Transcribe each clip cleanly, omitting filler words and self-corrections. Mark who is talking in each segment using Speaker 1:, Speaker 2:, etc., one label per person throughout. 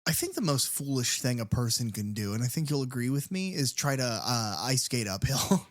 Speaker 1: I think the most foolish thing a person can do, and I think you'll agree with me, is try to ice skate uphill.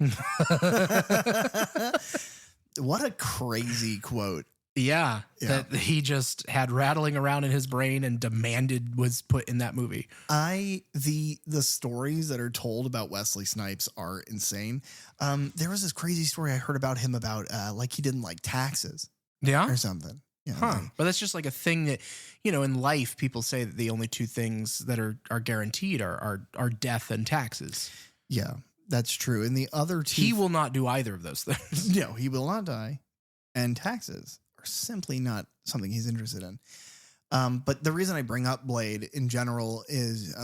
Speaker 1: What a crazy quote.
Speaker 2: Yeah, that he just had rattling around in his brain and demanded was put in that movie.
Speaker 1: The stories that are told about Wesley Snipes are insane. There was this crazy story I heard about him about like he didn't like taxes.
Speaker 2: Yeah.
Speaker 1: Or something. Yeah.
Speaker 2: But that's just like a thing that, in life, people say that the only two things that are guaranteed are death and taxes.
Speaker 1: Yeah, that's true. And the other two...
Speaker 2: He will not do either of those things.
Speaker 1: No, he will not die. And taxes are simply not something he's interested in. But the reason I bring up Blade in general is,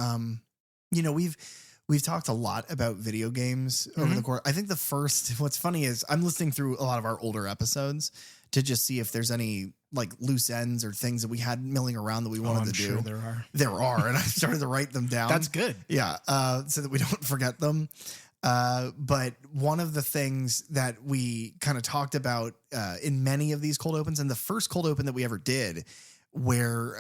Speaker 1: we've talked a lot about video games over the course. I think what's funny is I'm listening through a lot of our older episodes to just see if there's any like loose ends or things that we had milling around that we wanted to do.
Speaker 2: Sure there are.
Speaker 1: There are, and I started to write them down.
Speaker 2: That's good.
Speaker 1: Yeah, so that we don't forget them. But one of the things that we kind of talked about in many of these cold opens, and the first cold open that we ever did, where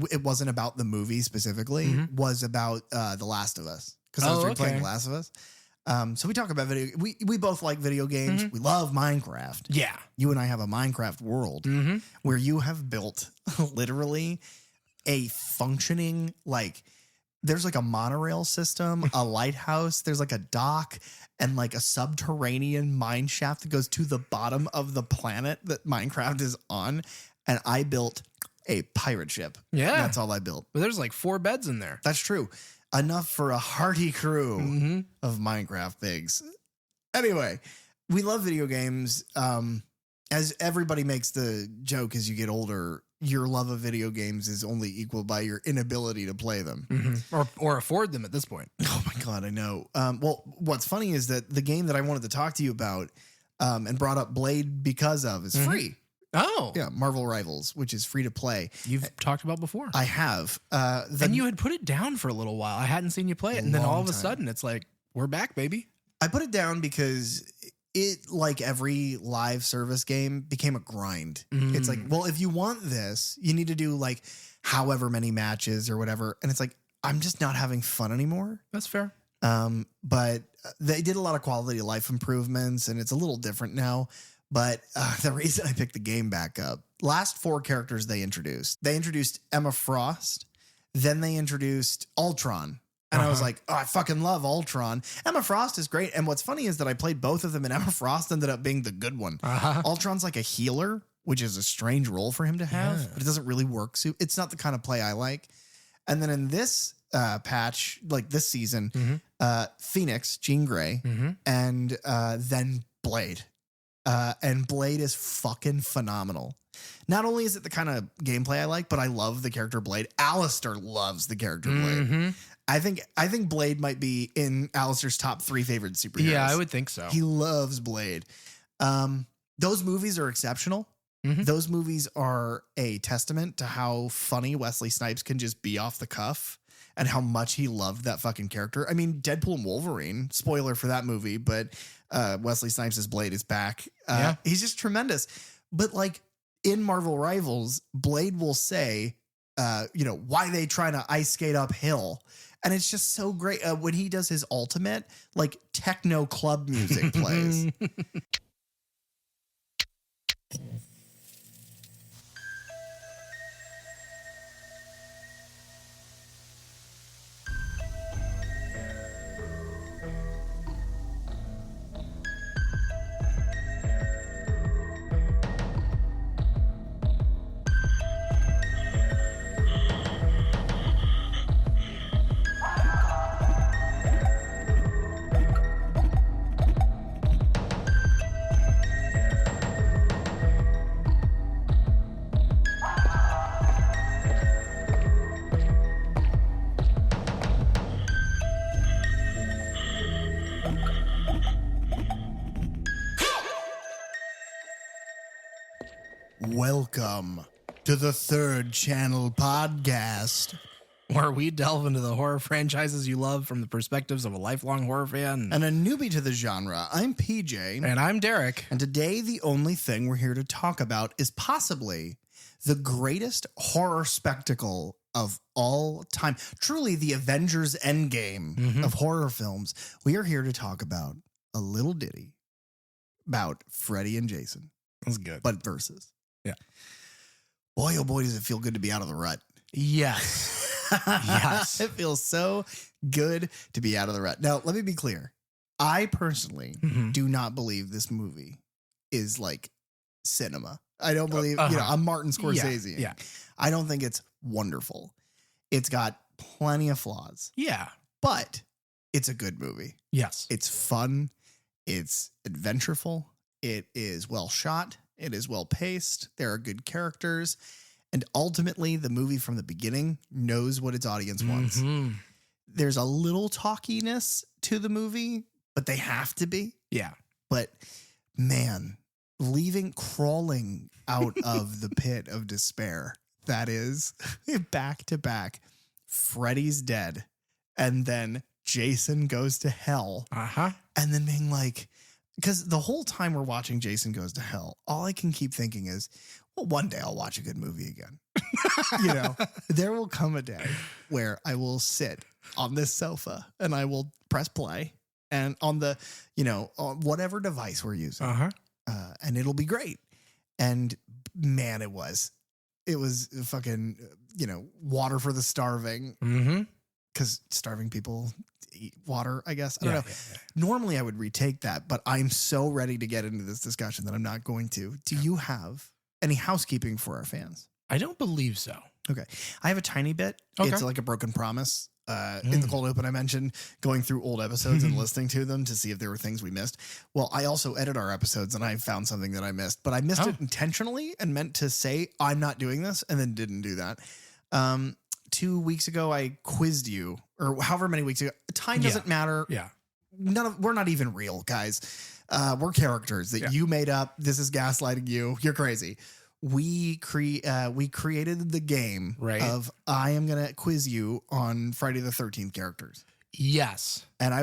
Speaker 1: it wasn't about the movie specifically, was about The Last of Us, because I was playing The Last of Us. So we talk about video. We both like video games. We love Minecraft. Yeah, you and I have a Minecraft world where you have built literally a functioning there's like a monorail system, a lighthouse, there's like a dock, and like a subterranean mine shaft that goes to the bottom of the planet that Minecraft is on. And I built a pirate ship. Yeah. That's all I built.
Speaker 2: But there's like 4 beds in there.
Speaker 1: That's true. Enough for a hearty crew of Minecraft pigs. Anyway, we love video games. As everybody makes the joke as you get older, your love of video games is only equal by your inability to play them.
Speaker 2: Or afford them at this point.
Speaker 1: Oh my God, I know. Well, what's funny is that the game that I wanted to talk to you about and brought up Blade because of is free.
Speaker 2: Oh.
Speaker 1: Yeah, Marvel Rivals, which is free to play.
Speaker 2: You've talked about before.
Speaker 1: I have.
Speaker 2: And you had put it down for a little while. I hadn't seen you play it. And then all of a sudden, it's like, we're back, baby.
Speaker 1: I put it down because it, like every live service game, became a grind. It's like, well, if you want this, you need to do like however many matches or whatever. And it's like, I'm just not having fun anymore.
Speaker 2: That's fair.
Speaker 1: But they did a lot of quality of life improvements, and it's a little different now. But the reason I picked the game back up, last 4 characters they introduced Emma Frost, then they introduced Ultron. And I was like, oh, I fucking love Ultron. Emma Frost is great. And what's funny is that I played both of them, and Emma Frost ended up being the good one. Ultron's like a healer, which is a strange role for him to have, but it doesn't really work. So it's not the kind of play I like. And then in this patch, like this season, Phoenix, Jean Grey, and then Blade. And Blade is fucking phenomenal. Not only is it the kind of gameplay I like, but I love the character Blade. Alistair loves the character Blade. I think Blade might be in Alistair's top 3 favorite superheroes.
Speaker 2: Yeah, I would think so.
Speaker 1: He loves Blade. Those movies are exceptional. Those movies are a testament to how funny Wesley Snipes can just be off the cuff and how much he loved that fucking character. I mean, Deadpool and Wolverine, spoiler for that movie, but Wesley Snipes' Blade is back. He's just tremendous. But like in Marvel Rivals, Blade will say, why they trying to ice skate uphill? And it's just so great. When he does his ultimate, like techno club music plays. Welcome to the Third Channel Podcast,
Speaker 2: where we delve into the horror franchises you love from the perspectives of a lifelong horror fan
Speaker 1: and a newbie to the genre. I'm PJ.
Speaker 2: And I'm Derek.
Speaker 1: And today, the only thing we're here to talk about is possibly the greatest horror spectacle of all time. Truly the Avengers Endgame of horror films. We are here to talk about a little ditty about Freddy and Jason.
Speaker 2: That's good.
Speaker 1: But versus.
Speaker 2: Yeah.
Speaker 1: Boy, oh boy, does it feel good to be out of the rut.
Speaker 2: Yes. Yes.
Speaker 1: It feels so good to be out of the rut. Now, let me be clear. I personally do not believe this movie is like cinema. I don't believe, I'm Martin Scorsese.
Speaker 2: Yeah.
Speaker 1: I don't think it's wonderful. It's got plenty of flaws.
Speaker 2: Yeah.
Speaker 1: But it's a good movie.
Speaker 2: Yes.
Speaker 1: It's fun. It's adventureful. It is well shot. It is well paced. There are good characters. And ultimately, the movie from the beginning knows what its audience wants. There's a little talkiness to the movie, but they have to be.
Speaker 2: Yeah.
Speaker 1: But man, crawling out of the pit of despair, that is back to back, Freddy's dead. And then Jason goes to hell. And then being like, because the whole time we're watching Jason Goes to Hell, all I can keep thinking is, well, one day I'll watch a good movie again. There will come a day where I will sit on this sofa and I will press play and on the, on whatever device we're using, and it'll be great. And man, it was fucking, water for the starving, because starving people eat water, I guess. I don't know. Yeah. Normally I would retake that, but I'm so ready to get into this discussion that I'm not going to. Do you have any housekeeping for our fans?
Speaker 2: I don't believe so.
Speaker 1: Okay. I have a tiny bit. Okay. It's like a broken promise. In the cold open, I mentioned going through old episodes and listening to them to see if there were things we missed. Well, I also edit our episodes and I found something that I missed, but I missed it intentionally and meant to say, I'm not doing this, and then didn't do that. 2 weeks ago, I quizzed you, or however many weeks ago. Time doesn't matter.
Speaker 2: Yeah.
Speaker 1: We're not even real, guys. We're characters that you made up. This is gaslighting you. You're crazy. We created the game of I am going to quiz you on Friday the 13th characters.
Speaker 2: Yes.
Speaker 1: And I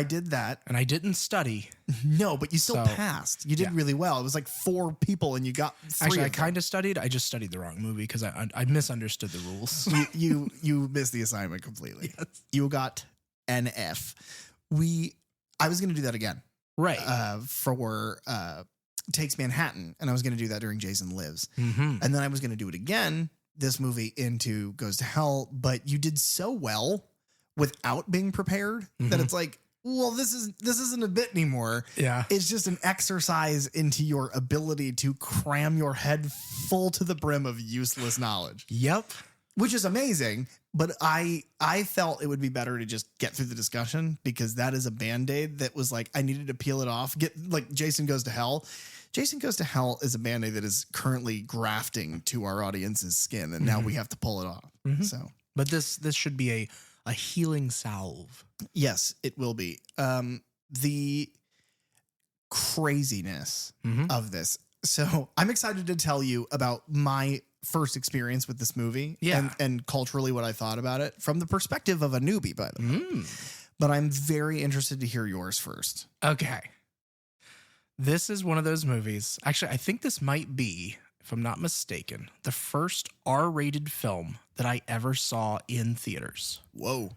Speaker 1: did that.
Speaker 2: And I didn't study.
Speaker 1: No, but you still passed. You did really well. It was like 4 people and you got 3.
Speaker 2: Actually, I kind of studied. I just studied the wrong movie because I misunderstood the rules.
Speaker 1: you missed the assignment completely. Yes. You got an F. I was going to do that again.
Speaker 2: Right.
Speaker 1: For Takes Manhattan. And I was going to do that during Jason Lives. And then I was going to do it again, this movie into Goes to Hell. But you did so well without being prepared that it's like, well, this isn't a bit anymore.
Speaker 2: Yeah.
Speaker 1: It's just an exercise into your ability to cram your head full to the brim of useless knowledge.
Speaker 2: Yep.
Speaker 1: Which is amazing. But I felt it would be better to just get through the discussion, because that is a Band-Aid that was like, I needed to peel it off. Get like Jason Goes to Hell. Jason Goes to Hell is a Band-Aid that is currently grafting to our audience's skin. And now we have to pull it off. So,
Speaker 2: but this should be a healing salve.
Speaker 1: Yes, it will be. The craziness of this. So I'm excited to tell you about my first experience with this movie and culturally what I thought about it from the perspective of a newbie, by the way. But I'm very interested to hear yours first.
Speaker 2: Okay. This is one of those movies. Actually, I think this might be, if I'm not mistaken, the first R-rated film that I ever saw in theaters.
Speaker 1: Whoa.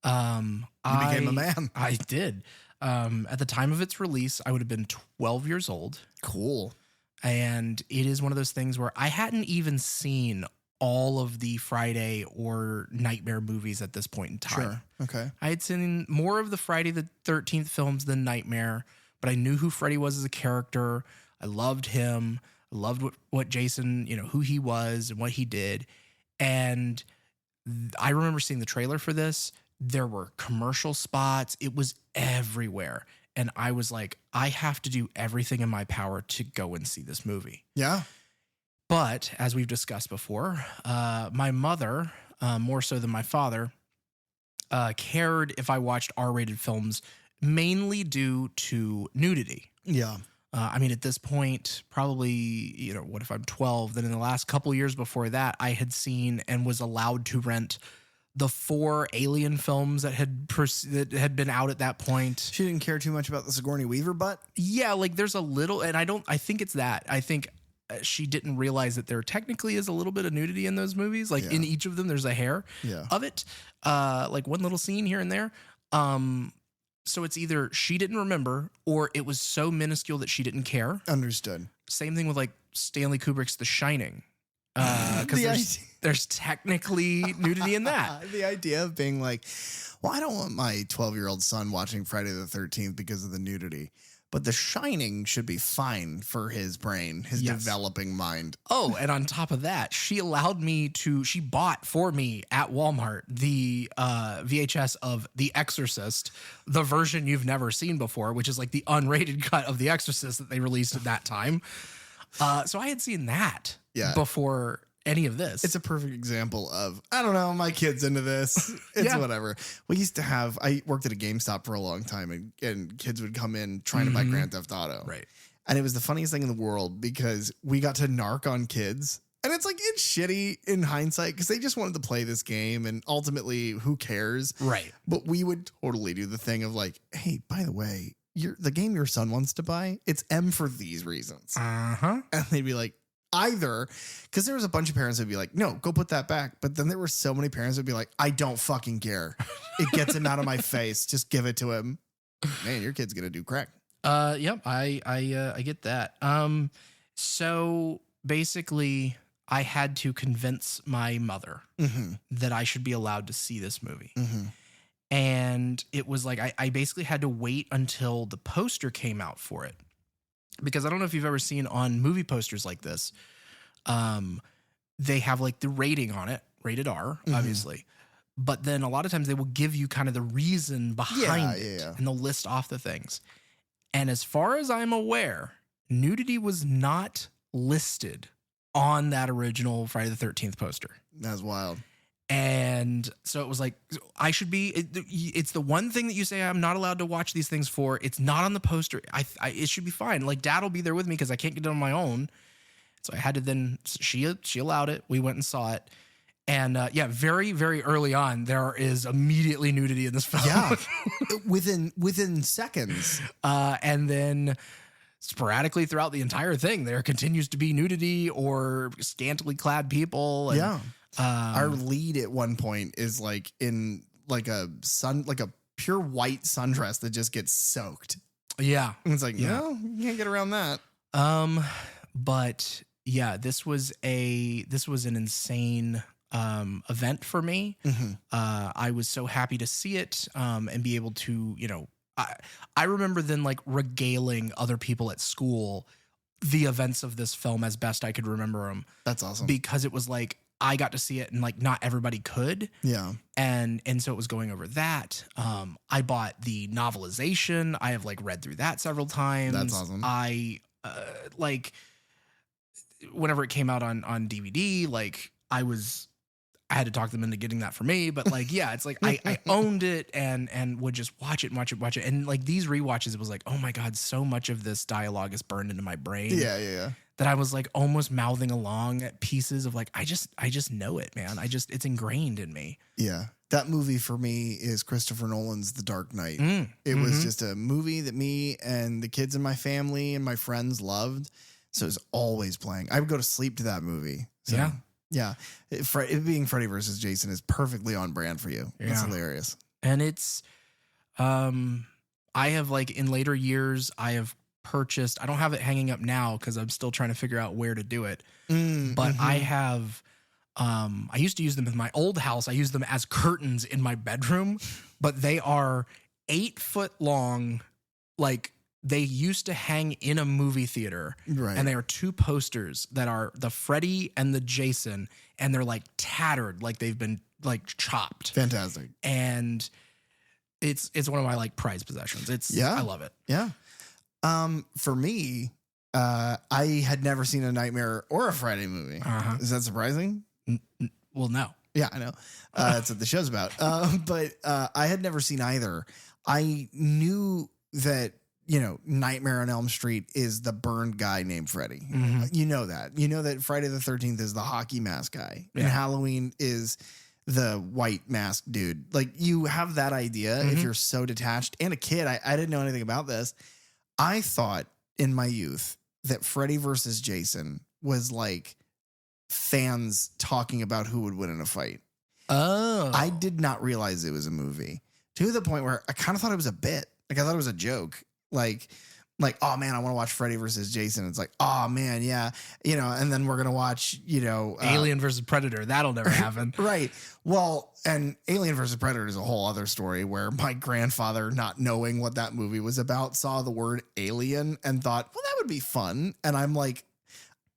Speaker 1: You became a man.
Speaker 2: I did. At the time of its release, I would have been 12 years old.
Speaker 1: Cool.
Speaker 2: And it is one of those things where I hadn't even seen all of the Friday or Nightmare movies at this point in time.
Speaker 1: Sure. Okay.
Speaker 2: I had seen more of the Friday the 13th films than Nightmare, but I knew who Freddy was as a character. I loved him. I loved what Jason, who he was and what he did. And I remember seeing the trailer for this. There were commercial spots. It was everywhere. And I was like, I have to do everything in my power to go and see this movie.
Speaker 1: Yeah.
Speaker 2: But as we've discussed before, my mother, more so than my father, cared if I watched R-rated films, mainly due to nudity.
Speaker 1: Yeah.
Speaker 2: At this point, probably, what if I'm 12? Then in the last couple years before that, I had seen and was allowed to rent the 4 Alien films that had been out at that point.
Speaker 1: She didn't care too much about the Sigourney Weaver butt?
Speaker 2: Yeah, like there's a little, and I think it's that. I think she didn't realize that there technically is a little bit of nudity in those movies. Like in each of them, there's a hair of it, like one little scene here and there. So it's either she didn't remember or it was so minuscule that she didn't care.
Speaker 1: Understood.
Speaker 2: Same thing with like Stanley Kubrick's The Shining. Because there's technically nudity in that.
Speaker 1: The idea of being like, well, I don't want my 12-year-old son watching Friday the 13th because of the nudity, but The Shining should be fine for his brain, his developing mind.
Speaker 2: Oh, and on top of that, she bought for me at Walmart the VHS of The Exorcist, the version you've never seen before, which is like the unrated cut of The Exorcist that they released at that time. So I had seen that before any of this.
Speaker 1: It's a perfect example of, I don't know, my kid's into this. It's whatever. We used to have, I worked at a GameStop for a long time and kids would come in trying to buy Grand Theft Auto.
Speaker 2: Right.
Speaker 1: And it was the funniest thing in the world because we got to narc on kids. And it's like, it's shitty in hindsight because they just wanted to play this game and ultimately who cares?
Speaker 2: Right.
Speaker 1: But we would totally do the thing of like, hey, by the way, the game your son wants to buy, it's M for these reasons. And they'd be like, either, because there was a bunch of parents that'd be like, no, go put that back. But then there were so many parents that'd be like, I don't fucking care. It gets him out of my face. Just give it to him. Man, your kid's gonna do crack.
Speaker 2: Yep, I get that. So basically, I had to convince my mother that I should be allowed to see this movie. And it was like, I basically had to wait until the poster came out for it. Because I don't know if you've ever seen on movie posters like this, they have like the rating on it, rated R, obviously. But then a lot of times they will give you kind of the reason behind it. And they'll list off the things. And as far as I'm aware, nudity was not listed on that original Friday the 13th poster.
Speaker 1: That's wild.
Speaker 2: And so it was like, it's the one thing that you say I'm not allowed to watch these things for. It's not on the poster. It should be fine. Like dad will be there with me because I can't get it on my own. So I had to then, she allowed it. We went and saw it. And very, very early on, there is immediately nudity in this film.
Speaker 1: Yeah, within seconds.
Speaker 2: And then sporadically throughout the entire thing, there continues to be nudity or scantily clad people. And, our lead at one point is like in like a pure white sundress that just gets soaked. Yeah.
Speaker 1: And it's like, no, you can't get around that.
Speaker 2: But yeah, this was an insane event for me. I was so happy to see it and be able to, I remember then like regaling other people at school the events of this film as best I could remember them.
Speaker 1: That's awesome.
Speaker 2: Because it was like, I got to see it and like not everybody could. Yeah. And so it was going over that. I bought the novelization. I have like read through that several times.
Speaker 1: That's awesome.
Speaker 2: I like whenever it came out on DVD, like I had to talk them into getting that for me, but like, yeah, it's like I owned it and would just watch it. And like these rewatches, it was like, oh my God, so much of this dialogue is burned into my brain. Yeah. That I was like almost mouthing along at pieces of like, I just know it, man. It's ingrained in me.
Speaker 1: Yeah. That movie for me is Christopher Nolan's The Dark Knight. It was just a movie that me and the kids in my family and my friends loved. So it was always playing. I would go to sleep to that movie. So, yeah. It being Freddy versus Jason is perfectly on brand for you. It's hilarious.
Speaker 2: And it's, I have like in later years, I have purchased, I don't have it hanging up now because I'm still trying to figure out where to do it. But I have, I used to use them in my old house. I use them as curtains in my bedroom, but they are 8 foot long. Like they used to hang in a movie theater. Right. And they are 2 posters that are the Freddy and the Jason. And they're like tattered, like they've been like chopped.
Speaker 1: Fantastic.
Speaker 2: And it's one of my like prized possessions. I love it.
Speaker 1: Yeah. For me, I had never seen a Nightmare or a Friday movie. Is that surprising?
Speaker 2: Well, no.
Speaker 1: Yeah, I know. That's what the show's about. But I had never seen either. I knew that, Nightmare on Elm Street is the burned guy named Freddy. You know that. You know that Friday the 13th is the hockey mask guy. And Halloween is the white mask dude. Like you have that idea if you're so detached. And a kid, I didn't know anything about this. I thought in my youth that Freddy versus Jason was like fans talking about who would win in a fight.
Speaker 2: Oh.
Speaker 1: I did not realize it was a movie, to the point where I kind of thought it was a bit. Like, I thought it was a joke. Like, oh man, I want to watch Freddy versus Jason. It's like, oh man, yeah, and then we're gonna watch,
Speaker 2: Alien versus Predator. That'll never happen.
Speaker 1: Right. Well, and Alien versus Predator is a whole other story, where my grandfather, not knowing what that movie was about, saw the word alien and thought, well, that would be fun. And I'm like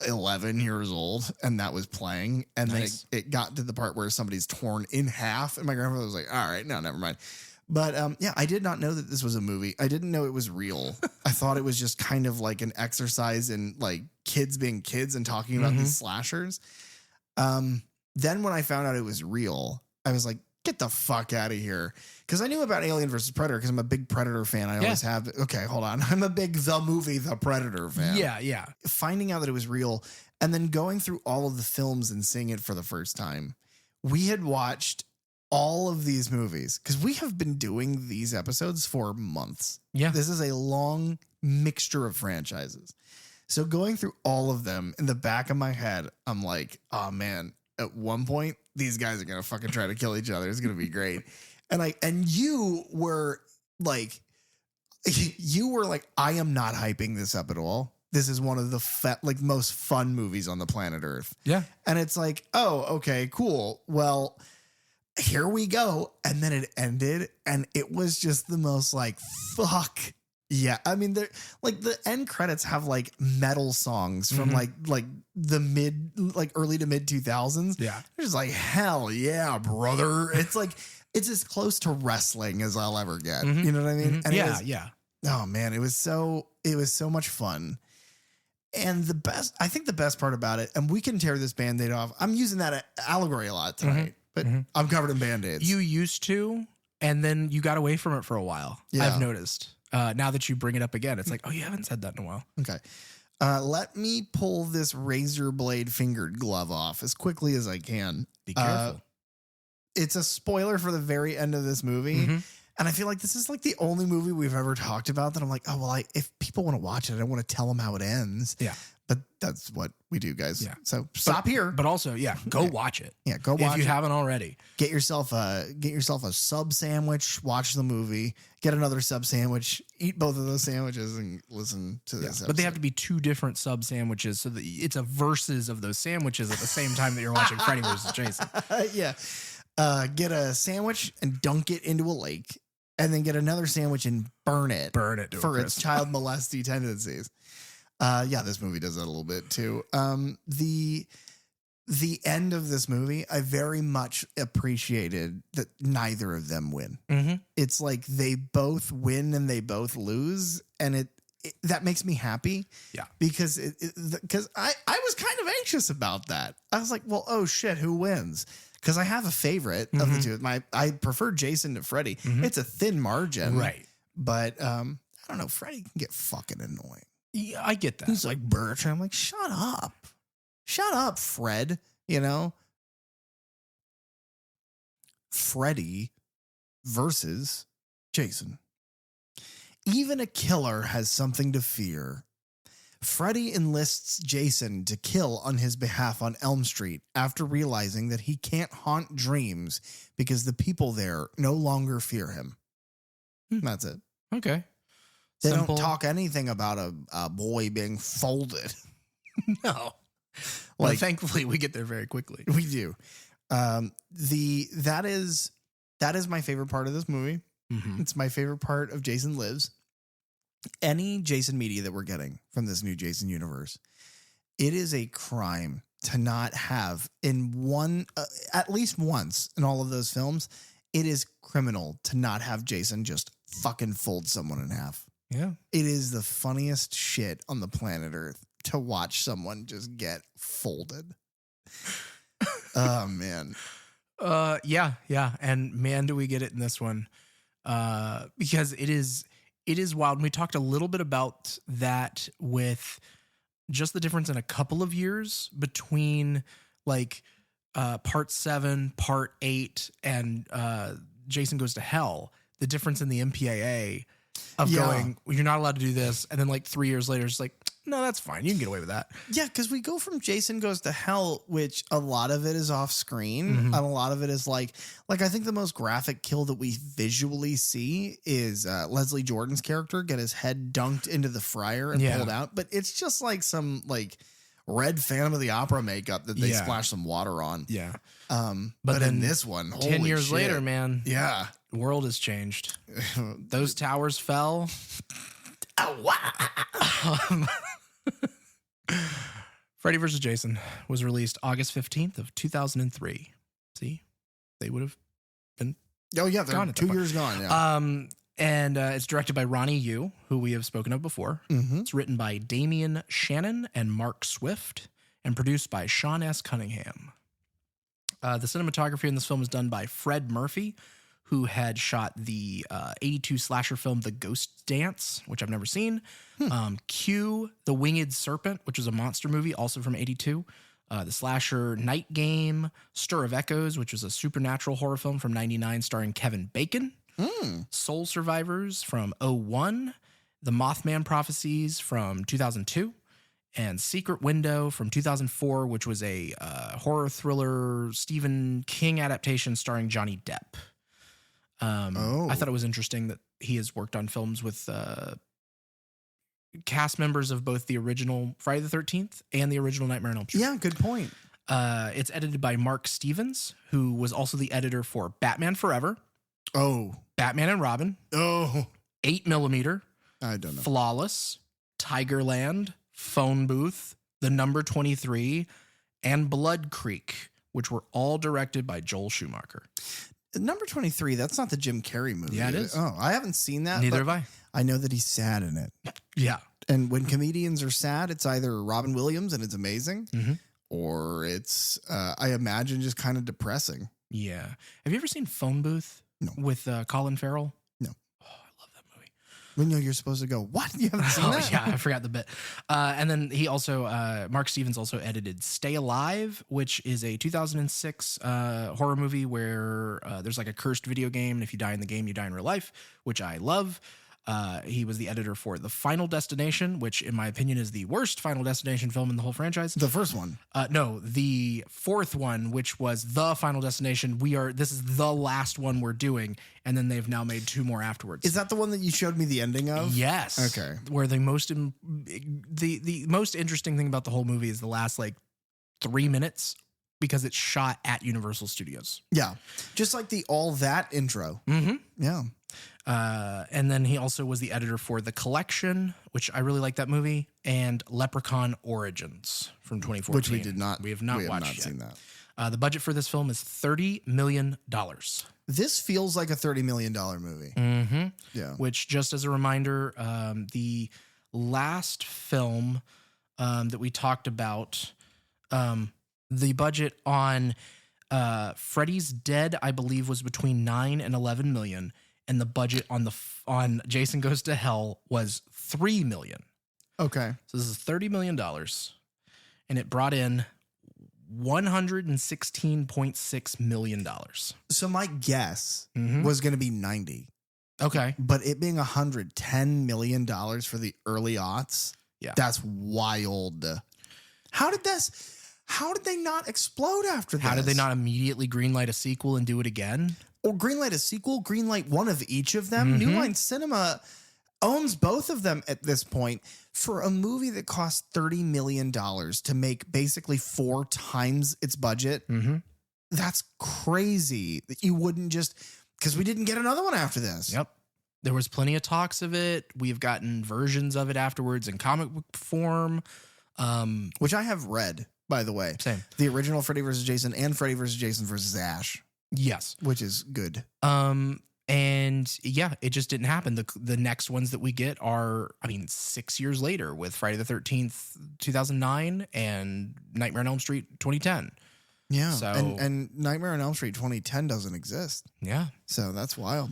Speaker 1: 11 years old, and that was playing. And
Speaker 2: Nice.
Speaker 1: then it got to the part where somebody's torn in half, and my grandfather was like, all right, no, never mind. But yeah, I did not know that this was a movie. I didn't know it was real. I thought it was just kind of like an exercise in like kids being kids and talking about these slashers. Then when I found out it was real, I was like, get the fuck out of here. Because I knew about Alien versus Predator because I'm a big Predator fan. I always have. Okay, hold on. I'm a big The Predator fan.
Speaker 2: Yeah.
Speaker 1: Finding out that it was real and then going through all of the films and seeing it for the first time. We had watched all of these movies because we have been doing these episodes for months.
Speaker 2: Yeah.
Speaker 1: This is a long mixture of franchises. So going through all of them, in the back of my head, I'm like, oh man, at one point, these guys are going to fucking try to kill each other. It's going to be great. And you were like, I am not hyping this up at all. This is one of the most fun movies on the planet Earth.
Speaker 2: Yeah.
Speaker 1: And it's like, oh, okay, cool. Well, here we go. And then it ended, and it was just the most like, fuck. Yeah. I mean, they're like, the end credits have like metal songs from like the early to mid 2000s.
Speaker 2: Yeah.
Speaker 1: They're just like, hell yeah, brother. It's like, it's as close to wrestling as I'll ever get. You know what I mean? And
Speaker 2: yeah.
Speaker 1: Oh man, it was so much fun. And I think the best part about it, and we can tear this Band-Aid off. I'm using that allegory a lot tonight, but I'm covered in Band-Aids.
Speaker 2: You used to, and then you got away from it for a while.
Speaker 1: Yeah.
Speaker 2: I've noticed. Now that you bring it up again, it's like, oh, you haven't said that in a while.
Speaker 1: Okay. Let me pull this razor blade fingered glove off as quickly as I can.
Speaker 2: Be careful.
Speaker 1: It's a spoiler for the very end of this movie. And I feel like this is like the only movie we've ever talked about that I'm like, oh, well, if people want to watch it, I want to tell them how it ends.
Speaker 2: Yeah.
Speaker 1: But that's what we do, guys.
Speaker 2: Yeah.
Speaker 1: So stop here.
Speaker 2: But also, go watch it.
Speaker 1: Yeah, go watch
Speaker 2: if you haven't already.
Speaker 1: Get yourself a sub sandwich, watch the movie, get another sub sandwich, eat both of those sandwiches, and listen to this episode.
Speaker 2: But they have to be two different sub sandwiches so that it's a versus of those sandwiches at the same time that you're watching Freddy versus Jason.
Speaker 1: Yeah. Get a sandwich and dunk it into a lake, and then get another sandwich and burn it for its child molesty tendencies. Yeah, this movie does that a little bit too. The end of this movie, I very much appreciated that neither of them win. It's like they both win and they both lose, and that makes me happy. Yeah, because I was kind of anxious about that. I was like, well, oh shit, who wins? Because I have a favorite of the two. I prefer Jason to Freddy. It's a thin margin,
Speaker 2: right?
Speaker 1: But I don't know. Freddy can get fucking annoying.
Speaker 2: Yeah, I get that.
Speaker 1: He's like Birch. I'm like, shut up, Fred. Freddy versus Jason. Even a killer has something to fear. Freddy enlists Jason to kill on his behalf on Elm Street after realizing that he can't haunt dreams because the people there no longer fear him. That's it.
Speaker 2: Okay.
Speaker 1: They
Speaker 2: Simple.
Speaker 1: don't talk anything about a boy being folded.
Speaker 2: No. Well, thankfully we get there very quickly.
Speaker 1: We do. That is my favorite part of this movie. It's my favorite part of Jason Lives. Any Jason media that we're getting from this new Jason universe, it is a crime to not have at least once in all of those films, it is criminal to not have Jason just fucking fold someone in half.
Speaker 2: Yeah.
Speaker 1: It is the funniest shit on the planet Earth to watch someone just get folded. Oh man.
Speaker 2: Yeah. And man, do we get it in this one. Because it is wild. And we talked a little bit about that with just the difference in a couple of years between like part 7, part 8, and Jason Goes to Hell. The difference in the MPAA of going, well, you're not allowed to do this. And then like 3 years later, it's like, No, that's fine. You can get away with that.
Speaker 1: Yeah, because we go from Jason Goes to Hell, which a lot of it is off screen, and a lot of it is like I think the most graphic kill that we visually see is Leslie Jordan's character get his head dunked into the fryer and pulled out, but it's just like some like red Phantom of the Opera makeup that they splash some water on.
Speaker 2: Yeah.
Speaker 1: But in this one,
Speaker 2: 10 years
Speaker 1: shit.
Speaker 2: later, man,
Speaker 1: yeah,
Speaker 2: the world has changed. Those towers fell. Freddy vs. Jason was released August 15th of 2003. See, they would have been.
Speaker 1: Oh yeah, they're 2 years gone. Yeah.
Speaker 2: And it's directed by Ronny Yu, who we have spoken of before. It's written by Damian Shannon and Mark Swift, and produced by Sean S. Cunningham. The cinematography in this film is done by Fred Murphy, who had shot the 82 slasher film The Ghost Dance, which I've never seen. Q, The Winged Serpent, which is a monster movie, also from 82. The slasher Night Game, Stir of Echoes, which was a supernatural horror film from 99 starring Kevin Bacon. Soul Survivors from 01. The Mothman Prophecies from 2002. And Secret Window from 2004, which was a horror thriller Stephen King adaptation starring Johnny Depp. I thought it was interesting that he has worked on films with cast members of both the original Friday the 13th and the original Nightmare on Elm Street.
Speaker 1: Yeah, good point.
Speaker 2: It's edited by Mark Stevens, who was also the editor for Batman Forever.
Speaker 1: Oh.
Speaker 2: Batman and Robin.
Speaker 1: Oh.
Speaker 2: 8mm.
Speaker 1: I don't know.
Speaker 2: Flawless. Tigerland. Phone Booth. The Number 23. And Blood Creek, which were all directed by Joel Schumacher.
Speaker 1: Number 23, that's not the Jim Carrey movie.
Speaker 2: Yeah, it is.
Speaker 1: Oh, I haven't seen that.
Speaker 2: Neither have I.
Speaker 1: I know that he's sad in it.
Speaker 2: Yeah.
Speaker 1: And when comedians are sad, it's either Robin Williams and it's amazing, or it's, I imagine, just kind of depressing.
Speaker 2: Yeah. Have you ever seen Phone Booth?
Speaker 1: No.
Speaker 2: With Colin Farrell?
Speaker 1: No.
Speaker 2: Oh, I love that movie.
Speaker 1: When you're supposed to go, what? You haven't seen that?
Speaker 2: Yeah, I forgot the bit. And then he also, Mark Stevens also edited Stay Alive, which is a 2006 horror movie where there's like a cursed video game. And if you die in the game, you die in real life, which I love. He was the editor for The Final Destination, which in my opinion is the worst Final Destination film in the whole franchise.
Speaker 1: The first one.
Speaker 2: No, the fourth one, which was The Final Destination. This is the last one we're doing. And then they've now made 2 more afterwards.
Speaker 1: Is that the one that you showed me the ending of?
Speaker 2: Yes.
Speaker 1: Okay.
Speaker 2: Where the most interesting thing about the whole movie is the last like 3 minutes, because it's shot at Universal Studios.
Speaker 1: Yeah. Just like the All That intro. Yeah.
Speaker 2: And then he also was the editor for The Collection, which I really like that movie, and Leprechaun Origins from 2014.
Speaker 1: Which we did not.
Speaker 2: We have not
Speaker 1: we
Speaker 2: watched
Speaker 1: have not
Speaker 2: yet.
Speaker 1: seen that.
Speaker 2: The budget for this film is $30 million.
Speaker 1: This feels like a $30 million movie. Yeah.
Speaker 2: Which, just as a reminder, the last film that we talked about, the budget on Freddy's Dead, I believe, was between 9 and 11 million. And the budget on Jason Goes to Hell was $3 million.
Speaker 1: Okay.
Speaker 2: So this is $30 million. And it brought in $116.6 million.
Speaker 1: So my guess was going to be 90.
Speaker 2: Okay.
Speaker 1: But it being $110 million for the early aughts, that's wild. How did they not explode after this?
Speaker 2: How did they not immediately greenlight a sequel and do it again?
Speaker 1: Or greenlight a sequel, greenlight one of each of them. New Line Cinema owns both of them at this point. For a movie that cost $30 million to make basically 4 times its budget, that's crazy that you wouldn't just, because we didn't get another one after this.
Speaker 2: Yep. There was plenty of talks of it. We've gotten versions of it afterwards in comic book form.
Speaker 1: Which I have read, by the way.
Speaker 2: Same.
Speaker 1: The original Freddy vs. Jason and Freddy vs. Jason vs. Ash.
Speaker 2: Yes.
Speaker 1: Which is good.
Speaker 2: And yeah, it just didn't happen. The next ones that we get are, 6 years later with Friday the 13th, 2009 and Nightmare on Elm Street 2010.
Speaker 1: Yeah.
Speaker 2: So,
Speaker 1: and Nightmare on Elm Street 2010 doesn't exist.
Speaker 2: Yeah.
Speaker 1: So that's wild.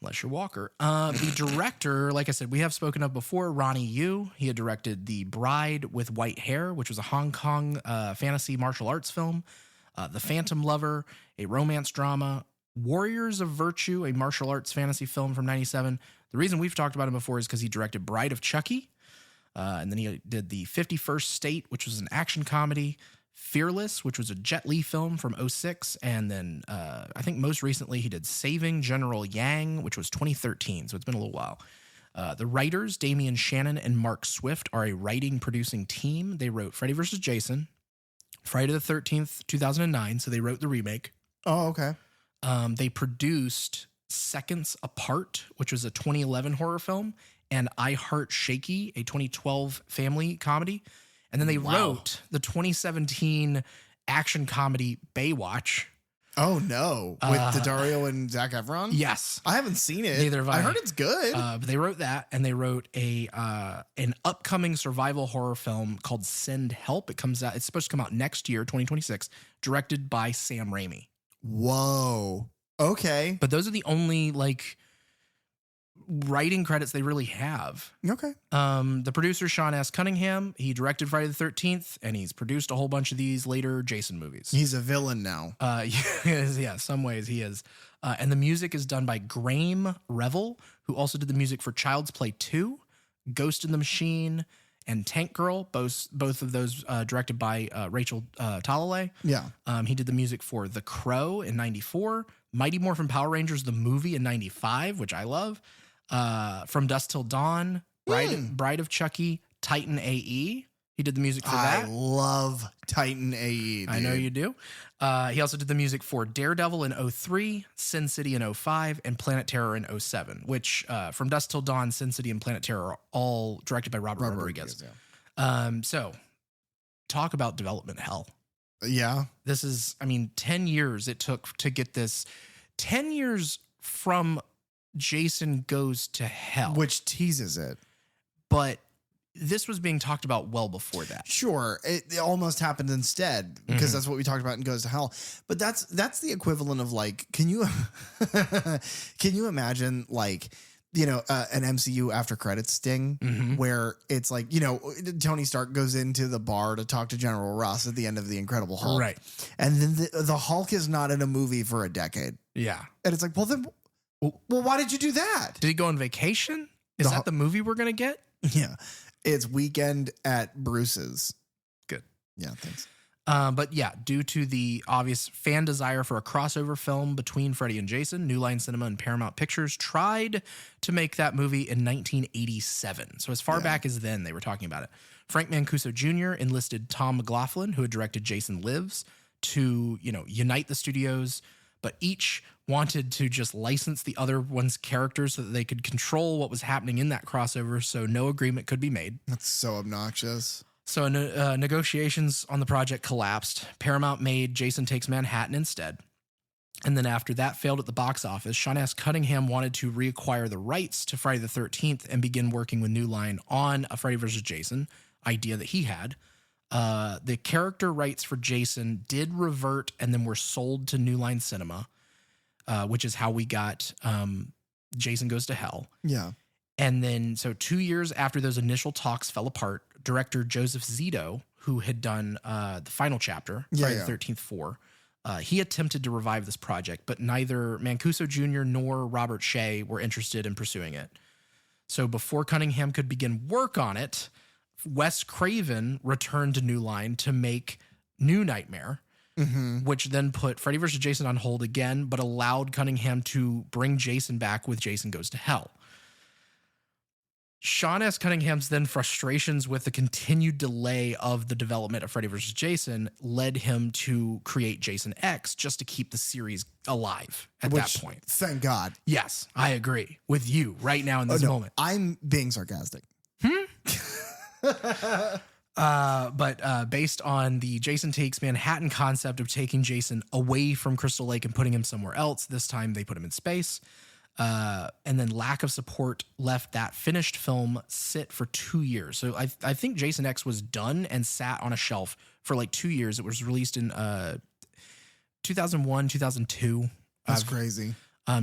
Speaker 2: Unless you're Walker. The director, like I said, we have spoken of before, Ronny Yu. He had directed The Bride with White Hair, which was a Hong Kong fantasy martial arts film. The Phantom Lover, a romance drama. Warriors of Virtue, a martial arts fantasy film from 97. The reason we've talked about him before is because he directed Bride of Chucky, And then he did the 51st State, which was an action comedy. Fearless, which was a Jet Li film from 2006. And then I think most recently he did Saving General Yang, which was 2013. So it's been a little while. The writers, Damian Shannon and Mark Swift, are a writing-producing team. They wrote Freddy vs. Jason, Friday the 13th, 2009. So they wrote the remake.
Speaker 1: Oh, okay.
Speaker 2: They produced Seconds Apart, which was a 2011 horror film, and I Heart Shaky, a 2012 family comedy. And then they wrote the 2017 action comedy Baywatch.
Speaker 1: Oh, no. With Daddario and Zac Efron?
Speaker 2: Yes.
Speaker 1: I haven't seen it.
Speaker 2: Neither have I.
Speaker 1: I heard it's good.
Speaker 2: But they wrote that, and they wrote an upcoming survival horror film called Send Help. It's supposed to come out next year, 2026, directed by Sam Raimi.
Speaker 1: Whoa. Okay.
Speaker 2: But those are the only writing credits they really have.
Speaker 1: Okay.
Speaker 2: The producer, Sean S. Cunningham, he directed Friday the 13th, and he's produced a whole bunch of these later Jason movies.
Speaker 1: He's a villain now.
Speaker 2: Yeah, some ways he is. And the music is done by Graham Revel, who also did the music for Child's Play 2, Ghost in the Machine, and Tank Girl, both of those directed by Rachel Talalay.
Speaker 1: Yeah.
Speaker 2: He did the music for The Crow in 94, Mighty Morphin Power Rangers, the movie in 95, which I love. From Dusk Till Dawn, Bride of Chucky, Titan AE. He did the music for that.
Speaker 1: I love Titan AE, dude.
Speaker 2: I know you do. He also did the music for Daredevil in 2003, Sin City in 2005, and Planet Terror in 2007, which From Dusk Till Dawn, Sin City, and Planet Terror are all directed by Robert Rodriguez.
Speaker 1: Yeah.
Speaker 2: So talk about development hell.
Speaker 1: Yeah.
Speaker 2: This is, 10 years it took to get this. 10 years from Jason Goes to Hell.
Speaker 1: Which teases it.
Speaker 2: But this was being talked about well before that.
Speaker 1: Sure. It almost happened instead because that's what we talked about in Goes to Hell. But that's the equivalent of can you imagine an MCU after credits sting where it's Tony Stark goes into the bar to talk to General Ross at the end of The Incredible Hulk.
Speaker 2: Right.
Speaker 1: And then the Hulk is not in a movie for a decade.
Speaker 2: Yeah.
Speaker 1: And it's well, why did you do that?
Speaker 2: Did he go on vacation? Is that the movie we're going to get?
Speaker 1: Yeah. It's Weekend at Bruce's.
Speaker 2: Good.
Speaker 1: Yeah, thanks.
Speaker 2: But yeah, due to the obvious fan desire for a crossover film between Freddy and Jason, New Line Cinema and Paramount Pictures tried to make that movie in 1987. So as far back as then, they were talking about it. Frank Mancuso Jr. enlisted Tom McLaughlin, who had directed Jason Lives, to, unite the studios, but each wanted to just license the other one's characters so that they could control what was happening in that crossover, so no agreement could be made.
Speaker 1: That's so obnoxious.
Speaker 2: So negotiations on the project collapsed. Paramount made Jason Takes Manhattan instead. And then after that failed at the box office, Sean S. Cunningham wanted to reacquire the rights to Friday the 13th and begin working with New Line on a Freddy vs. Jason idea that he had. The character rights for Jason did revert and then were sold to New Line Cinema, which is how we got Jason Goes to Hell.
Speaker 1: Yeah.
Speaker 2: And then, so 2 years after those initial talks fell apart, director Joseph Zito, who had done the final chapter, Friday the 13th 4, he attempted to revive this project, but neither Mancuso Jr. nor Robert Shea were interested in pursuing it. So before Cunningham could begin work on it, Wes Craven returned to New Line to make New Nightmare, which then put Freddy vs. Jason on hold again, but allowed Cunningham to bring Jason back with Jason Goes to Hell. Sean S. Cunningham's then frustrations with the continued delay of the development of Freddy vs. Jason led him to create Jason X just to keep the series alive at that point.
Speaker 1: Thank God.
Speaker 2: Yes, I agree with you right now in this moment.
Speaker 1: I'm being sarcastic.
Speaker 2: But based on the Jason Takes Manhattan concept of taking Jason away from Crystal Lake and putting him somewhere else, this time they put him in space. And then lack of support left that finished film sit for 2 years. So I think Jason X was done and sat on a shelf for 2 years. It was released in 2001, 2002.
Speaker 1: That's crazy.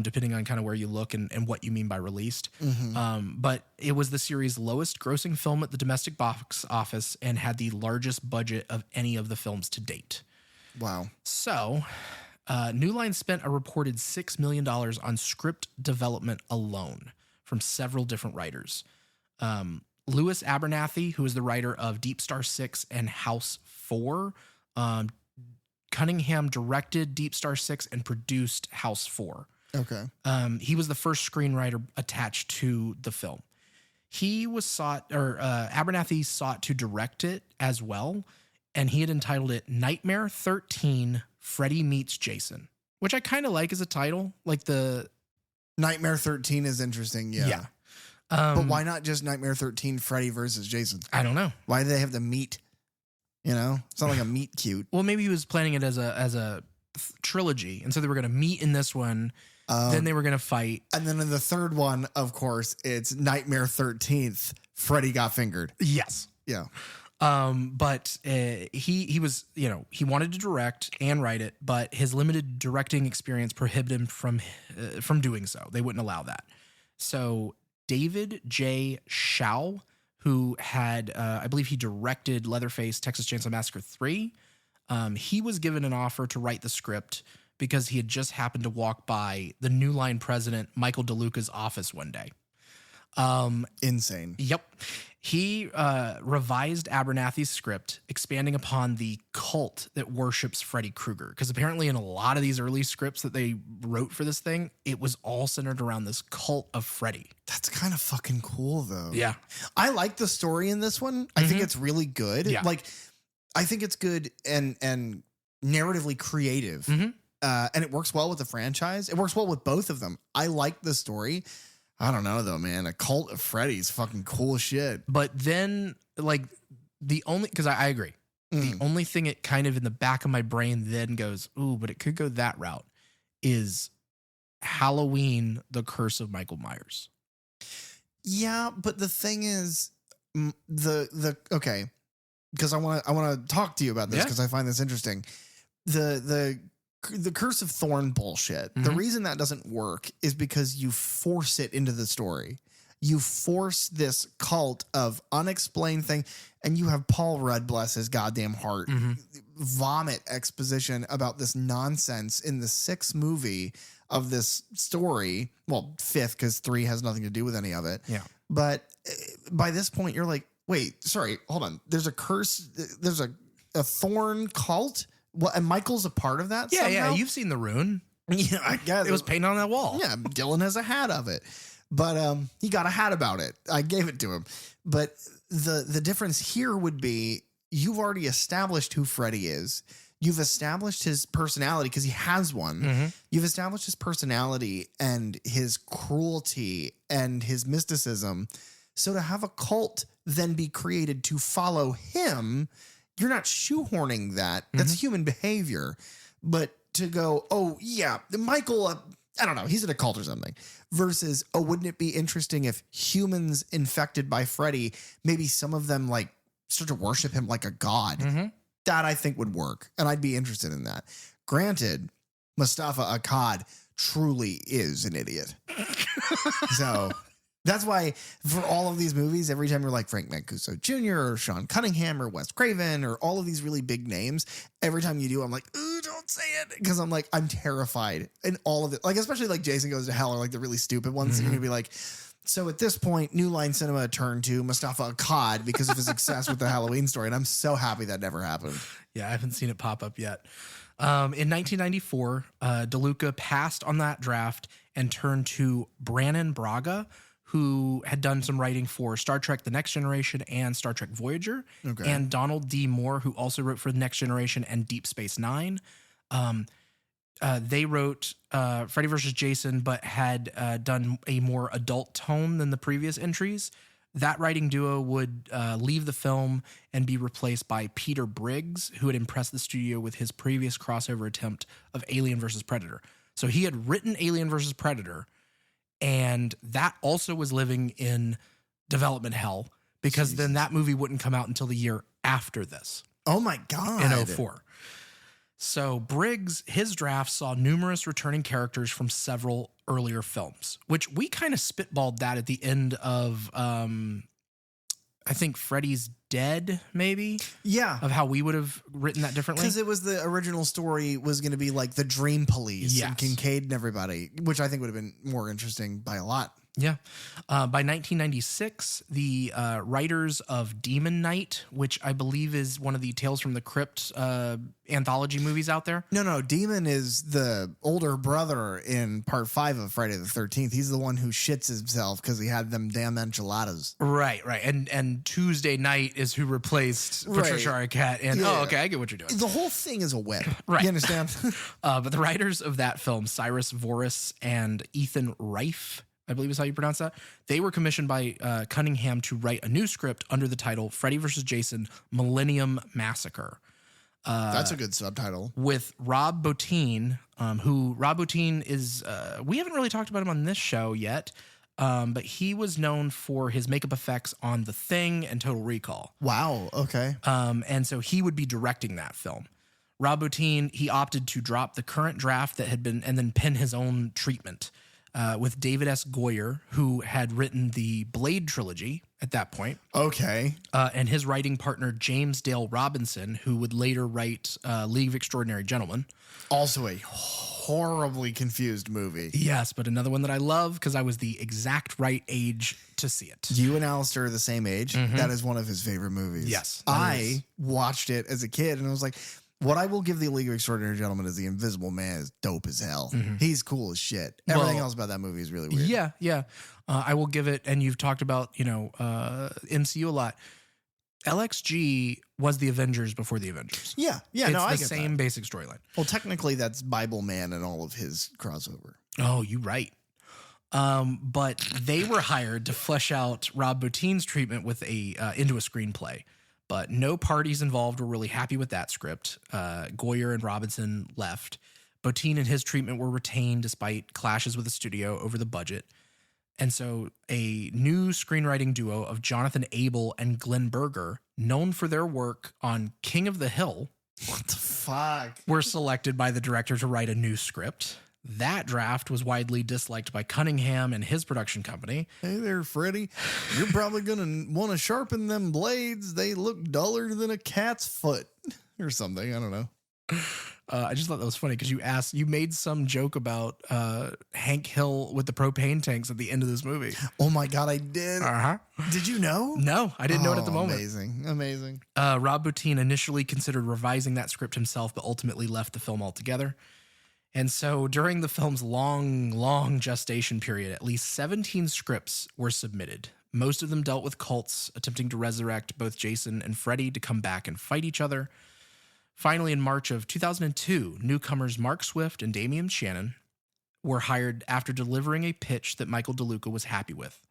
Speaker 2: Depending on kind of where you look and what you mean by released. But it was the series' lowest grossing film at the domestic box office and had the largest budget of any of the films to date.
Speaker 1: Wow.
Speaker 2: So New Line spent a reported $6 million on script development alone from several different writers. Louis Abernathy, who is the writer of Deep Star 6 and House 4. Cunningham directed Deep Star 6 and produced House 4.
Speaker 1: Okay.
Speaker 2: He was the first screenwriter attached to the film. He was Abernathy sought to direct it as well, and he had entitled it Nightmare 13, Freddy Meets Jason, which I kind of like as a title. Like the
Speaker 1: Nightmare 13 is interesting, yeah. But why not just Nightmare 13, Freddy versus Jason?
Speaker 2: I don't know.
Speaker 1: Why do they have to meet? You know, it's not like a meet cute.
Speaker 2: Well, maybe he was planning it as a trilogy, and so they were going to meet in this one. Then they were going to fight.
Speaker 1: And then in the third one, of course, it's Nightmare 13th. Freddy got fingered.
Speaker 2: Yes.
Speaker 1: Yeah.
Speaker 2: But he was, he wanted to direct and write it, but his limited directing experience prohibited him from doing so. They wouldn't allow that. So David J. Shaw, who had, I believe he directed Leatherface, Texas Chainsaw Massacre 3. He was given an offer to write the script because he had just happened to walk by the New Line president, Michael DeLuca's office one day.
Speaker 1: Insane.
Speaker 2: Yep. He revised Abernathy's script, expanding upon the cult that worships Freddy Krueger. Because apparently in a lot of these early scripts that they wrote for this thing, it was all centered around this cult of Freddy.
Speaker 1: That's kind of fucking cool, though.
Speaker 2: Yeah.
Speaker 1: I like the story in this one. I think it's really good.
Speaker 2: Yeah.
Speaker 1: Like, I think it's good and narratively creative. And it works well with the franchise. It works well with both of them. I like the story. I don't know, though, man. A cult of Freddy's fucking cool shit.
Speaker 2: But then, like, because I agree. The only thing it kind of in the back of my brain then goes, ooh, but it could go that route, is Halloween, The Curse of Michael Myers.
Speaker 1: Yeah, but the thing is, okay, because I want to talk to you about this because I find this interesting. The Curse of Thorn bullshit. The reason that doesn't work is because you force it into the story. You force this cult of unexplained thing, and you have Paul Rudd, bless his goddamn heart, vomit exposition about this nonsense in the 6th movie of this story. Well, 5th, because 3 has nothing to do with any of it.
Speaker 2: Yeah.
Speaker 1: But by this point, you're like, wait, sorry, hold on. There's a curse. There's a thorn cult. Well, and Michael's a part of that.
Speaker 2: Yeah,
Speaker 1: somehow?
Speaker 2: yeah. You've seen The Rune.
Speaker 1: Yeah, I guess
Speaker 2: It was painted on that wall.
Speaker 1: Yeah, Dylan has a hat of it, but he got a hat about it. I gave it to him. But the difference here would be you've already established who Freddy is. You've established his personality because he has one. You've established his personality and his cruelty and his mysticism. So to have a cult then be created to follow him, you're not shoehorning that. That's human behavior. But to go, oh, yeah, Michael, I don't know, he's in a cult or something. Versus, oh, wouldn't it be interesting if humans infected by Freddy, maybe some of them like start to worship him like a god? That I think would work. And I'd be interested in that. Granted, Mustafa Akkad truly is an idiot. So that's why for all of these movies, every time you're like Frank Mancuso Jr. or Sean Cunningham or Wes Craven or all of these really big names, every time you do, I'm like, ooh, don't say it. Because I'm like, I'm terrified in all of it. Like, especially like Jason Goes to Hell or like the really stupid ones. And you're going to be like, so at this point, New Line Cinema turned to Mustafa Akkad because of his success with the Halloween story. And I'm so happy that never happened.
Speaker 2: Yeah, I haven't seen it pop up yet. In 1994, DeLuca passed on that draft and turned to Brannon Braga, who had done some writing for Star Trek The Next Generation and Star Trek Voyager, and Donald D. Moore, who also wrote for The Next Generation and Deep Space Nine. They wrote Freddy vs. Jason, but had done a more adult tone than the previous entries. That writing duo would leave the film and be replaced by Peter Briggs, who had impressed the studio with his previous crossover attempt of Alien vs. Predator. So he had written Alien vs. Predator, and that also was living in development hell because then that movie wouldn't come out until the year after this.
Speaker 1: Oh my God.
Speaker 2: In 2004. So Briggs, his draft saw numerous returning characters from several earlier films, which we kind of spitballed that at the end of, I think Freddy's Dead, maybe?
Speaker 1: Yeah.
Speaker 2: Of how we would have written that differently.
Speaker 1: Because it was the original story was going to be like the Dream Police and Kincaid and everybody, which I think would have been more interesting by a lot.
Speaker 2: Yeah. By 1996, the writers of Demon Knight, which I believe is one of the Tales from the Crypt anthology movies out there.
Speaker 1: No. Demon is the older brother in part 5 of Friday the 13th. He's the one who shits himself because he had them damn enchiladas.
Speaker 2: Right. And Tuesday Night is who replaced Patricia Arquette. And oh, okay, I get what you're doing.
Speaker 1: The whole thing is a whip.
Speaker 2: Right.
Speaker 1: You understand?
Speaker 2: But the writers of that film, Cyrus Voris and Ethan Reif, I believe is how you pronounce that, they were commissioned by Cunningham to write a new script under the title Freddy vs. Jason Millennium Massacre.
Speaker 1: That's a good subtitle.
Speaker 2: With Rob Bottin, who Rob Bottin is, we haven't really talked about him on this show yet, but he was known for his makeup effects on The Thing and Total Recall.
Speaker 1: Wow. Okay.
Speaker 2: And so he would be directing that film. Rob Bottin, he opted to drop the current draft that had been, and then pen his own treatment with David S. Goyer, who had written the Blade trilogy at that point.
Speaker 1: Okay.
Speaker 2: And his writing partner, James Dale Robinson, who would later write League of Extraordinary Gentlemen.
Speaker 1: Also a horribly confused movie.
Speaker 2: Yes, but another one that I love because I was the exact right age to see it.
Speaker 1: You and Alistair are the same age. Mm-hmm. That is one of his favorite movies.
Speaker 2: Yes.
Speaker 1: I watched it as a kid and I was like, what I will give the League of Extraordinary Gentlemen is the Invisible Man is dope as hell. Mm-hmm. He's cool as shit. Everything else about that movie is really weird.
Speaker 2: Yeah. I will give it, and you've talked about, MCU a lot. LXG was the Avengers before the Avengers.
Speaker 1: Yeah.
Speaker 2: It's the same basic storyline.
Speaker 1: Well, technically that's Bible Man and all of his crossover.
Speaker 2: Oh, you're right. But they were hired to flesh out Rob Bottin's treatment with into a screenplay. But no parties involved were really happy with that script. Goyer and Robinson left. Bottin and his treatment were retained despite clashes with the studio over the budget. And so a new screenwriting duo of Jonathan Abel and Glenn Berger, known for their work on King of the Hill,
Speaker 1: what the fuck,
Speaker 2: were selected by the director to write a new script. That draft was widely disliked by Cunningham and his production company.
Speaker 1: Hey there, Freddy. You're probably going to want to sharpen them blades. They look duller than a cat's foot or something. I don't know.
Speaker 2: I just thought that was funny because you made some joke about Hank Hill with the propane tanks at the end of this movie.
Speaker 1: Oh my God, I did.
Speaker 2: Uh-huh.
Speaker 1: Did you know?
Speaker 2: No, I didn't know it at the moment.
Speaker 1: Amazing.
Speaker 2: Rob Bottin initially considered revising that script himself, but ultimately left the film altogether. And so during the film's long gestation period, at least 17 scripts were submitted. Most of them dealt with cults attempting to resurrect both Jason and Freddy to come back and fight each other. Finally, in March of 2002, newcomers Mark Swift and Damian Shannon were hired after delivering a pitch that Michael DeLuca was happy with.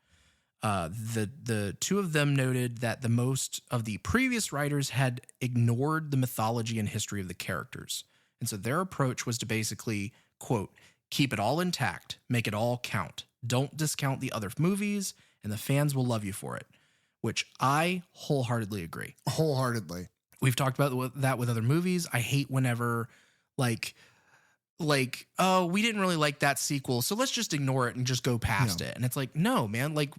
Speaker 2: The two of them noted that the most of the previous writers had ignored the mythology and history of the characters. And so their approach was to basically, quote, keep it all intact, make it all count. Don't discount the other movies, and the fans will love you for it, which I wholeheartedly agree.
Speaker 1: Wholeheartedly.
Speaker 2: We've talked about that with other movies. I hate whenever like, oh, we didn't really like that sequel, so let's just ignore it and just go past it. And it's like, no, man, like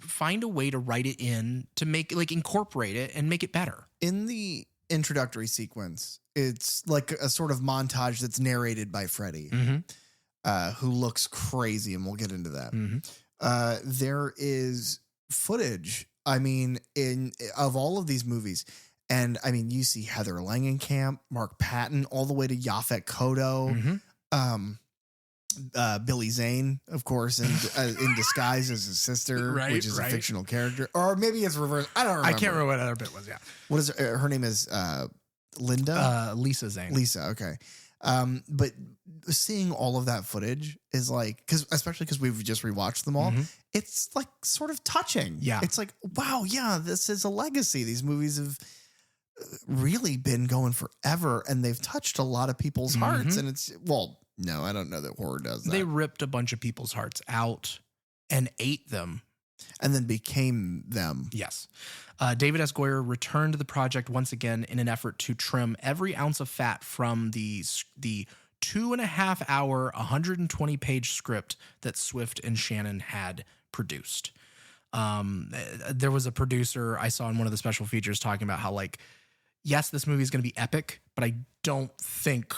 Speaker 2: find a way to write it in to make like incorporate it and make it better.
Speaker 1: In the introductory sequence, it's like a sort of montage that's narrated by Freddy, who looks crazy, and we'll get into that. There is footage, I mean, of all of these movies. And I mean, you see Heather Langenkamp, Mark Patton, all the way to Yaphet Kotto, Billy Zane, of course, in disguise as his sister, which is a fictional character, or maybe it's reverse. I don't remember.
Speaker 2: I can't remember what other bit was. Yeah,
Speaker 1: what is her name? Is Linda?
Speaker 2: Lisa Zane.
Speaker 1: Lisa. Okay. But seeing all of that footage is like, especially because we've just rewatched them all, it's like sort of touching. Yeah, it's like, wow, yeah, this is a legacy. These movies have really been going forever, and they've touched a lot of people's hearts. And it's, well, no, I don't know that horror does that.
Speaker 2: They ripped a bunch of people's hearts out and ate them.
Speaker 1: And then became them.
Speaker 2: Yes. David S. Goyer returned to the project once again in an effort to trim every ounce of fat from the 2.5 hour, 120-page script that Swift and Shannon had produced. There was a producer I saw in one of the special features talking about how, like, yes, this movie is going to be epic, but I don't think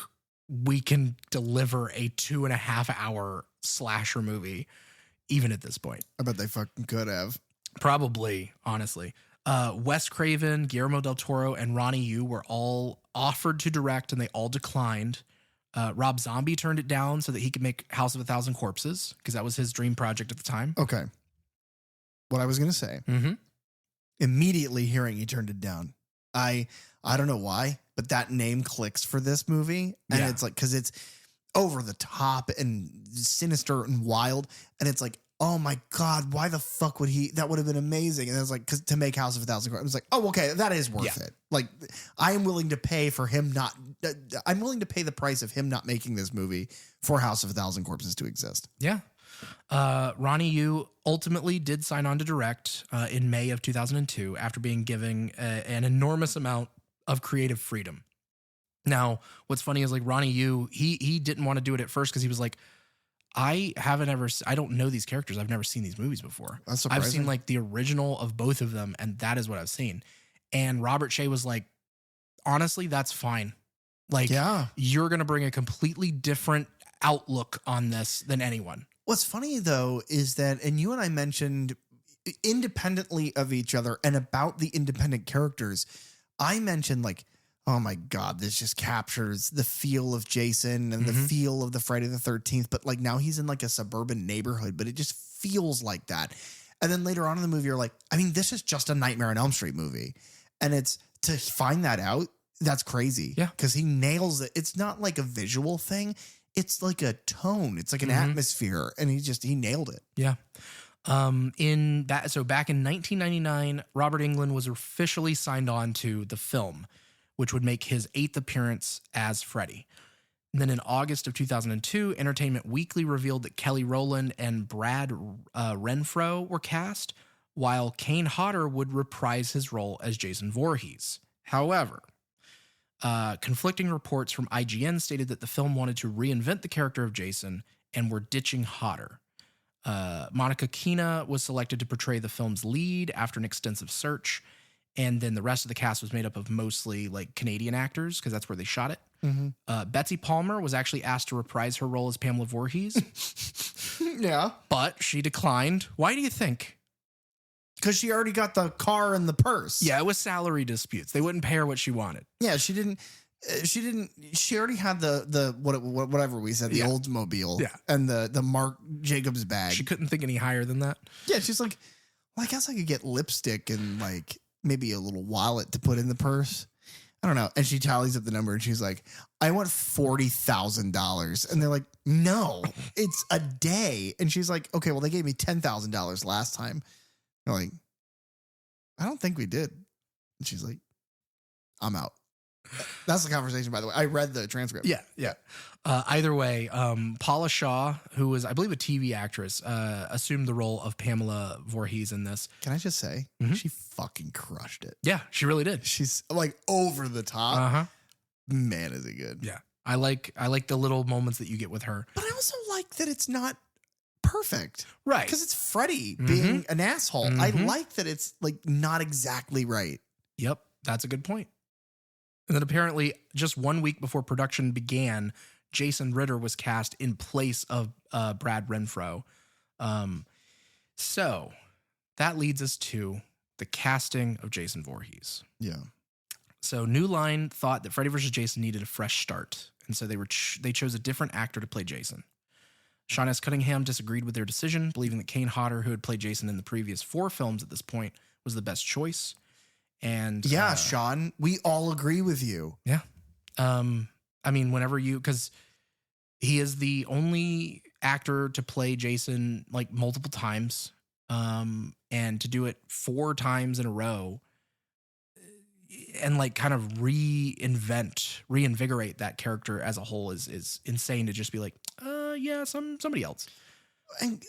Speaker 2: we can deliver a 2.5 hour slasher movie even at this point.
Speaker 1: I bet they fucking could have.
Speaker 2: Probably, honestly. Wes Craven, Guillermo del Toro, and Ronny Yu were all offered to direct, and they all declined. Rob Zombie turned it down so that he could make House of a Thousand Corpses, because that was his dream project at the time.
Speaker 1: Okay. What I was going to say, immediately hearing he turned it down, I don't know why, but that name clicks for this movie. And it's like, because it's over the top and sinister and wild. And it's like, oh my God, why the fuck would he? That would have been amazing. And I was like, because to make House of a Thousand Corpses, I was like, oh, okay, that is worth it. Like, I am willing to pay for him not, I'm willing to pay the price of him not making this movie for House of a Thousand Corpses to exist.
Speaker 2: Yeah. Ronny Yu ultimately did sign on to direct in May of 2002 after being given an enormous amount of creative freedom. Now, what's funny is like Ronny Yu, he didn't want to do it at first because he was like, I don't know these characters. I've never seen these movies before.
Speaker 1: That's surprising.
Speaker 2: I've seen like the original of both of them, and that is what I've seen. And Robert Shea was like, honestly, that's fine. Like, you're going to bring a completely different outlook on this than anyone.
Speaker 1: What's funny, though, is that, and you and I mentioned independently of each other and about the independent characters, I mentioned like, oh my God, this just captures the feel of Jason and the feel of the Friday the 13th. But like now he's in like a suburban neighborhood, but it just feels like that. And then later on in the movie, you're like, I mean, this is just a Nightmare on Elm Street movie. And it's to find that out, that's crazy. Yeah. Because he nails it. It's not like a visual thing. It's like a tone. It's like an atmosphere. And he nailed it.
Speaker 2: Yeah. Back in 1999, Robert Englund was officially signed on to the film, which would make his 8th appearance as Freddy. And then in August of 2002, Entertainment Weekly revealed that Kelly Rowland and Brad Renfro were cast, while Kane Hodder would reprise his role as Jason Voorhees. However, conflicting reports from IGN stated that the film wanted to reinvent the character of Jason and were ditching Hodder. Monica Keena was selected to portray the film's lead after an extensive search. And then the rest of the cast was made up of mostly like Canadian actors because that's where they shot it. Betsy Palmer was actually asked to reprise her role as Pamela Voorhees. But she declined. Why do you think?
Speaker 1: Because she already got the car and the purse.
Speaker 2: Yeah, it was salary disputes. They wouldn't pay her what she wanted.
Speaker 1: Yeah, she didn't. She already had the whatever we said, the Oldsmobile. And the Marc Jacobs bag.
Speaker 2: She couldn't think any higher than that.
Speaker 1: Yeah, she's like, well, I guess I could get lipstick and like maybe a little wallet to put in the purse. I don't know. And she tallies up the number and she's like, I want $40,000. And they're like, no, it's a day. And she's like, okay, well, they gave me $10,000 last time. They're like, I don't think we did. And she's like, I'm out. That's the conversation, by the way. I read the transcript.
Speaker 2: Yeah. Either way, Paula Shaw, who was, I believe, a TV actress, assumed the role of Pamela Voorhees in this.
Speaker 1: Can I just say, she fucking crushed it.
Speaker 2: Yeah, she really did.
Speaker 1: She's like over the top. Man, is it good.
Speaker 2: Yeah. I like the little moments that you get with her.
Speaker 1: But I also like that it's not perfect.
Speaker 2: Right.
Speaker 1: Because it's Freddy being an asshole. I like that it's like not exactly right.
Speaker 2: Yep. That's a good point. And then apparently just 1 week before production began, Jason Ritter was cast in place of Brad Renfro. So that leads us to the casting of Jason Voorhees.
Speaker 1: Yeah.
Speaker 2: So New Line thought that Freddy vs. Jason needed a fresh start. And so they chose a different actor to play Jason. Sean S. Cunningham disagreed with their decision, believing that Kane Hodder, who had played Jason in the previous 4 films at this point, was the best choice. And
Speaker 1: Sean, we all agree with you.
Speaker 2: Yeah. I mean, because he is the only actor to play Jason like multiple times, and to do it 4 times in a row and like kind of reinvigorate that character as a whole is insane to just be like, somebody else.
Speaker 1: And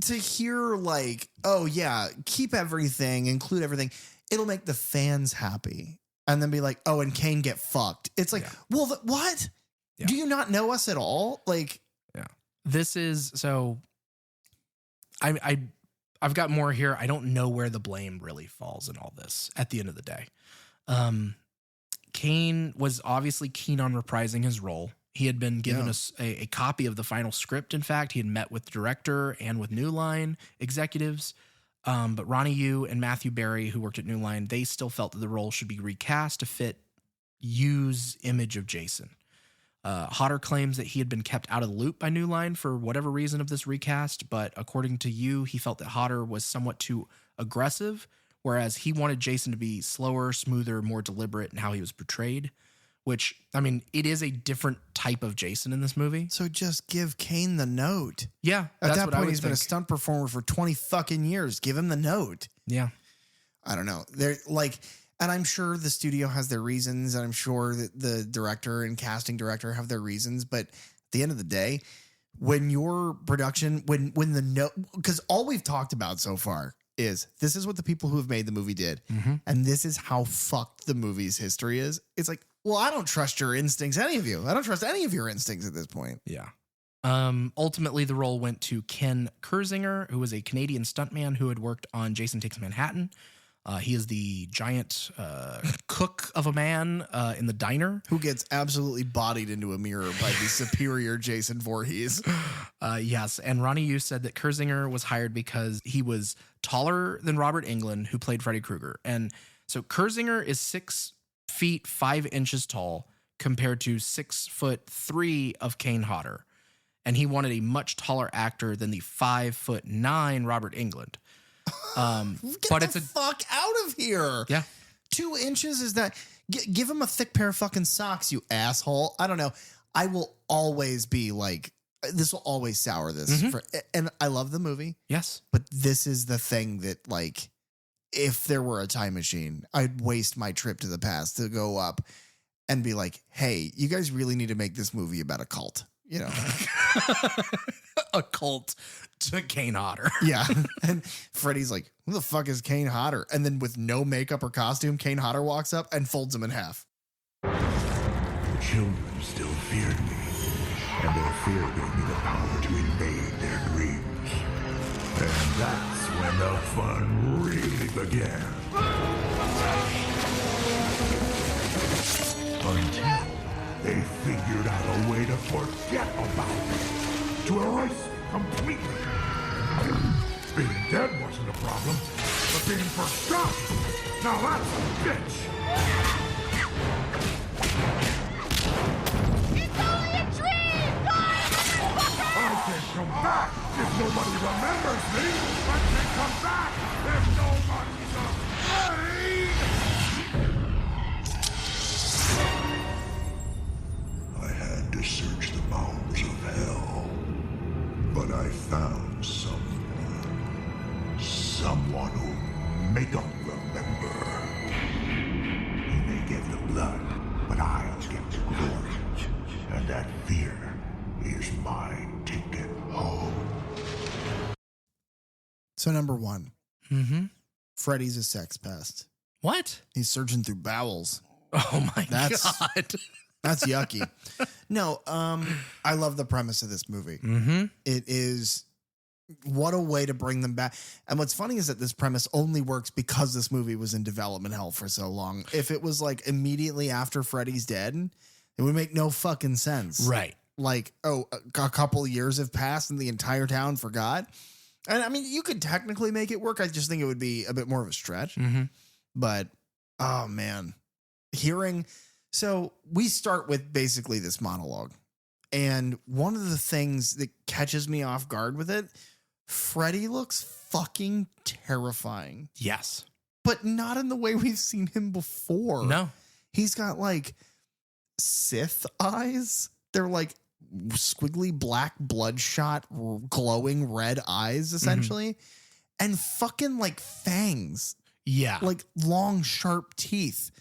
Speaker 1: to hear like, oh yeah, keep everything, include everything. It'll make the fans happy. And then be like, oh, and Kane get fucked. It's like, well, what? Yeah. Do you not know us at all? Like,
Speaker 2: this is so. I've got more here. I don't know where the blame really falls in all this. At the end of the day, Kane was obviously keen on reprising his role. He had been given a copy of the final script. In fact, he had met with the director and with New Line executives. But Ronny Yu and Matthew Berry, who worked at New Line, they still felt that the role should be recast to fit Yu's image of Jason. Hodder claims that he had been kept out of the loop by New Line for whatever reason of this recast, but according to Yu, he felt that Hodder was somewhat too aggressive, whereas he wanted Jason to be slower, smoother, more deliberate in how he was portrayed, which, I mean, it is a different type of Jason in this movie.
Speaker 1: So just give Kane the note.
Speaker 2: Yeah.
Speaker 1: At that point, he's been a stunt performer for 20 fucking years. Give him the note.
Speaker 2: Yeah.
Speaker 1: I don't know. They're like... And I'm sure the studio has their reasons, and I'm sure that the director and casting director have their reasons. But at the end of the day, when your production, when the note, because all we've talked about so far is this is what the people who have made the movie did, and this is how fucked the movie's history is. It's like, well, I don't trust your instincts, any of you. I don't trust any of your instincts at this point.
Speaker 2: Yeah. Ultimately, the role went to Ken Kersinger, who was a Canadian stuntman who had worked on Jason Takes Manhattan. He is the giant cook of a man in the diner.
Speaker 1: Who gets absolutely bodied into a mirror by the superior Jason Voorhees.
Speaker 2: Yes, and Ronny Yu said that Kersinger was hired because he was taller than Robert Englund, who played Freddy Krueger. And so Kersinger is 6 feet 5 inches tall compared to 6'3" of Kane Hodder. And he wanted a much taller actor than the 5'9" Robert Englund.
Speaker 1: Get the fuck out of here.
Speaker 2: Yeah.
Speaker 1: 2 inches is that. Give him a thick pair of fucking socks, you asshole. I don't know. I will always be like, this will always sour this. And I love the movie.
Speaker 2: Yes.
Speaker 1: But this is the thing that, like, if there were a time machine, I'd waste my trip to the past to go up and be like, hey, you guys really need to make this movie about a cult. You know,
Speaker 2: a cult to Kane Hodder.
Speaker 1: Yeah. And Freddy's like, who the fuck is Kane Hodder? And then with no makeup or costume, Kane Hodder walks up and folds him in half.
Speaker 3: The children still feared me, and their fear gave me the power to invade their dreams. And that's when the fun really began. Until they figured out a way to forget about me, to erase me completely. Being dead wasn't a problem, but being forgotten, now that's a bitch.
Speaker 4: It's only a dream, guys!
Speaker 3: I can't come back if nobody remembers me. I can't come back if nobody's afraid. I had to search the bowels of hell, but I found someone who'll make 'em remember. He may get the blood, but I'll get the glory, and that fear is my ticket home.
Speaker 1: So number one, Freddy's a sex pest.
Speaker 2: What?
Speaker 1: He's searching through bowels.
Speaker 2: Oh my God.
Speaker 1: That's yucky. No, I love the premise of this movie. It is, what a way to bring them back. And what's funny is that this premise only works because this movie was in development hell for so long. If it was like immediately after Freddy's dead, it would make no fucking sense.
Speaker 2: Right.
Speaker 1: Like, oh, a couple years have passed and the entire town forgot. And I mean, you could technically make it work. I just think it would be a bit more of a stretch. But, oh man, so we start with basically this monologue. And one of the things that catches me off guard with it, Freddy looks fucking terrifying.
Speaker 2: Yes.
Speaker 1: But not in the way we've seen him before.
Speaker 2: No.
Speaker 1: He's got like Sith eyes. They're like squiggly black bloodshot glowing red eyes essentially. And fucking like fangs.
Speaker 2: Yeah.
Speaker 1: Like long sharp teeth.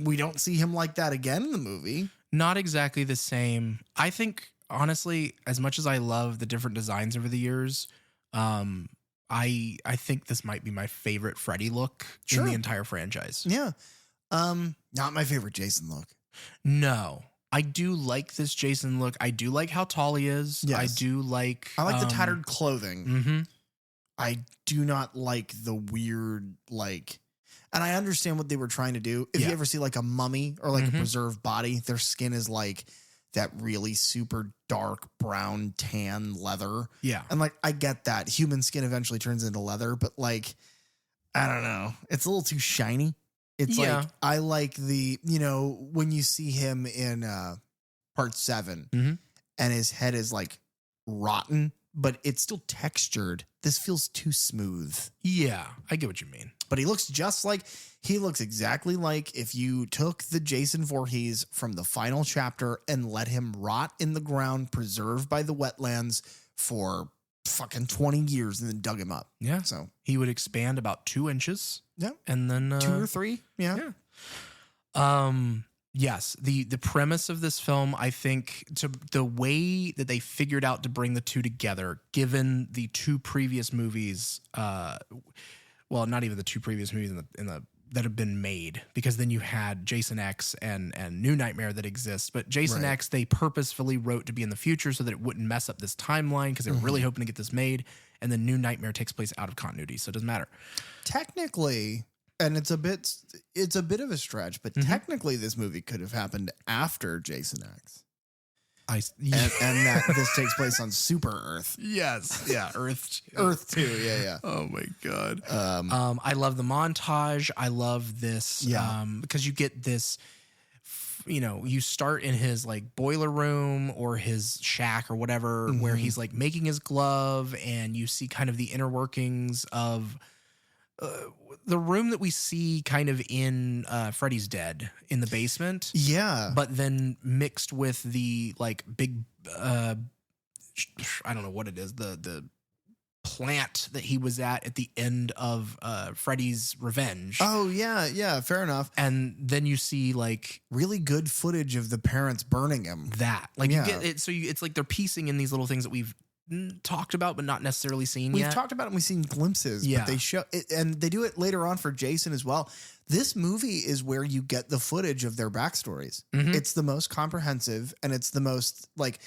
Speaker 1: We don't see him like that again in the movie.
Speaker 2: Not exactly the same. I think, honestly, as much as I love the different designs over the years, I think this might be my favorite Freddy look in the entire franchise.
Speaker 1: Yeah. Not my favorite Jason look.
Speaker 2: No. I do like this Jason look. I do like how tall he is.
Speaker 1: Yes.
Speaker 2: I
Speaker 1: like the tattered clothing.
Speaker 2: Mm-hmm.
Speaker 1: I do not like the weird, like, And I understand what they were trying to do. If you ever see like a mummy or like a preserved body, their skin is like that really super dark brown tan leather.
Speaker 2: Yeah.
Speaker 1: And like, I get that human skin eventually turns into leather, but like, I don't know. It's a little too shiny. It's like, I like the, you know, when you see him in part 7 and his head is like rotten, but it's still textured. This feels too smooth.
Speaker 2: Yeah, I get what you mean.
Speaker 1: But he looks exactly like if you took the Jason Voorhees from the final chapter and let him rot in the ground, preserved by the wetlands for fucking 20 years and then dug him up.
Speaker 2: Yeah.
Speaker 1: So
Speaker 2: he would expand about 2 inches.
Speaker 1: Yeah.
Speaker 2: And then
Speaker 1: 2 or 3. Yeah.
Speaker 2: Yes, the premise of this film, I think, to the way that they figured out to bring the two together, given the 2 previous movies, well, not even the 2 previous movies in the that have been made, because then you had Jason X and New Nightmare that exists. But Jason X, they purposefully wrote to be in the future so that it wouldn't mess up this timeline, because they were really hoping to get this made. And then New Nightmare takes place out of continuity, so it doesn't matter.
Speaker 1: Technically, and it's a bit of a stretch, but technically this movie could have happened after Jason X. And that this takes place on Super Earth.
Speaker 2: Yes. Yeah. Earth 2.
Speaker 1: Earth 2. Yeah.
Speaker 2: Oh my God. I love the montage. I love this. Because you get this, you know, you start in his like boiler room or his shack or whatever, where he's like making his glove, and you see kind of the inner workings of the room that we see kind of in Freddy's Dead in the basement.
Speaker 1: Yeah.
Speaker 2: But then mixed with the like big, I don't know what it is, the plant that he was at the end of Freddy's Revenge.
Speaker 1: Oh, yeah. Yeah. Fair enough.
Speaker 2: And then you see like
Speaker 1: really good footage of the parents burning him.
Speaker 2: That. Like you get it. So it's like they're piecing in these little things that we've talked about but not necessarily seen yet.
Speaker 1: We've talked about it and we've seen glimpses, but they show it, and they do it later on for Jason as well. This movie is where you get the footage of their backstories. It's the most comprehensive, and it's the most like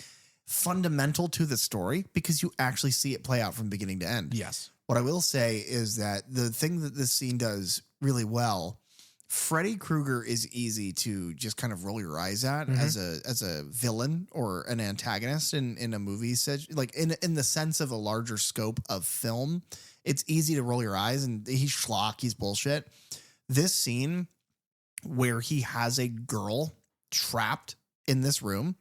Speaker 1: fundamental to the story, because you actually see it play out from beginning to end.
Speaker 2: Yes.
Speaker 1: What I will say is that the thing that this scene does really well, Freddy Krueger is easy to just kind of roll your eyes at as a villain or an antagonist in a movie, like in the sense of a larger scope of film. It's easy to roll your eyes, and he's schlock, he's bullshit. This scene where he has a girl trapped in this room,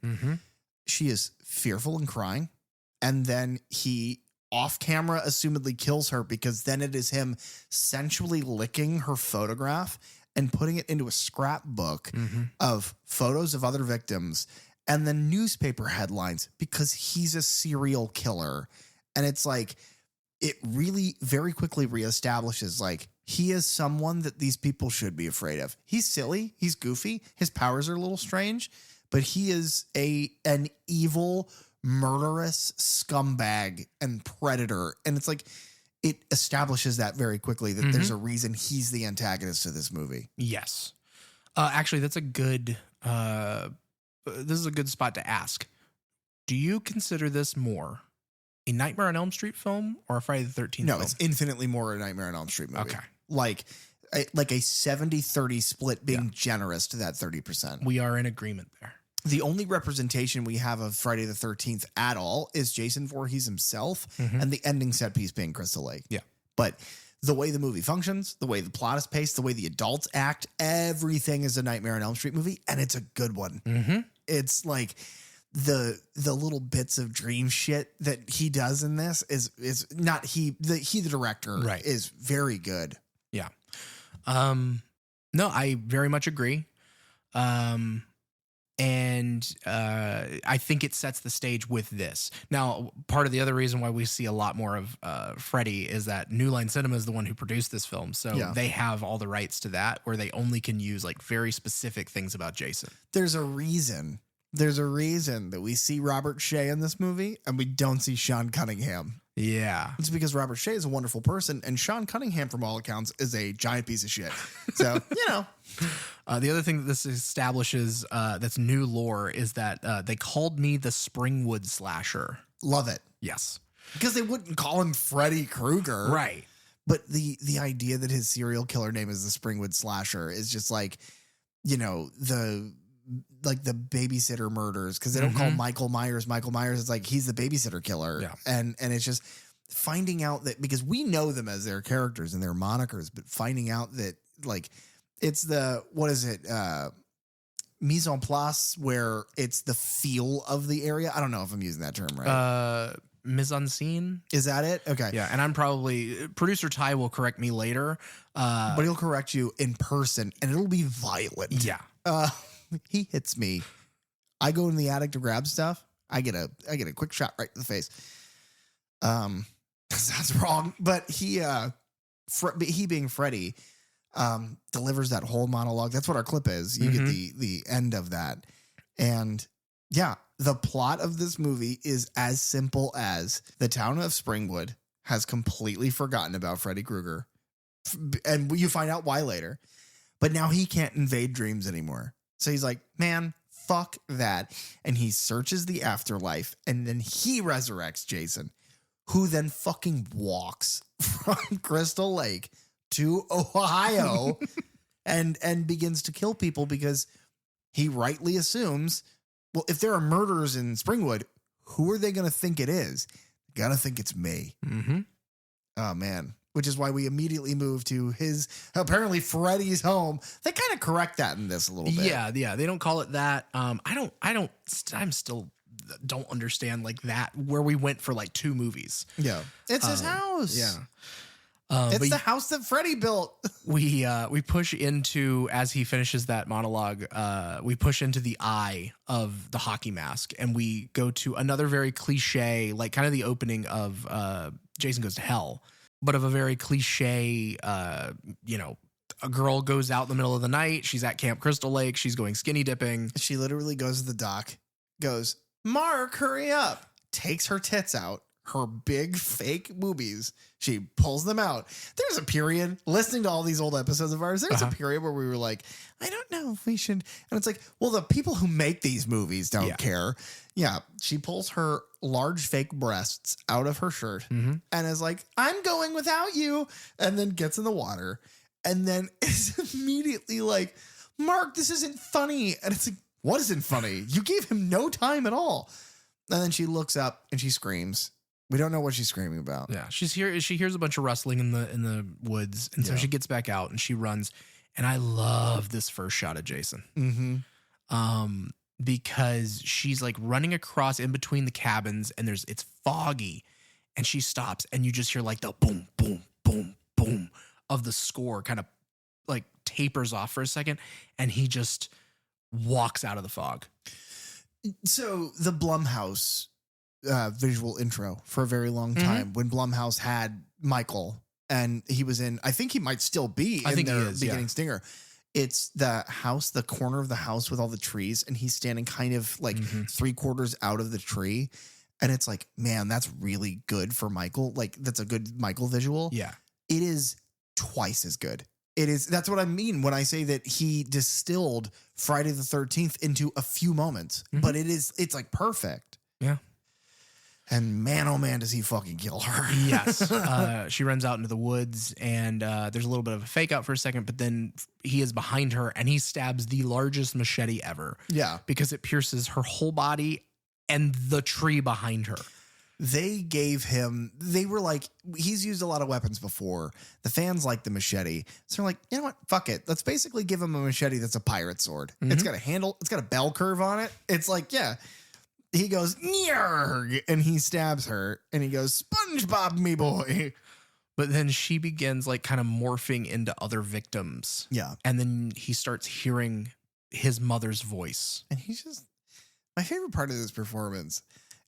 Speaker 1: she is fearful and crying, and then he off camera assumedly kills her, because then it is him sensually licking her photograph and putting it into a scrapbook of photos of other victims and then newspaper headlines, because he's a serial killer. And it's like, it really very quickly reestablishes like he is someone that these people should be afraid of. He's silly. He's goofy. His powers are a little strange, but he is an evil, murderous scumbag and predator. And it's like, it establishes that very quickly that there's a reason he's the antagonist of this movie.
Speaker 2: Yes. Actually, that's a good, this is a good spot to ask. Do you consider this more a Nightmare on Elm Street film or a Friday the 13th
Speaker 1: No,
Speaker 2: film?
Speaker 1: it's infinitely more a Nightmare on Elm Street movie.
Speaker 2: Okay.
Speaker 1: Like a 70-30 split, being generous to that 30%.
Speaker 2: We are in agreement there.
Speaker 1: The only representation we have of Friday the 13th at all is Jason Voorhees himself and the ending set piece being Crystal Lake.
Speaker 2: Yeah.
Speaker 1: But the way the movie functions, the way the plot is paced, the way the adults act, everything is a Nightmare on Elm Street movie, and it's a good one. It's like the little bits of dream shit that he does in this is not the director is very good.
Speaker 2: Yeah. No, I very much agree. And I think it sets the stage with this. Now, part of the other reason why we see a lot more of Freddy is that New Line Cinema is the one who produced this film. So they have all the rights to that, where they only can use like very specific things about Jason.
Speaker 1: There's a reason that we see Robert Shea in this movie and we don't see Sean Cunningham.
Speaker 2: Yeah.
Speaker 1: It's because Robert Shea is a wonderful person, and Sean Cunningham, from all accounts, is a giant piece of shit. So, you know.
Speaker 2: The other thing that this establishes that's new lore is that they called me the Springwood Slasher.
Speaker 1: Love it.
Speaker 2: Yes.
Speaker 1: Because they wouldn't call him Freddy Krueger.
Speaker 2: Right.
Speaker 1: But the idea that his serial killer name is the Springwood Slasher is just like, you know, the babysitter murders, because they don't call Michael Myers. It's like he's the babysitter killer.
Speaker 2: Yeah.
Speaker 1: And it's just finding out that, because we know them as their characters and their monikers, but finding out that like it's the, what is it? Mise en place, where it's the feel of the area. I don't know if I'm using that term right.
Speaker 2: Mise en scene.
Speaker 1: Is that it? Okay.
Speaker 2: Yeah. And I'm probably, producer Ty will correct me later.
Speaker 1: But he'll correct you in person and it'll be violent.
Speaker 2: Yeah.
Speaker 1: He hits me. I go in the attic to grab stuff. I get a quick shot right in the face. That's wrong. But he being Freddy, delivers that whole monologue. That's what our clip is. You get the end of that. And yeah, the plot of this movie is as simple as the town of Springwood has completely forgotten about Freddy Krueger. And you find out why later. But now he can't invade dreams anymore. So he's like, man, fuck that. And he searches the afterlife, and then he resurrects Jason, who then fucking walks from Crystal Lake to Ohio and begins to kill people, because he rightly assumes, well, if there are murderers in Springwood, who are they going to think it is? Gotta think it's me.
Speaker 2: Mm-hmm.
Speaker 1: Oh, man. Which is why we immediately move to his, apparently Freddy's home. They kind of correct that in this a little bit.
Speaker 2: Yeah. They don't call it that. I'm still don't understand like that, where we went for like 2 movies.
Speaker 1: Yeah. It's his house.
Speaker 2: Yeah.
Speaker 1: It's the house that Freddy built.
Speaker 2: We push into, as he finishes that monologue, we push into the eye of the hockey mask, and we go to another very cliche, like kind of the opening of Jason Goes to Hell, but of a very cliche, a girl goes out in the middle of the night. She's at Camp Crystal Lake. She's going skinny dipping.
Speaker 1: She literally goes to the dock, goes, Mark, hurry up, takes her tits out, her big fake boobies. She pulls them out. There's a period, listening to all these old episodes of ours, there's a period where we were like, I don't know if we should. And it's like, well, the people who make these movies don't care. Yeah. She pulls her large fake breasts out of her shirt and is like, I'm going without you. And then gets in the water and then is immediately like, Mark, this isn't funny. And it's like, what isn't funny? You gave him no time at all. And then she looks up and she screams. We don't know what she's screaming about.
Speaker 2: Yeah, she hears a bunch of rustling in the woods, and so she gets back out and she runs. And I love this first shot of Jason, because she's like running across in between the cabins, and it's foggy, and she stops, and you just hear like the boom, boom, boom, boom of the score kind of like tapers off for a second, and he just walks out of the fog.
Speaker 1: So the Blumhouse visual intro for a very long time, when Blumhouse had Michael, and he was in, I think he might still be in their beginning stinger. It's the house, the corner of the house with all the trees, and he's standing kind of like 3/4 out of the tree. And it's like, man, that's really good for Michael. Like, that's a good Michael visual.
Speaker 2: Yeah.
Speaker 1: It is twice as good. It is. That's what I mean when I say that he distilled Friday the 13th into a few moments, but it's like perfect.
Speaker 2: Yeah.
Speaker 1: And man, oh man, does he fucking kill her.
Speaker 2: Yes. She runs out into the woods, and there's a little bit of a fake out for a second, but then he is behind her and he stabs the largest machete ever.
Speaker 1: Yeah.
Speaker 2: Because it pierces her whole body and the tree behind her.
Speaker 1: They were like, he's used a lot of weapons before. The fans like the machete. So they're like, you know what? Fuck it. Let's basically give him a machete that's a pirate sword. It's got a handle. It's got a bell curve on it. It's like, yeah. He goes, Nyarg, and he stabs her, and he goes, SpongeBob, me boy.
Speaker 2: But then she begins like kind of morphing into other victims.
Speaker 1: Yeah.
Speaker 2: And then he starts hearing his mother's voice.
Speaker 1: And he's just, my favorite part of this performance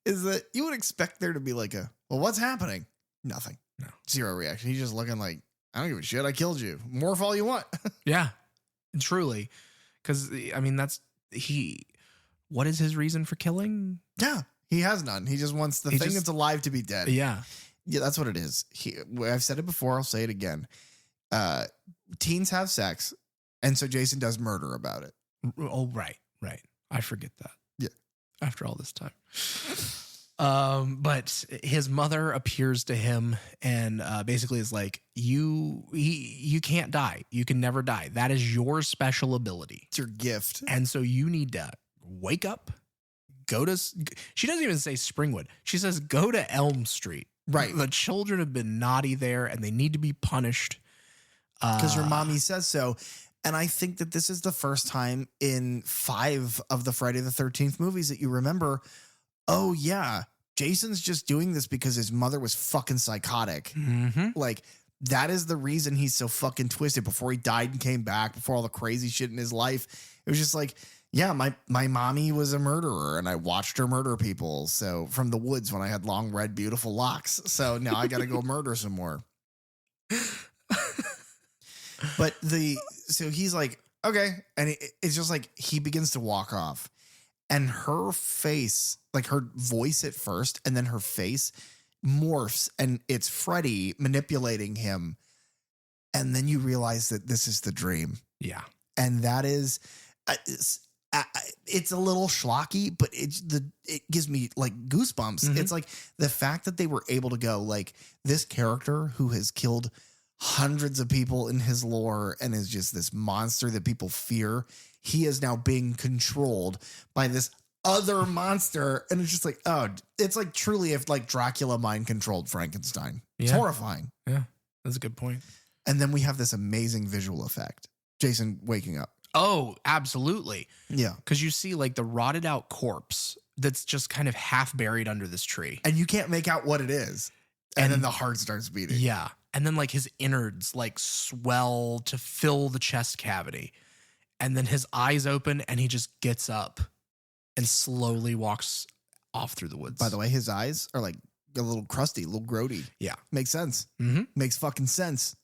Speaker 1: is that you would expect there to be like well, what's happening? Nothing.
Speaker 2: No.
Speaker 1: Zero reaction. He's just looking like, I don't give a shit. I killed you. Morph all you want.
Speaker 2: Yeah. Truly. Because, I mean, what is his reason for killing?
Speaker 1: Yeah, he has none. He just wants the thing that's alive to be dead.
Speaker 2: Yeah.
Speaker 1: Yeah, that's what it is. I've said it before. I'll say it again. Teens have sex, and so Jason does murder about it.
Speaker 2: Oh, right. I forget that.
Speaker 1: Yeah.
Speaker 2: After all this time. But his mother appears to him and basically is like, you can't die. You can never die. That is your special ability.
Speaker 1: It's your gift.
Speaker 2: And so you need to wake up, she doesn't even say Springwood. She says, go to Elm Street.
Speaker 1: Right.
Speaker 2: The children have been naughty there and they need to be punished.
Speaker 1: Because your mommy says so. And I think that this is the first time in 5 of the Friday the 13th movies that you remember, oh yeah, Jason's just doing this because his mother was fucking psychotic.
Speaker 2: Mm-hmm.
Speaker 1: Like, that is the reason he's so fucking twisted. Before he died and came back, before all the crazy shit in his life, it was just like, yeah, my mommy was a murderer and I watched her murder people. So from the woods when I had long, red, beautiful locks. So now I got to go murder some more. But so he's like, okay. And it's just like, he begins to walk off and her face, like her voice at first, and then her face morphs and it's Freddy manipulating him. And then you realize that this is the dream.
Speaker 2: Yeah.
Speaker 1: And that is, it's a little schlocky, but it gives me like goosebumps.
Speaker 2: Mm-hmm.
Speaker 1: It's like the fact that they were able to go like, this character who has killed hundreds of people in his lore and is just this monster that people fear, he is now being controlled by this other monster. And it's just like, oh, it's like truly if like Dracula mind controlled Frankenstein. It's horrifying.
Speaker 2: Yeah, that's a good point.
Speaker 1: And then we have this amazing visual effect. Jason waking up.
Speaker 2: Oh, absolutely.
Speaker 1: Yeah.
Speaker 2: Because you see like the rotted out corpse that's just kind of half buried under this tree.
Speaker 1: And you can't make out what it is. And then the heart starts beating.
Speaker 2: Yeah. And then like his innards like swell to fill the chest cavity. And then his eyes open and he just gets up and slowly walks off through the woods.
Speaker 1: By the way, his eyes are like a little crusty, a little grody.
Speaker 2: Yeah.
Speaker 1: Makes sense.
Speaker 2: Mm-hmm.
Speaker 1: Makes fucking sense.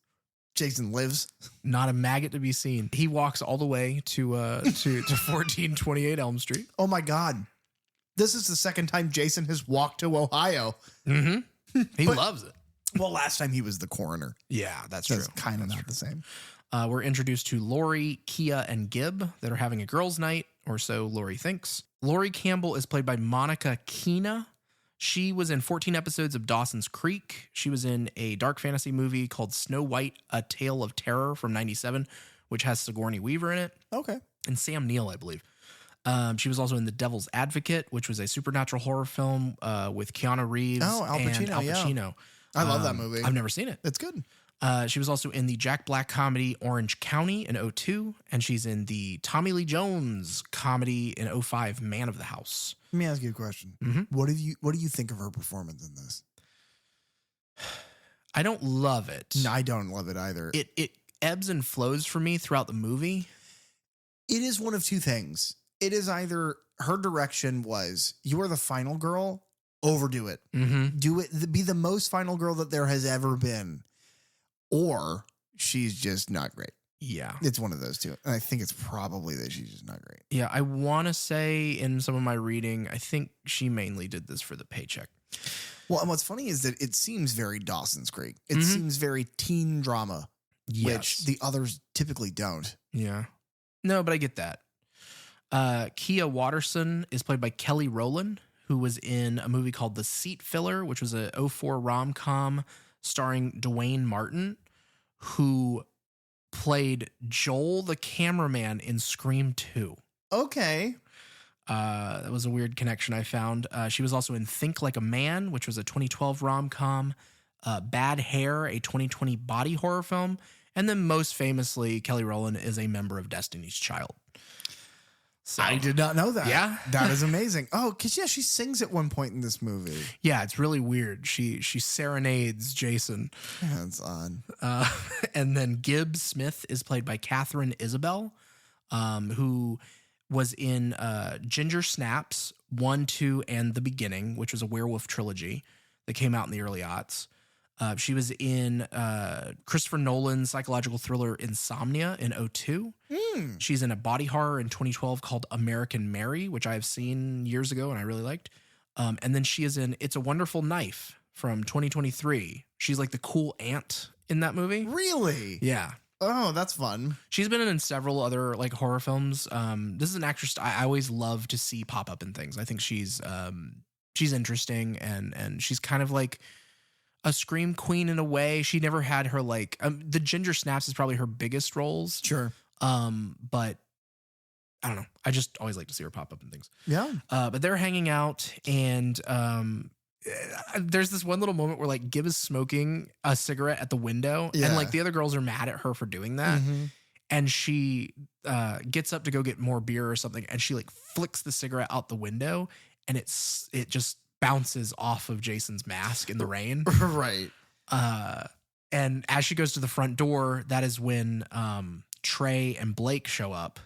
Speaker 1: Jason lives.
Speaker 2: Not a maggot to be seen. He walks all the way to 1428 Elm Street.
Speaker 1: Oh my God. This is the second time Jason has walked to Ohio.
Speaker 2: Mm-hmm. He loves it.
Speaker 1: Well, last time he was the coroner.
Speaker 2: Yeah, that's
Speaker 1: That's
Speaker 2: true.
Speaker 1: kind of not the same.
Speaker 2: We're introduced to Lori, Kia, and Gib that are having a girls' night, or so Lori thinks. Lori Campbell is played by Monica Keena. She was in 14 episodes of Dawson's Creek. She was in a dark fantasy movie called Snow White, A Tale of Terror from 97, which has Sigourney Weaver in it.
Speaker 1: Okay.
Speaker 2: And Sam Neill, I believe. She was also in The Devil's Advocate, which was a supernatural horror film with Keanu Reeves
Speaker 1: Oh, Al Pacino,
Speaker 2: and Al
Speaker 1: yeah.
Speaker 2: Pacino.
Speaker 1: I love that movie.
Speaker 2: I've never seen it.
Speaker 1: It's good.
Speaker 2: She was also in the Jack Black comedy Orange County in 2002, and she's in the Tommy Lee Jones comedy in 2005, Man of the House.
Speaker 1: Let me ask you a question.
Speaker 2: Mm-hmm.
Speaker 1: What do you think of her performance in this?
Speaker 2: I don't love it.
Speaker 1: No, I don't love it either.
Speaker 2: It ebbs and flows for me throughout the movie.
Speaker 1: It is one of two things. It is either her direction was, you are the final girl, overdo it.
Speaker 2: Mm-hmm.
Speaker 1: Do it, be the most final girl that there has ever been. Or she's just not great.
Speaker 2: Yeah.
Speaker 1: It's one of those two. And I think it's probably that she's just not great.
Speaker 2: Yeah, I want to say in some of my reading, I think she mainly did this for the paycheck.
Speaker 1: Well, and what's funny is that it seems very Dawson's Creek. It seems very teen drama, which the others typically don't.
Speaker 2: Yeah. No, but I get that. Kia Watterson is played by Kelly Rowland, who was in a movie called The Seat Filler, which was a 2004 rom-com starring Dwayne Martin, who played Joel the cameraman in Scream 2.
Speaker 1: Okay.
Speaker 2: That was a weird connection I found. She was also in Think Like a Man, which was a 2012 rom-com, Bad Hair, a 2020 body horror film, and then most famously, Kelly Rowland is a member of Destiny's Child. So,
Speaker 1: I did not know that.
Speaker 2: Yeah.
Speaker 1: That is amazing. Oh, because she sings at one point in this movie.
Speaker 2: Yeah, it's really weird. She serenades Jason.
Speaker 1: Yeah, that's odd.
Speaker 2: And then Gibbs Smith is played by Catherine Isabel, who was in Ginger Snaps 1, 2, and The Beginning, which was a werewolf trilogy that came out in the early aughts. She was in Christopher Nolan's psychological thriller Insomnia in 2002. She's in a body horror in 2012 called American Mary, which I have seen years ago and I really liked. And then she is in It's a Wonderful Knife from 2023. She's like the cool aunt in that movie.
Speaker 1: Really?
Speaker 2: Yeah.
Speaker 1: Oh, that's fun.
Speaker 2: She's been in several other like horror films. This is an actress I always love to see pop up in things. I think she's she's interesting, and she's kind of like a scream queen in a way. She never had her like the Ginger Snaps is probably her biggest roles.
Speaker 1: Sure.
Speaker 2: But I don't know. I just always like to see her pop up in things.
Speaker 1: Yeah.
Speaker 2: But they're hanging out, and there's this one little moment where like Gib is smoking a cigarette at the window,
Speaker 1: Yeah.
Speaker 2: and like the other girls are mad at her for doing that.
Speaker 1: Mm-hmm.
Speaker 2: And she gets up to go get more beer or something, and she like flicks the cigarette out the window, and it just bounces off of Jason's mask in the rain.
Speaker 1: Right.
Speaker 2: And as she goes to the front door, that is when Trey and Blake show up.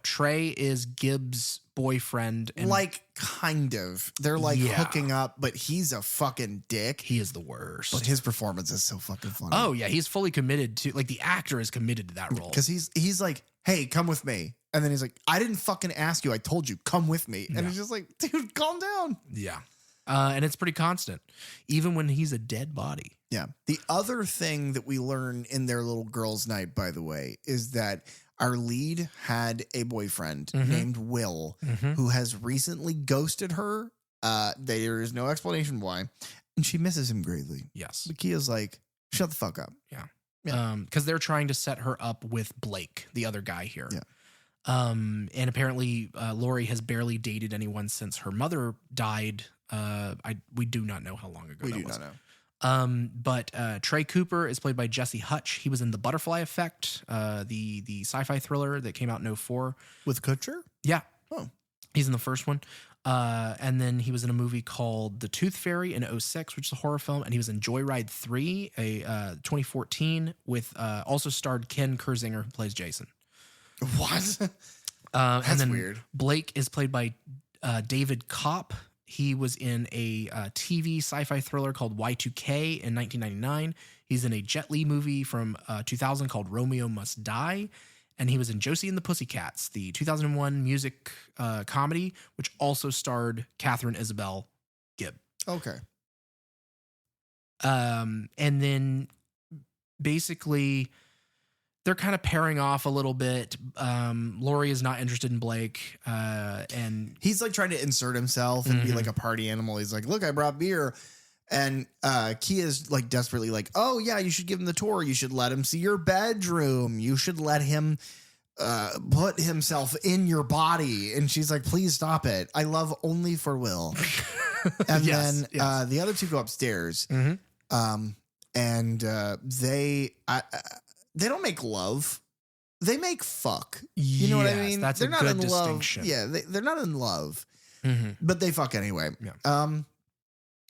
Speaker 2: Trey is Gibbs' boyfriend. And
Speaker 1: Like, kind of. They're like
Speaker 2: Yeah.
Speaker 1: hooking up, but he's a fucking dick.
Speaker 2: he is the worst.
Speaker 1: But his performance is so fucking funny.
Speaker 2: Oh yeah, he's fully committed to, like, the actor is committed to that role.
Speaker 1: Because he's like, hey, come with me. And then he's like, I didn't fucking ask you. I told you, come with me. And
Speaker 2: Yeah.
Speaker 1: it's just like, dude, calm down.
Speaker 2: Yeah. And it's pretty constant, even when he's a dead body.
Speaker 1: Yeah. The other thing that we learn in their little girls' night, by the way, is that our lead had a boyfriend
Speaker 2: Mhm.
Speaker 1: named Will who has recently ghosted her. There is no explanation why. And she misses him greatly.
Speaker 2: Yes.
Speaker 1: Lakia's like, shut the fuck up. Yeah.
Speaker 2: Because they're trying to set her up with Blake, the other guy here.
Speaker 1: Yeah.
Speaker 2: And apparently Lori has barely dated anyone since her mother died. We do not know how long ago
Speaker 1: We
Speaker 2: that
Speaker 1: do
Speaker 2: was.
Speaker 1: not know.
Speaker 2: But Trey Cooper is played by Jesse Hutch. He was in The Butterfly Effect, the sci-fi thriller that came out in 2004.
Speaker 1: With Kutcher?
Speaker 2: Yeah.
Speaker 1: Oh.
Speaker 2: He's in the first one. And then he was in a movie called The Tooth Fairy in 2006, which is a horror film. And he was in Joyride 3, 2014, with also starred Ken Kersinger, who plays Jason.
Speaker 1: What?
Speaker 2: And
Speaker 1: That's
Speaker 2: then
Speaker 1: weird.
Speaker 2: Blake is played by David Kopp. He was in a TV sci-fi thriller called Y2K in 1999. He's in a Jet Li movie from 2000 called Romeo Must Die. And he was in Josie and the Pussycats, the 2001 music comedy, which also starred Catherine Isabel Gibb.
Speaker 1: Okay.
Speaker 2: And then basically they're kind of pairing off a little bit. Lori is not interested in Blake. And
Speaker 1: He's like trying to insert himself and be like a party animal. He's like, look, I brought beer. And Kia's like desperately like, oh yeah, you should give him the tour. You should let him see your bedroom. You should let him put himself in your body. And she's like, please stop it. I love only for Will. And
Speaker 2: Yes,
Speaker 1: then the other two go upstairs. And they don't make love. They make fuck. You know what I
Speaker 2: Yes,
Speaker 1: mean?
Speaker 2: that's
Speaker 1: they're
Speaker 2: a
Speaker 1: not
Speaker 2: good
Speaker 1: in
Speaker 2: distinction.
Speaker 1: love. Yeah, they're not in love.
Speaker 2: Mhm.
Speaker 1: But they fuck anyway.
Speaker 2: Yeah.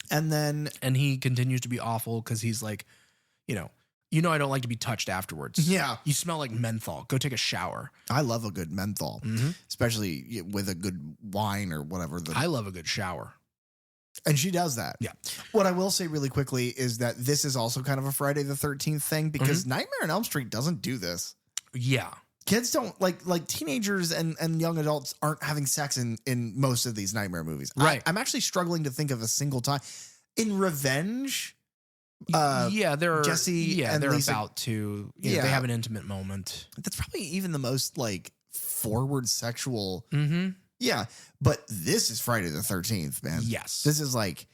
Speaker 1: And then
Speaker 2: And he continues to be awful because he's like, you know, I don't like to be touched afterwards.
Speaker 1: yeah,
Speaker 2: You smell like menthol. Go take a shower.
Speaker 1: I love a good menthol,
Speaker 2: Mhm.
Speaker 1: especially with a good wine or whatever.
Speaker 2: I love a good shower.
Speaker 1: And she does that.
Speaker 2: Yeah.
Speaker 1: What I will say really quickly is that this is also kind of a Friday the 13th thing because Nightmare on Elm Street doesn't do this.
Speaker 2: Yeah.
Speaker 1: Kids don't like teenagers and young adults aren't having sex in most of these Nightmare movies.
Speaker 2: Right.
Speaker 1: I'm actually struggling to think of a single time. In Revenge,
Speaker 2: Yeah, they're
Speaker 1: Jesse and
Speaker 2: they're
Speaker 1: Lisa-
Speaker 2: about to. They
Speaker 1: Yeah.
Speaker 2: have an intimate moment.
Speaker 1: that's probably even the most like forward sexual.
Speaker 2: Mm-hmm.
Speaker 1: Yeah, but this is Friday the 13th, man.
Speaker 2: Yes.
Speaker 1: This is like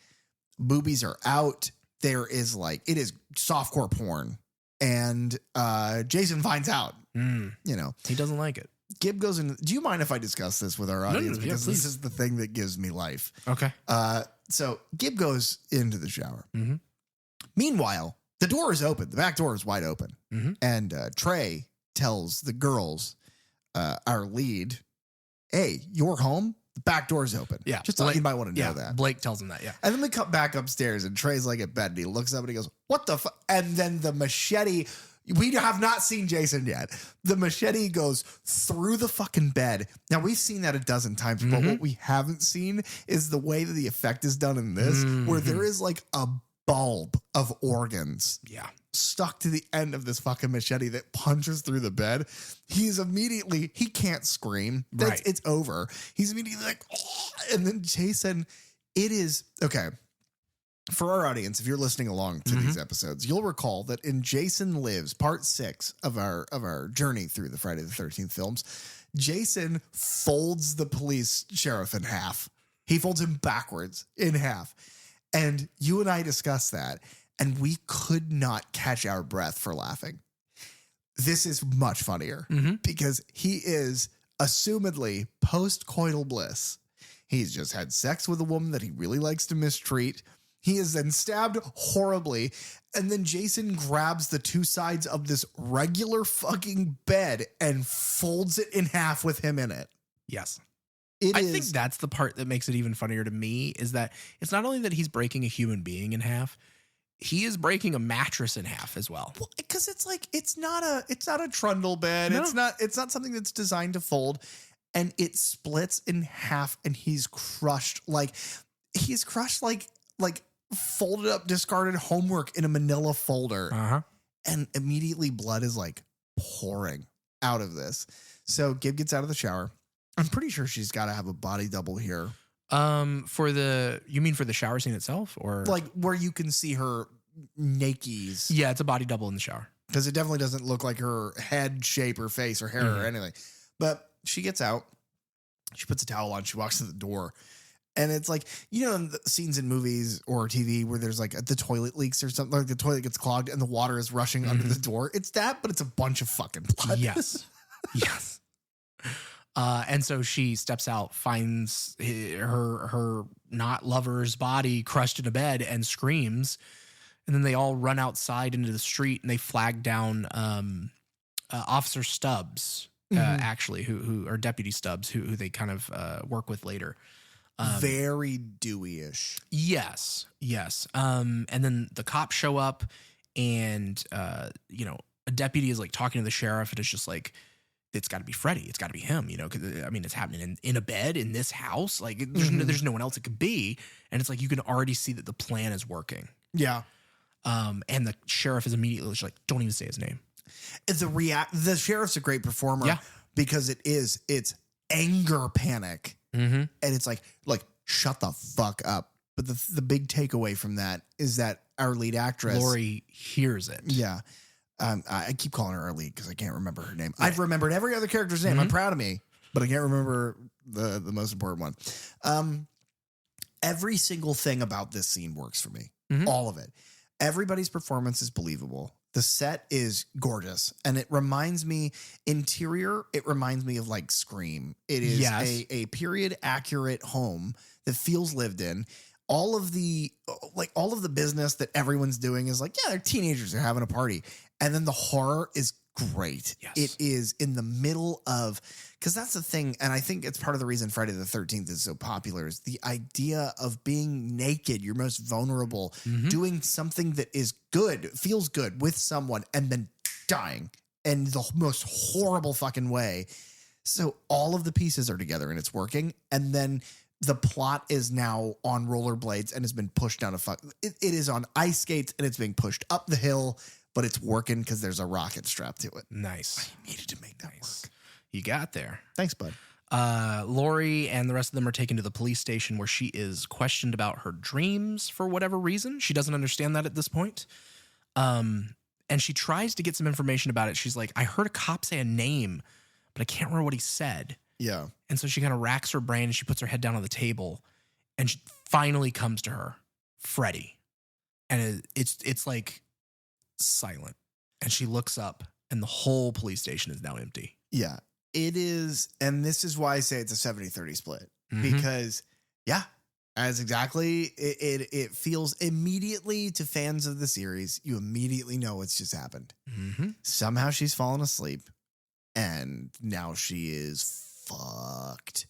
Speaker 1: boobies are out. There is like it is softcore porn, and Jason finds out. You know,
Speaker 2: He doesn't like it.
Speaker 1: Gib goes in. Do you mind if I discuss this with our
Speaker 2: no,
Speaker 1: audience?
Speaker 2: yeah,
Speaker 1: Because
Speaker 2: please.
Speaker 1: this is the thing that gives me life.
Speaker 2: Okay.
Speaker 1: So Gib goes into the shower.
Speaker 2: Mhm.
Speaker 1: Meanwhile, the door is open. The back door is wide open.
Speaker 2: Mhm.
Speaker 1: And Trey tells the girls, our lead, hey, you're home. The back door is open.
Speaker 2: Yeah.
Speaker 1: Just thought you might want to know
Speaker 2: Yeah.
Speaker 1: that.
Speaker 2: Blake tells him that. Yeah.
Speaker 1: And then they come back upstairs and Trey's like at bed and he looks up and he goes, what the fuck? And then the machete, we have not seen Jason yet. The machete goes through the fucking bed. Now we've seen that a dozen times, but what we haven't seen is the way that the effect is done in this, where there is like a bulb of organs
Speaker 2: Yeah.
Speaker 1: stuck to the end of this fucking machete that punches through the bed. He can't scream.
Speaker 2: Right.
Speaker 1: It's over. He's immediately like, oh, and then Jason, it is okay. For our audience, if you're listening along to these episodes, you'll recall that in Jason Lives, part 6 of our journey through the Friday the 13th films, Jason folds the police sheriff in half. He folds him backwards in half. And you and I discussed that, and we could not catch our breath for laughing. This is much funnier because he is assumedly post-coital bliss. He's just had sex with a woman that he really likes to mistreat. He is then stabbed horribly. And then Jason grabs the two sides of this regular fucking bed and folds it in half with him in it.
Speaker 2: Yes. I think that's the part that makes it even funnier to me, is that it's not only that he's breaking a human being in half, he is breaking a mattress in half as well.
Speaker 1: Because it's like it's not a trundle bed.
Speaker 2: No.
Speaker 1: It's not something that's designed to fold, and it splits in half, and he's crushed like folded up discarded homework in a manila folder. And immediately blood is like pouring out of this. So Gib gets out of the shower. I'm pretty sure she's got to have a body double here.
Speaker 2: You mean for the shower scene itself, or
Speaker 1: like where you can see her nakies?
Speaker 2: Yeah, it's a body double in the shower.
Speaker 1: Because it definitely doesn't look like her head shape or face or hair or anything. But she gets out. She puts a towel on. She walks to the door. And it's like, in the scenes in movies or TV where there's like the toilet leaks or something, like the toilet gets clogged and the water is rushing under the door. It's that, but it's a bunch of fucking blood.
Speaker 2: Yes. Yes. And so she steps out, finds her not lover's body crushed in a bed, and screams. And then they all run outside into the street, and they flag down Officer Stubbs, actually, who or Deputy Stubbs, who they kind of work with later.
Speaker 1: Very Dewey-ish.
Speaker 2: Yes. And then the cops show up, and a deputy is like talking to the sheriff, and it's just like, it's got to be Freddy. It's got to be him, 'cause, I mean, it's happening in a bed in this house. Like there's no one else it could be. And it's like, you can already see that the plan is working.
Speaker 1: Yeah.
Speaker 2: And the sheriff is immediately just like, don't even say his name.
Speaker 1: The sheriff's a great performer because it's anger panic. And it's like, shut the fuck up. But the big takeaway from that is that our lead actress,
Speaker 2: Lori, hears it.
Speaker 1: Yeah. I keep calling her our lead because I can't remember her name. Right. I've remembered every other character's name. I'm proud of me, but I can't remember the most important one. Every single thing about this scene works for me. All of it. Everybody's performance is believable. The set is gorgeous, and it reminds me of like Scream. It is a period accurate home that feels lived in. All of the business that everyone's doing is like, yeah, they're teenagers, they're having a party. And then the horror is great.
Speaker 2: Yes.
Speaker 1: It is in the middle of, because that's the thing, and I think it's part of the reason Friday the 13th is so popular, is the idea of being naked, you're most vulnerable, doing something that is good, feels good with someone, and then dying in the most horrible fucking way. So all of the pieces are together and it's working. And then the plot is now on rollerblades and has been pushed down it is on ice skates and it's being pushed up the hill, but it's working because there's a rocket strapped to it.
Speaker 2: Nice.
Speaker 1: I needed to make that work.
Speaker 2: You got there.
Speaker 1: Thanks, bud.
Speaker 2: Lori and the rest of them are taken to the police station where she is questioned about her dreams for whatever reason. She doesn't understand that at this point. And she tries to get some information about it. She's like, I heard a cop say a name, but I can't remember what he said.
Speaker 1: Yeah.
Speaker 2: And so she kind of racks her brain and she puts her head down on the table and she finally comes to her, Freddy. And it's like silent. And she looks up and the whole police station is now empty.
Speaker 1: Yeah, it is. And this is why I say it's a 70-30 split because as exactly it feels immediately to fans of the series. You immediately know what's just happened. Somehow she's fallen asleep and now she is fucked.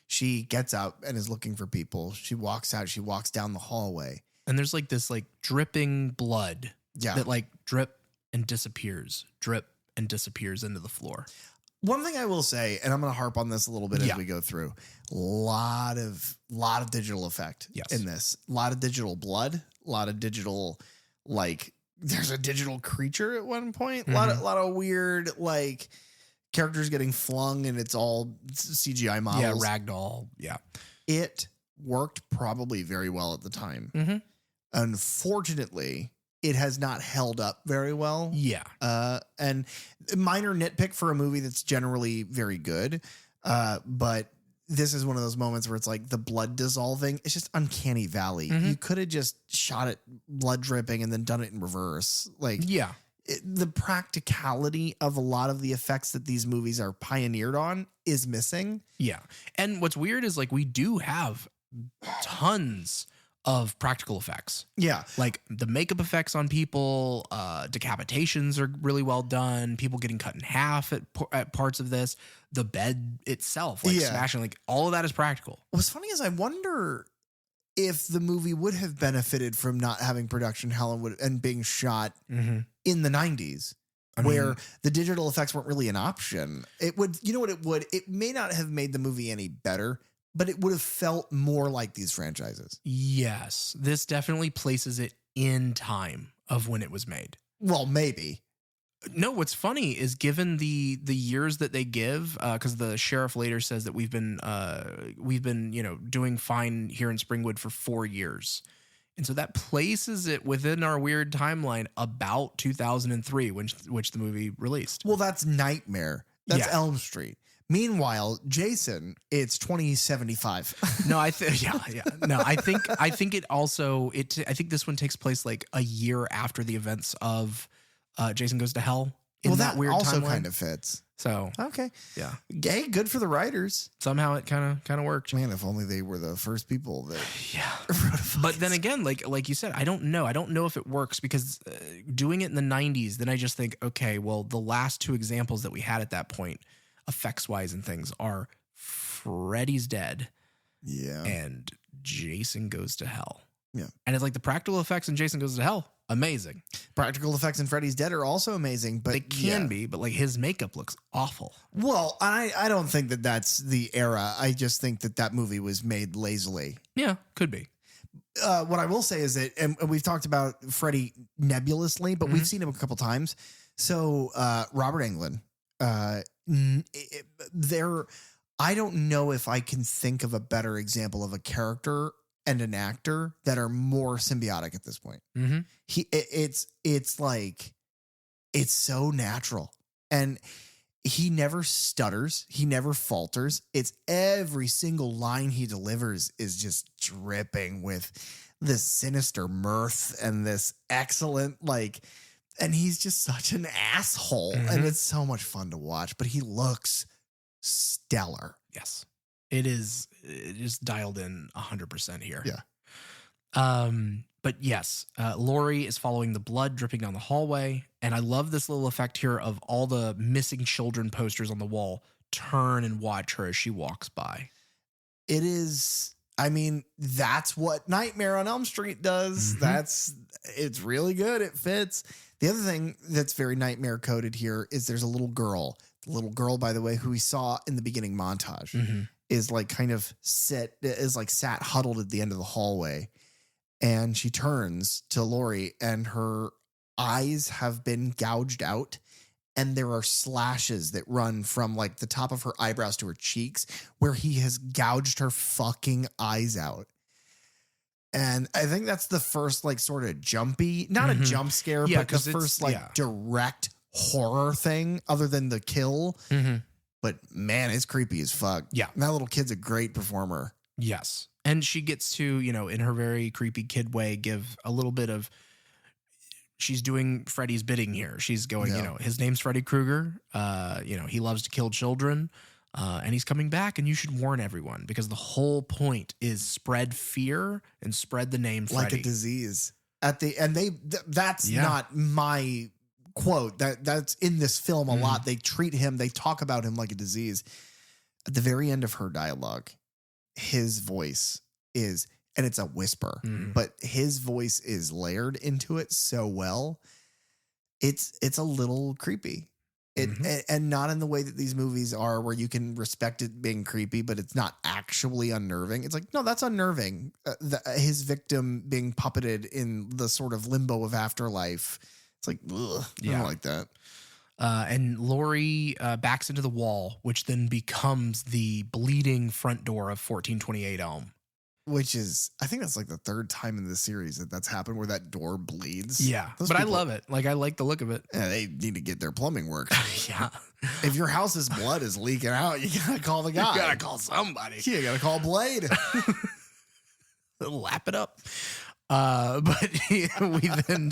Speaker 1: She gets up and is looking for people. She walks out. She walks down the hallway.
Speaker 2: And there's like this like dripping blood that like drip and disappears into the floor.
Speaker 1: One thing I will say, and I'm going to harp on this a little bit as we go through, lot of digital effect in this. A lot of digital blood, a lot of digital, like there's a digital creature at one point. A lot of weird, like characters getting flung and it's all CGI models.
Speaker 2: Yeah, ragdoll. Yeah.
Speaker 1: It worked probably very well at the time. Unfortunately, it has not held up very well.
Speaker 2: Yeah.
Speaker 1: And minor nitpick for a movie that's generally very good. But this is one of those moments where it's like the blood dissolving. It's just uncanny valley.
Speaker 2: Mhm.
Speaker 1: You could have just shot it blood dripping and then done it in reverse. Like
Speaker 2: Yeah.
Speaker 1: the practicality of a lot of the effects that these movies are pioneered on is missing.
Speaker 2: Yeah. And what's weird is like we do have tons of practical effects.
Speaker 1: Yeah.
Speaker 2: Like the makeup effects on people, decapitations are really well done. People getting cut in half at parts of this. The bed itself, like
Speaker 1: Yeah.
Speaker 2: smashing, like all of that is practical.
Speaker 1: What's funny is I wonder if the movie would have benefited from not having production hell and being shot in the 90s. Where the digital effects weren't really an option. It would, you know what it would? It may not have made the movie any better, but it would have felt more like these franchises.
Speaker 2: Yes, this definitely places it in time of when it was made.
Speaker 1: Well, maybe.
Speaker 2: No, what's funny is given the years that they give, because the sheriff later says that we've been doing fine here in Springwood for 4 years. And so that places it within our weird timeline about 2003, which the movie released.
Speaker 1: Well, that's Nightmare. That's
Speaker 2: Yeah.
Speaker 1: Elm Street. Meanwhile, Jason, it's 2075.
Speaker 2: No, I think it also I think this one takes place like a year after the events of Jason Goes to Hell. In that weird
Speaker 1: also
Speaker 2: timeline.
Speaker 1: kind of fits.
Speaker 2: So
Speaker 1: Okay.
Speaker 2: yeah,
Speaker 1: Hey, good for the writers.
Speaker 2: somehow it kind of worked.
Speaker 1: Man, if only they were the first people that
Speaker 2: Yeah.
Speaker 1: wrote a fucking
Speaker 2: But then again, like you said, I don't know if it works because doing it in the 90s, then I just think, okay, well, the last two examples that we had at that point, effects wise and things, are Freddy's Dead
Speaker 1: Yeah.
Speaker 2: and Jason Goes to Hell.
Speaker 1: Yeah.
Speaker 2: And it's like the practical effects in Jason Goes to Hell, amazing.
Speaker 1: Practical effects in Freddy's Dead are also amazing, but
Speaker 2: They can
Speaker 1: yeah.
Speaker 2: be, but like his makeup looks awful.
Speaker 1: Well, I don't think that that's the era. I just think that movie was made lazily.
Speaker 2: Yeah, could be.
Speaker 1: What I will say is that, and we've talked about Freddy nebulously, but we've seen him a couple times. So Robert Englund, I don't know if I can think of a better example of a character and an actor that are more symbiotic at this point.
Speaker 2: Mm-hmm.
Speaker 1: It's like, it's so natural, and he never stutters. He never falters. It's every single line he delivers is just dripping with this sinister mirth and this excellent, and he's just such an asshole. And it's so much fun to watch, but he looks stellar.
Speaker 2: Yes. It is just dialed in 100% here.
Speaker 1: Yeah.
Speaker 2: But yes, Lori is following the blood dripping down the hallway. And I love this little effect here of all the missing children posters on the wall turn and watch her as she walks by.
Speaker 1: It is, I mean, that's what Nightmare on Elm Street does. It's really good. It fits. The other thing that's very Nightmare coded here is there's a little girl. The little girl, by the way, who we saw in the beginning montage, is like kind of sat huddled at the end of the hallway. And she turns to Lori and her eyes have been gouged out. And there are slashes that run from like the top of her eyebrows to her cheeks where he has gouged her fucking eyes out. And I think that's the first like sort of jumpy, not a jump scare,
Speaker 2: Yeah,
Speaker 1: but the
Speaker 2: 'cause it's-
Speaker 1: first like
Speaker 2: yeah.
Speaker 1: direct horror thing other than the kill. But man, it's creepy as fuck.
Speaker 2: Yeah.
Speaker 1: And that little kid's a great performer.
Speaker 2: Yes. And she gets to, in her very creepy kid way, give a little bit of, she's doing Freddy's bidding here. She's going, his name's Freddy Krueger. He loves to kill children. And he's coming back, and you should warn everyone because the whole point is spread fear and spread the name Freddy.
Speaker 1: Like a disease. That's
Speaker 2: Yeah.
Speaker 1: not my quote. That's in this film a lot. They talk about him like a disease. At the very end of her dialogue, his voice is, and it's a whisper, but his voice is layered into it so well. It's a little creepy. And not in the way that these movies are where you can respect it being creepy, but it's not actually unnerving. It's like, no, that's unnerving. His victim being puppeted in the sort of limbo of afterlife. It's like, ugh, I don't like that.
Speaker 2: And Lori backs into the wall, which then becomes the bleeding front door of 1428 Elm.
Speaker 1: which is, I think that's like the third time in the series that's happened where that door bleeds.
Speaker 2: Yeah,
Speaker 1: Those
Speaker 2: but
Speaker 1: people,
Speaker 2: I love it. Like, I like the look of it.
Speaker 1: Yeah, they need to get their plumbing work.
Speaker 2: Yeah.
Speaker 1: If your house's blood is leaking out, you gotta call the guy.
Speaker 2: You gotta call somebody.
Speaker 1: You gotta call Blade.
Speaker 2: Lap it up. But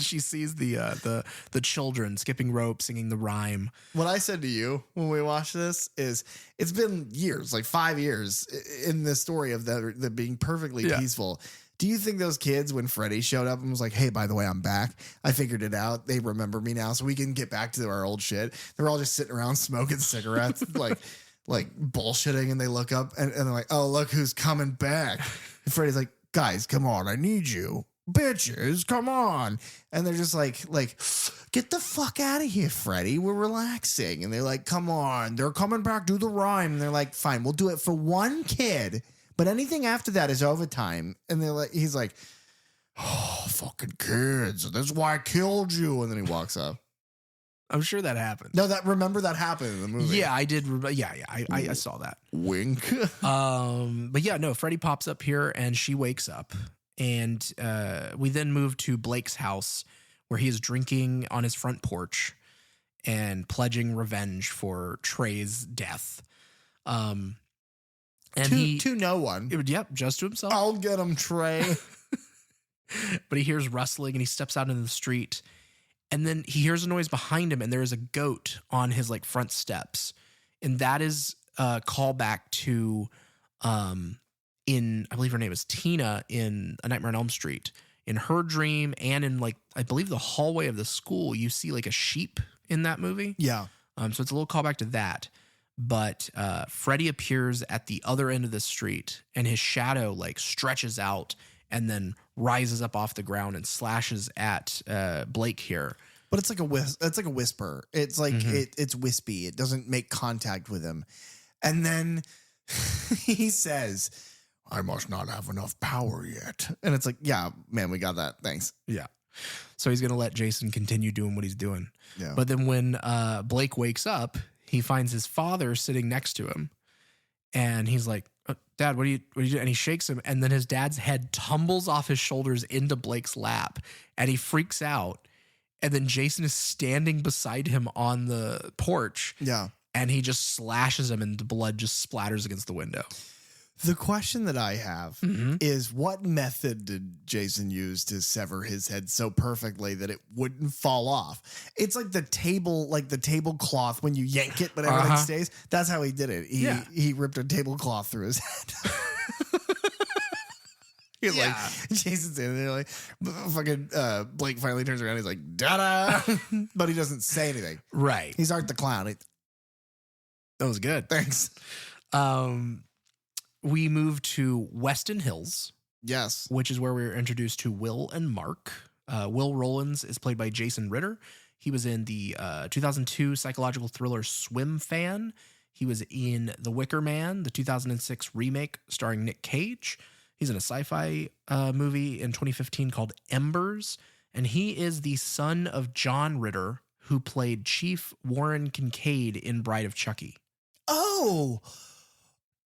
Speaker 2: she sees the children skipping rope, singing the rhyme.
Speaker 1: What I said to you when we watched this is it's been years, like 5 years in the story of them being perfectly peaceful. Do you think those kids, when Freddy showed up and was like, hey, by the way, I'm back. I figured it out. They remember me now, so we can get back to our old shit. They're all just sitting around smoking cigarettes, like bullshitting. And they look up and they're like, oh, look who's coming back. And Freddy's like, guys, come on. I need you. Bitches, come on. And they're just like, get the fuck out of here, Freddy. We're relaxing. And they're like, come on. They're coming back. Do the rhyme. And they're like, fine, we'll do it for one kid. But anything after that is overtime. And they're like, he's like, oh, fucking kids. That's why I killed you. And then he walks up.
Speaker 2: I'm sure that happened.
Speaker 1: No, remember that happened in the movie.
Speaker 2: Yeah, I did. I saw that.
Speaker 1: Wink.
Speaker 2: But yeah, no, Freddy pops up here and she wakes up. And we then move to Blake's house where he is drinking on his front porch and pledging revenge for Trey's death. And
Speaker 1: to no one.
Speaker 2: Yep, just to himself.
Speaker 1: I'll get him, Trey.
Speaker 2: But he hears rustling and he steps out into the street. And then he hears a noise behind him and there is a goat on his like front steps. And that is a callback to I believe her name is Tina in A Nightmare on Elm Street. In her dream and in like, I believe the hallway of the school, you see like a sheep in that movie.
Speaker 1: Yeah.
Speaker 2: So it's a little callback to that. But Freddy appears at the other end of the street and his shadow like stretches out and then rises up off the ground and slashes at Blake here.
Speaker 1: But it's like a whisper. It's like it's wispy. It doesn't make contact with him. And then he says, I must not have enough power yet. And it's like, yeah, man, we got that. Thanks.
Speaker 2: Yeah. So he's going to let Jason continue doing what he's doing.
Speaker 1: Yeah.
Speaker 2: But then when Blake wakes up, he finds his father sitting next to him. And he's like, Dad, what do you do? And he shakes him. And then his dad's head tumbles off his shoulders into Blake's lap. And he freaks out. And then Jason is standing beside him on the porch.
Speaker 1: Yeah.
Speaker 2: And he just slashes him and the blood just splatters against the window.
Speaker 1: The question that I have is, what method did Jason use to sever his head so perfectly that it wouldn't fall off? It's like the tablecloth when you yank it, but everything stays. That's how he did it. He ripped a tablecloth through his head. He's like, Jason's in there, like, fucking Blake finally turns around. He's like, da-da. But he doesn't say anything.
Speaker 2: Right.
Speaker 1: He's Art the Clown.
Speaker 2: That was good.
Speaker 1: Thanks.
Speaker 2: We move to Weston Hills.
Speaker 1: Yes.
Speaker 2: Which is where we were introduced to Will and Mark. Will Rollins is played by Jason Ritter. He was in the 2002 psychological thriller Swim Fan. He was in The Wicker Man, the 2006 remake starring Nick Cage. He's in a sci-fi movie in 2015 called Embers. And he is the son of John Ritter, who played Chief Warren Kincaid in Bride of Chucky.
Speaker 1: Oh,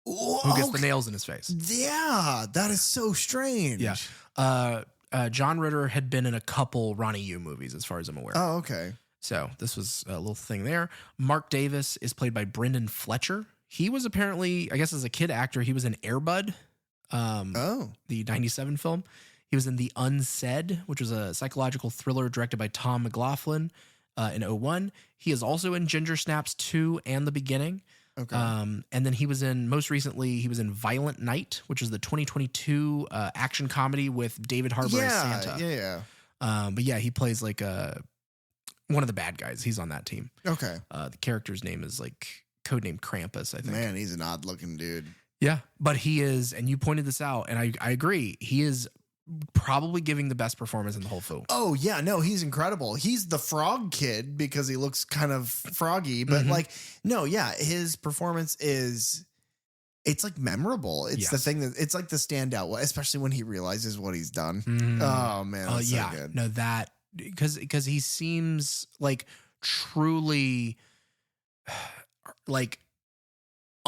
Speaker 2: who gets the nails in his face.
Speaker 1: Yeah, that is so strange.
Speaker 2: Yeah. John Ritter had been in a couple Ronny Yu movies, as far as I'm aware.
Speaker 1: Oh, okay.
Speaker 2: So this was a little thing there. Mark Davis is played by Brendan Fletcher. He was apparently, I guess as a kid actor, he was in Air Bud, the 97 film. He was in The Unsaid, which was a psychological thriller directed by Tom McLaughlin in 2001. He is also in Ginger Snaps 2 and The Beginning.
Speaker 1: Okay.
Speaker 2: And then he was in, most recently, he was in Violent Night, which is the 2022 action comedy with David Harbour as Santa.
Speaker 1: Yeah.
Speaker 2: But yeah, he plays like one of the bad guys. He's on that team.
Speaker 1: Okay.
Speaker 2: The character's name is like codename Krampus, I think.
Speaker 1: Man, he's an odd looking dude.
Speaker 2: Yeah. But he is, and you pointed this out, and I agree, he is probably giving the best performance in the whole film.
Speaker 1: Oh yeah, no, he's incredible. He's the frog kid because he looks kind of froggy, but like, no, yeah, his performance is, it's like memorable. It's the thing that, it's like the standout, especially when he realizes what he's done. Oh man, that's so good.
Speaker 2: No, that, because he seems like truly like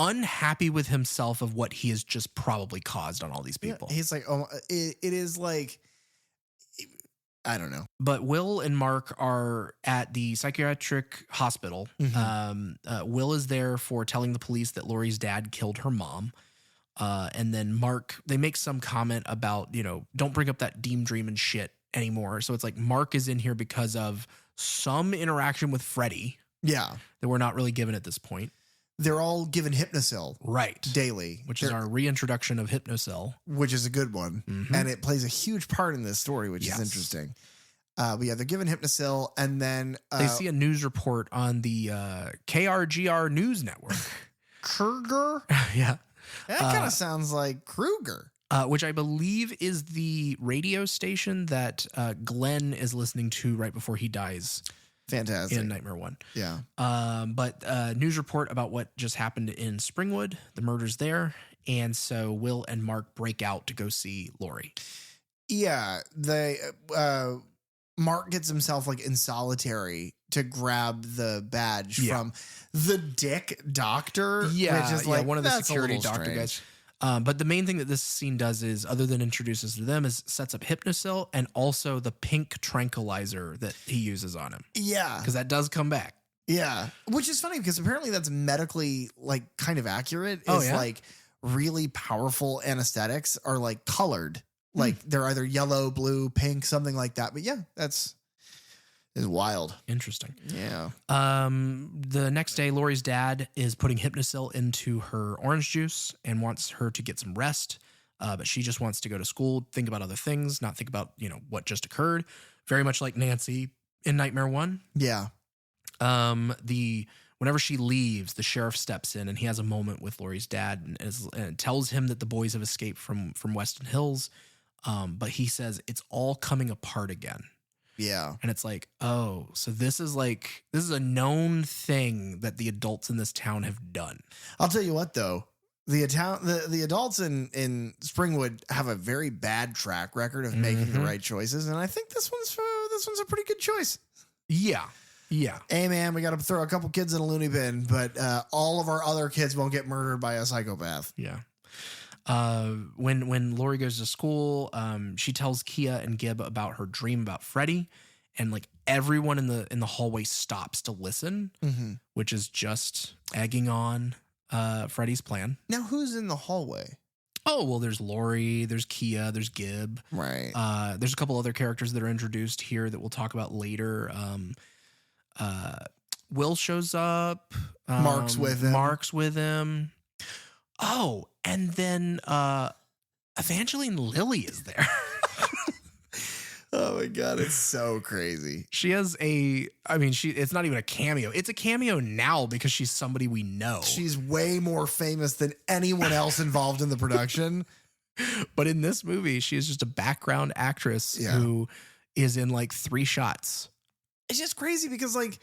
Speaker 2: unhappy with himself of what he has just probably caused on all these people.
Speaker 1: Yeah, he's like, oh, it is like, I don't know.
Speaker 2: But Will and Mark are at the psychiatric hospital. Will is there for telling the police that Lori's dad killed her mom. And then Mark, they make some comment about, don't bring up that dream and shit anymore. So it's like Mark is in here because of some interaction with Freddy.
Speaker 1: Yeah.
Speaker 2: That we're not really given at this point.
Speaker 1: They're all given Hypnosil.
Speaker 2: Right.
Speaker 1: Daily.
Speaker 2: Which is our reintroduction of Hypnosil.
Speaker 1: Which is a good one.
Speaker 2: Mm-hmm.
Speaker 1: And it plays a huge part in this story, which is interesting. But yeah, they're given Hypnosil, and then
Speaker 2: they see a news report on the KRGR News Network.
Speaker 1: Kruger?
Speaker 2: Yeah.
Speaker 1: That kind of sounds like Kruger.
Speaker 2: Which I believe is the radio station that Glenn is listening to right before he dies.
Speaker 1: Fantastic.
Speaker 2: In Nightmare 1.
Speaker 1: Yeah.
Speaker 2: But news report about what just happened in Springwood, the murders there. And so Will and Mark break out to go see Lori.
Speaker 1: Yeah. Mark gets himself like in solitary to grab the badge from the dick doctor.
Speaker 2: Yeah.
Speaker 1: Which is like
Speaker 2: one of the security doctor
Speaker 1: strange.
Speaker 2: guys. But the main thing that this scene does is, other than introduce us to them, is sets up Hypnosil and also the pink tranquilizer that he uses on him.
Speaker 1: Yeah.
Speaker 2: Because that does come back.
Speaker 1: Yeah. Which is funny because apparently that's medically like kind of accurate.
Speaker 2: Oh,
Speaker 1: is
Speaker 2: yeah?
Speaker 1: like really powerful anesthetics are like colored. Like they're either yellow, blue, pink, something like that. But yeah, is wild.
Speaker 2: Interesting.
Speaker 1: Yeah.
Speaker 2: The next day, Lori's dad is putting Hypnosil into her orange juice and wants her to get some rest. But she just wants to go to school, think about other things, not think about, what just occurred. Very much like Nancy in Nightmare 1.
Speaker 1: Yeah.
Speaker 2: Whenever she leaves, the sheriff steps in and he has a moment with Lori's dad and tells him that the boys have escaped from Weston Hills. But he says it's all coming apart again.
Speaker 1: Yeah.
Speaker 2: And it's like, oh, so this is a known thing that the adults in this town have done.
Speaker 1: I'll tell you what, though. The adults in Springwood have a very bad track record of making the right choices. And I think this one's a pretty good choice.
Speaker 2: Yeah. Yeah.
Speaker 1: Hey, man, we got to throw a couple kids in a loony bin, but all of our other kids won't get murdered by a psychopath.
Speaker 2: Yeah. When Lori goes to school, she tells Kia and Gib about her dream about Freddy, and like everyone in the hallway stops to listen, which is just egging on Freddy's plan.
Speaker 1: Now, who's in the hallway?
Speaker 2: Oh, well, there's Lori, there's Kia, there's Gib.
Speaker 1: Right.
Speaker 2: There's a couple other characters that are introduced here that we'll talk about later. Will shows up.
Speaker 1: Mark's with him.
Speaker 2: Oh, and then Evangeline Lilly is there.
Speaker 1: Oh my God, it's so crazy.
Speaker 2: She has it's not even a cameo. It's a cameo now because she's somebody we know.
Speaker 1: She's way more famous than anyone else involved in the production.
Speaker 2: But in this movie, she is just a background actress who is in like 3 shots.
Speaker 1: It's just crazy because like,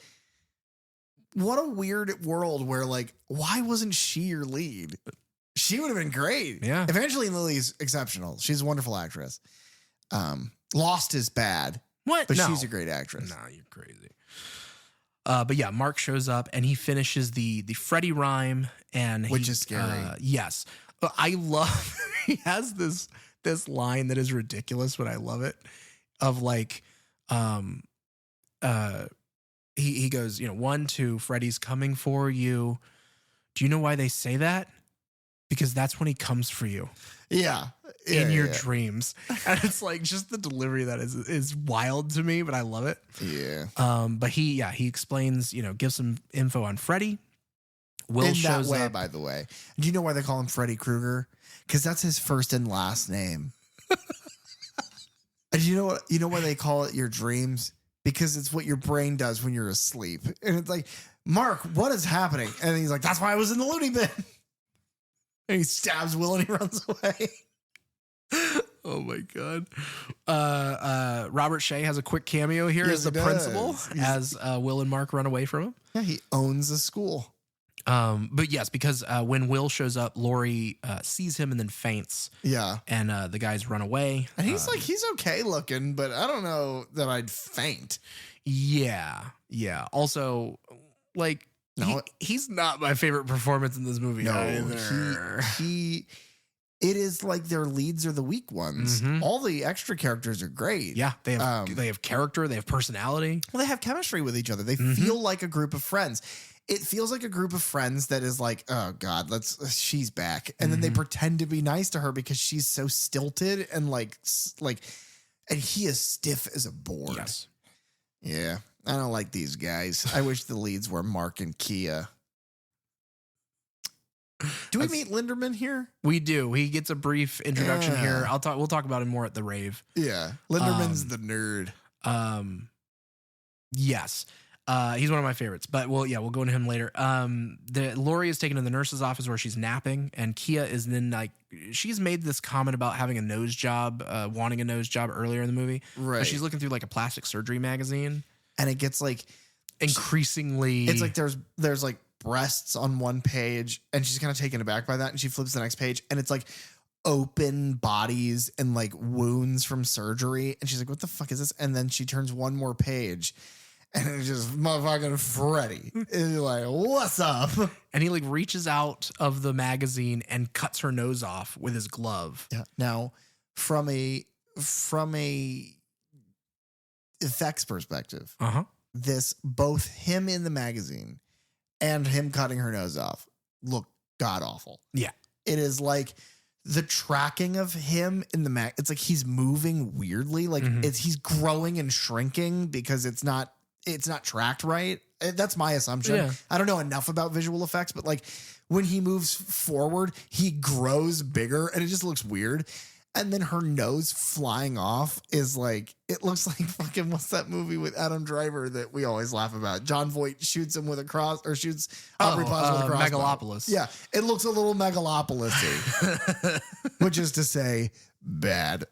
Speaker 1: what a weird world where like, why wasn't she your lead? She would have been great.
Speaker 2: Yeah.
Speaker 1: Evangeline Lilly's exceptional. She's a wonderful actress. Lost is bad.
Speaker 2: What?
Speaker 1: But
Speaker 2: No.
Speaker 1: she's a great actress.
Speaker 2: Nah, you're crazy. But yeah, Mark shows up and he finishes the Freddy rhyme,
Speaker 1: Which is scary.
Speaker 2: Yes. I love he has this line that is ridiculous, but I love it. Of like he goes, 1, 2, Freddy's coming for you. Do you know why they say that? Because that's when he comes for you.
Speaker 1: Yeah.
Speaker 2: In your dreams. And it's like just the delivery of that is wild to me, but I love it.
Speaker 1: Yeah.
Speaker 2: But he explains, gives some info on Freddy. Will
Speaker 1: in
Speaker 2: shows
Speaker 1: that way,
Speaker 2: up.
Speaker 1: by the way. Do you know why they call him Freddy Krueger? Because that's his first and last name. And you know why they call it your dreams? Because it's what your brain does when you're asleep. And it's like, Mark, what is happening? And he's like, that's why I was in the loony bin. And he stabs Will and he runs away.
Speaker 2: Oh my God. Robert Shea has a quick cameo here
Speaker 1: Yes,
Speaker 2: as the
Speaker 1: he does.
Speaker 2: principal as Will and Mark run away from him.
Speaker 1: Yeah, he owns the school.
Speaker 2: But yes, because when Will shows up, Lori sees him and then faints.
Speaker 1: Yeah.
Speaker 2: And the guys run away.
Speaker 1: And he's like, he's okay looking, but I don't know that I'd faint.
Speaker 2: Yeah. Yeah. Also, like,
Speaker 1: No,
Speaker 2: he's not my favorite performance in this movie either.
Speaker 1: It is like their leads are the weak ones.
Speaker 2: Mhm.
Speaker 1: All the extra characters are great.
Speaker 2: Yeah, they have character, they have personality.
Speaker 1: Well, they have chemistry with each other. They feel like a group of friends. It feels like a group of friends that is like, oh God, she's back. And then they pretend to be nice to her because she's so stilted and and he is stiff as a board.
Speaker 2: Yes.
Speaker 1: Yeah. I don't like these guys. I wish the leads were Mark and Kia. Do we meet Linderman here?
Speaker 2: We do. He gets a brief introduction here. We'll talk about him more at the rave.
Speaker 1: Yeah. Linderman's the nerd.
Speaker 2: Yes. He's one of my favorites, but we'll go into him later. Lori is taken to the nurse's office where she's napping, and Kia is then she's made this comment about having a nose job, wanting a nose job earlier in the movie.
Speaker 1: Right.
Speaker 2: But she's looking through like a plastic surgery magazine.
Speaker 1: And it gets
Speaker 2: increasingly.
Speaker 1: It's like there's like breasts on one page, and she's kind of taken aback by that, and she flips the next page, and it's like open bodies and like wounds from surgery, and she's like, what the fuck is this? And then she turns one more page, and it's just motherfucking Freddy. And you're like, what's up?
Speaker 2: And he reaches out of the magazine and cuts her nose off with his glove.
Speaker 1: Yeah. Now, from a effects perspective, this, both him in the magazine and him cutting her nose off, look god awful.
Speaker 2: Yeah.
Speaker 1: It is like the tracking of him in the it's like he's moving weirdly. Like he's growing and shrinking because it's not tracked right. That's my assumption.
Speaker 2: Yeah.
Speaker 1: I don't know enough about visual effects, but like when he moves forward, he grows bigger and it just looks weird. And then her nose flying off is like, it looks like fucking, what's that movie with Adam Driver that we always laugh about? John Voight shoots him with a cross, or shoots Aubrey Plaza with a crossbow.
Speaker 2: Megalopolis.
Speaker 1: Yeah, it looks a little Megalopolis-y, which is to say bad.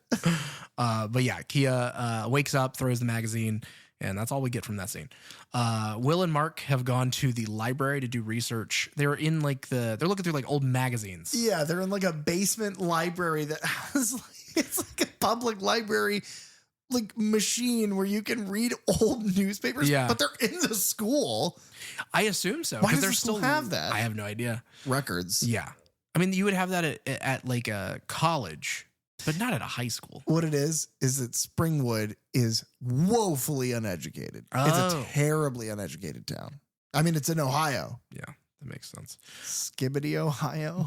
Speaker 2: But yeah, Kia wakes up, throws the magazine, and that's all we get from that scene. Will and Mark have gone to the library to do research. They're in they're looking through old magazines.
Speaker 1: Yeah, they're in a basement library that has it's like a public library machine where you can read old newspapers.
Speaker 2: Yeah.
Speaker 1: But they're in the school.
Speaker 2: I assume so.
Speaker 1: Why does
Speaker 2: they're
Speaker 1: the school have that?
Speaker 2: I have no idea.
Speaker 1: Records.
Speaker 2: Yeah. I mean, you would have that at a college, but not at a high school.
Speaker 1: What it is that Springwood is woefully uneducated. It's a terribly uneducated town. I mean, it's in Ohio.
Speaker 2: Yeah, that makes sense.
Speaker 1: Skibbity, Ohio.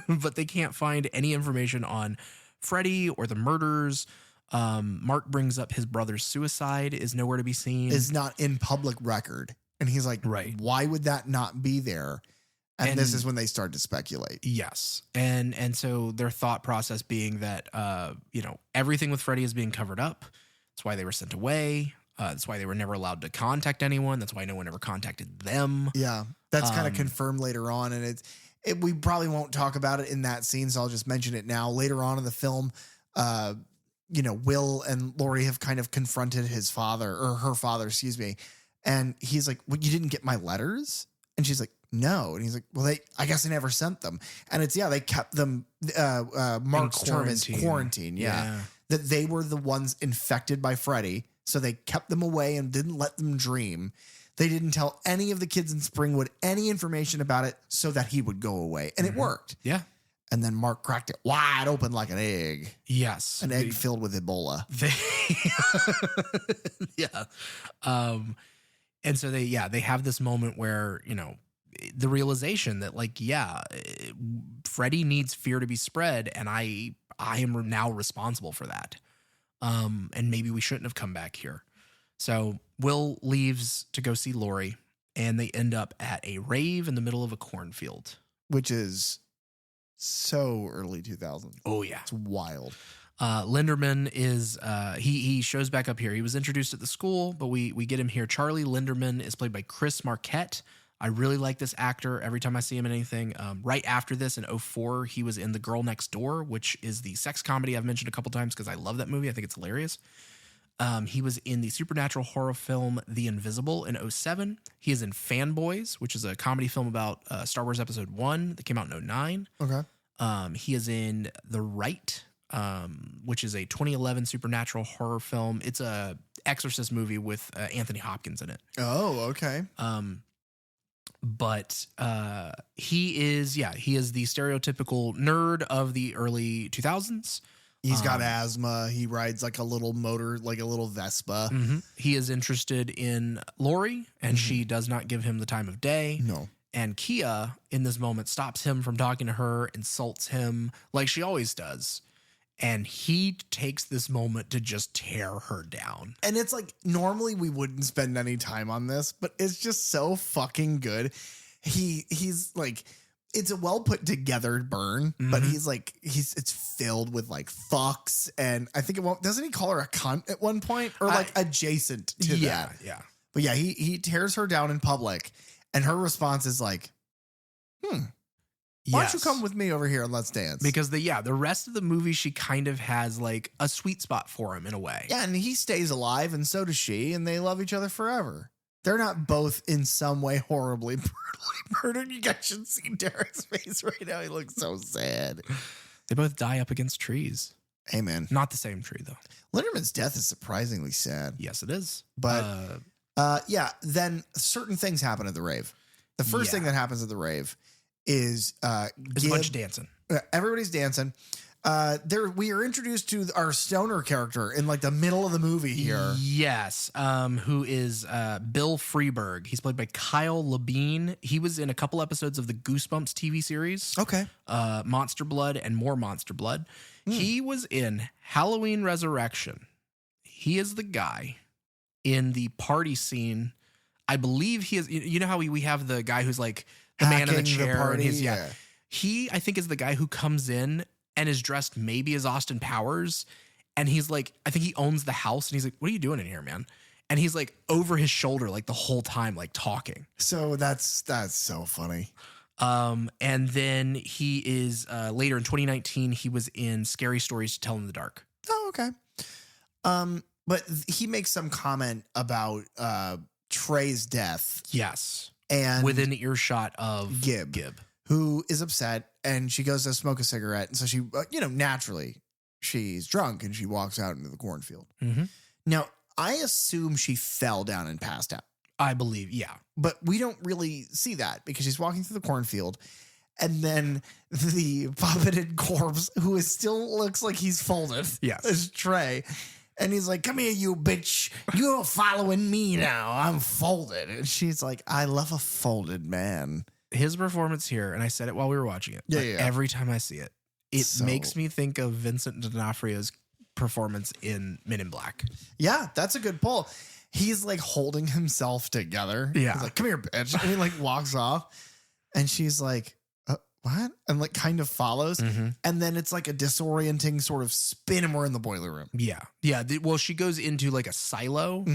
Speaker 2: But they can't find any information on Freddy or the murders. Mark brings up his brother's suicide is nowhere to be seen.
Speaker 1: Is not in public record. And he's like,
Speaker 2: right.
Speaker 1: Why would that not be there? And this is when they start to speculate.
Speaker 2: Yes. And so their thought process being that, everything with Freddy is being covered up. That's why they were sent away. That's why they were never allowed to contact anyone. That's why no one ever contacted them.
Speaker 1: Yeah. That's kind of confirmed later on. And we probably won't talk about it in that scene, so I'll just mention it now. Later on in the film, Will and Lori have kind of confronted his father, or her father, excuse me. And he's like, well, you didn't get my letters? And she's like, no. And he's like, well, I guess I never sent them. And they kept them, Mark's term is quarantine. Yeah. That they were the ones infected by Freddy. So they kept them away and didn't let them dream. They didn't tell any of the kids in Springwood any information about it so that he would go away. And it worked.
Speaker 2: Yeah.
Speaker 1: And then Mark cracked it wide open like an egg.
Speaker 2: Yes.
Speaker 1: An egg filled with Ebola.
Speaker 2: Yeah. And so they have this moment where, the realization that Freddy needs fear to be spread. And I am now responsible for that. And maybe we shouldn't have come back here. So Will leaves to go see Lori, and they end up at a rave in the middle of a cornfield.
Speaker 1: Which is so early 2000s.
Speaker 2: Oh, yeah.
Speaker 1: It's wild.
Speaker 2: Linderman is, he shows back up here. He was introduced at the school, but we get him here. Charlie Linderman is played by Chris Marquette. I really like this actor every time I see him in anything. Right after this, in 2004, he was in The Girl Next Door, which is the sex comedy I've mentioned a couple times because I love that movie. I think it's hilarious. He was in the supernatural horror film The Invisible in 2007. He is in Fanboys, which is a comedy film about Star Wars Episode 1 that came out in 2009.
Speaker 1: Okay.
Speaker 2: He is in The Right, which is a 2011 supernatural horror film. It's a Exorcist movie with Anthony Hopkins in it.
Speaker 1: Oh, okay.
Speaker 2: But he is the stereotypical nerd of the early 2000s.
Speaker 1: He's got asthma. He rides like a little motor, like a little Vespa.
Speaker 2: He is interested in Lori, and she does not give him the time of day.
Speaker 1: No.
Speaker 2: And Kia, in this moment, stops him from talking to her, insults him like she always does. And he takes this moment to just tear her down.
Speaker 1: And it's like, normally we wouldn't spend any time on this, but it's just so fucking good. He's like, it's a well put together burn, but it's filled with like fucks. And I think doesn't he call her a cunt at one point, or like adjacent to that?
Speaker 2: Yeah.
Speaker 1: But yeah, he tears her down in public, and her response is like, why don't you come with me over here and let's dance?
Speaker 2: Because the rest of the movie, she kind of has like a sweet spot for him in a way.
Speaker 1: Yeah, and he stays alive, and so does she, and they love each other forever. They're not both in some way horribly, brutally murdered. You guys should see Derek's face right now. He looks so sad.
Speaker 2: They both die up against trees.
Speaker 1: Amen.
Speaker 2: Not the same tree, though.
Speaker 1: Linderman's death is surprisingly sad.
Speaker 2: Yes, it is.
Speaker 1: But then certain things happen at the rave. The first thing that happens at the rave is
Speaker 2: there's a bunch of dancing.
Speaker 1: Everybody's dancing. We are introduced to our stoner character in like the middle of the movie here.
Speaker 2: Yes, who is Bill Freeberg. He's played by Kyle Labine. He was in a couple episodes of the Goosebumps TV series.
Speaker 1: Okay.
Speaker 2: Monster Blood and more Monster Blood. He was in Halloween Resurrection. He is the guy in the party scene. I believe he is. You know how we have the guy who's like the man in the chair.
Speaker 1: Party,
Speaker 2: and he, I think, is the guy who comes in and is dressed maybe as Austin Powers. And he's like, I think he owns the house. And he's like, what are you doing in here, man? And he's like over his shoulder, like the whole time, like talking.
Speaker 1: So that's so funny.
Speaker 2: And then he is later in 2019, he was in Scary Stories to Tell in the Dark.
Speaker 1: Oh, okay. But he makes some comment about Trey's death.
Speaker 2: Yes.
Speaker 1: And
Speaker 2: within earshot of
Speaker 1: Gib, who is upset, and she goes to smoke a cigarette. And so she, naturally, she's drunk and she walks out into the cornfield. Now, I assume she fell down and passed out.
Speaker 2: I believe, yeah.
Speaker 1: But we don't really see that because she's walking through the cornfield. And then the puppeted corpse, who still looks like he's folded, is Trey. And he's like, come here, you bitch. You're following me now. I'm folded. And she's like, I love a folded man.
Speaker 2: His performance here, and I said it while we were watching it, every time I see it, it makes me think of Vincent D'Onofrio's performance in Men in Black.
Speaker 1: Yeah, that's a good pull. He's like holding himself together.
Speaker 2: Yeah.
Speaker 1: He's like, come here, bitch. And he like walks off. And she's like, what? And like kind of follows. And then it's like a disorienting sort of spin, and we're in the boiler room.
Speaker 2: Yeah. Yeah. Well, she goes into like a silo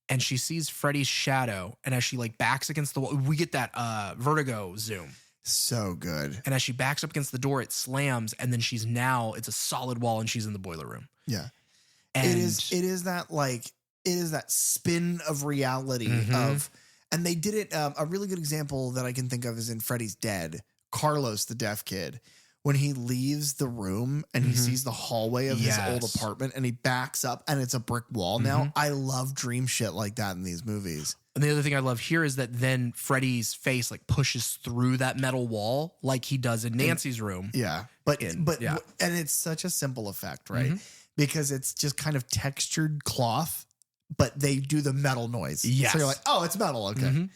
Speaker 2: and she sees Freddy's shadow. And as she like backs against the wall, we get that vertigo zoom.
Speaker 1: So good.
Speaker 2: And as she backs up against the door, it slams. And then it's a solid wall and she's in the boiler room.
Speaker 1: Yeah.
Speaker 2: And
Speaker 1: it is that spin of reality of, and they did it. A really good example that I can think of is in Freddy's Dead. Carlos, the deaf kid, when he leaves the room and he sees the hallway of his old apartment and he backs up and it's a brick wall. Now, I love dream shit like that in these movies.
Speaker 2: And the other thing I love here is that then Freddy's face like pushes through that metal wall like he does in Nancy's room.
Speaker 1: Yeah. And it's such a simple effect, right? Because it's just kind of textured cloth, but they do the metal noise.
Speaker 2: Yes.
Speaker 1: So you're like, oh, it's metal. Okay.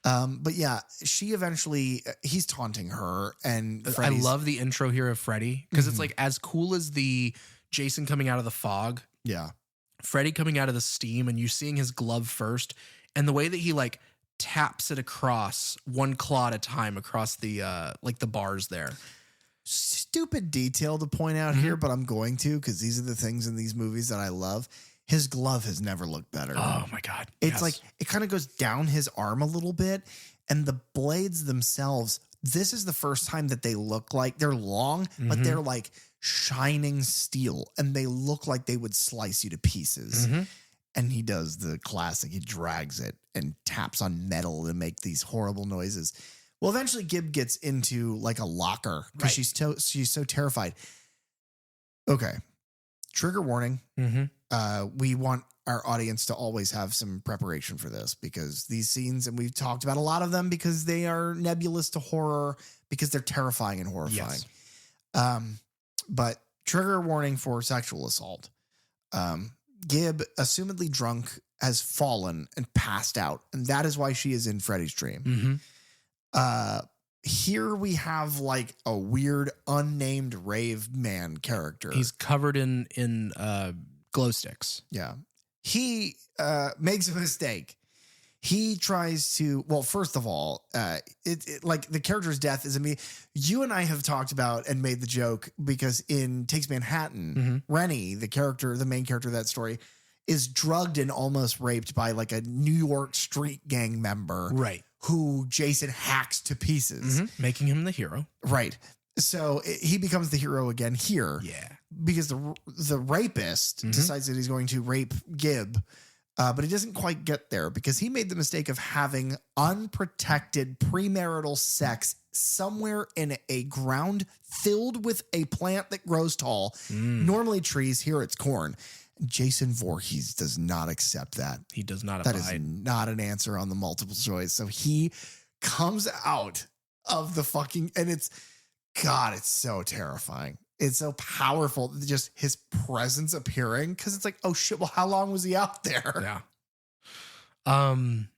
Speaker 1: But yeah, he's taunting her, and
Speaker 2: I love the intro here of Freddy because it's like as cool as the Jason coming out of the fog.
Speaker 1: Yeah.
Speaker 2: Freddy coming out of the steam and you seeing his glove first, and the way that he like taps it across one claw at a time across the like the bars there.
Speaker 1: Stupid detail to point out here, but I'm going to, because these are the things in these movies that I love. His glove has never looked better.
Speaker 2: Oh my God.
Speaker 1: It's like, it kind of goes down his arm a little bit, and the blades themselves, this is the first time that they look like they're long, but they're like shining steel, and they look like they would slice you to pieces. And he does the classic. He drags it and taps on metal to make these horrible noises. Well, eventually Gib gets into like a locker because she's so terrified. Okay. Trigger warning.
Speaker 2: Mm-hmm.
Speaker 1: We want our audience to always have some preparation for this, because these scenes, and we've talked about a lot of them because they are nebulous to horror, because they're terrifying and horrifying.
Speaker 2: Yes.
Speaker 1: But trigger warning for sexual assault. Gib, assumedly drunk, has fallen and passed out, and that is why she is in Freddy's dream.
Speaker 2: Mm-hmm.
Speaker 1: Here we have like a weird unnamed rave man character.
Speaker 2: He's covered in glow sticks.
Speaker 1: Yeah. He makes a mistake. He tries to, well, first of all, like the character's death is me. You and I have talked about and made the joke because in Takes Manhattan, Rennie, the main character of that story, is drugged and almost raped by like a New York street gang member.
Speaker 2: Right.
Speaker 1: Who Jason hacks to pieces.
Speaker 2: Making him the hero.
Speaker 1: Right. So he becomes the hero again here.
Speaker 2: Yeah.
Speaker 1: Because the rapist decides that he's going to rape Gib, but he doesn't quite get there because he made the mistake of having unprotected premarital sex somewhere in a ground filled with a plant that grows tall. Normally trees, here it's corn. Jason Voorhees does not accept that.
Speaker 2: He does not
Speaker 1: That
Speaker 2: abide.
Speaker 1: is not an answer on the multiple choice. So he comes out of the fucking, and it's so terrifying. It's so powerful. Just his presence appearing. Cause it's like, oh shit. Well, how long was he out there?
Speaker 2: Yeah. And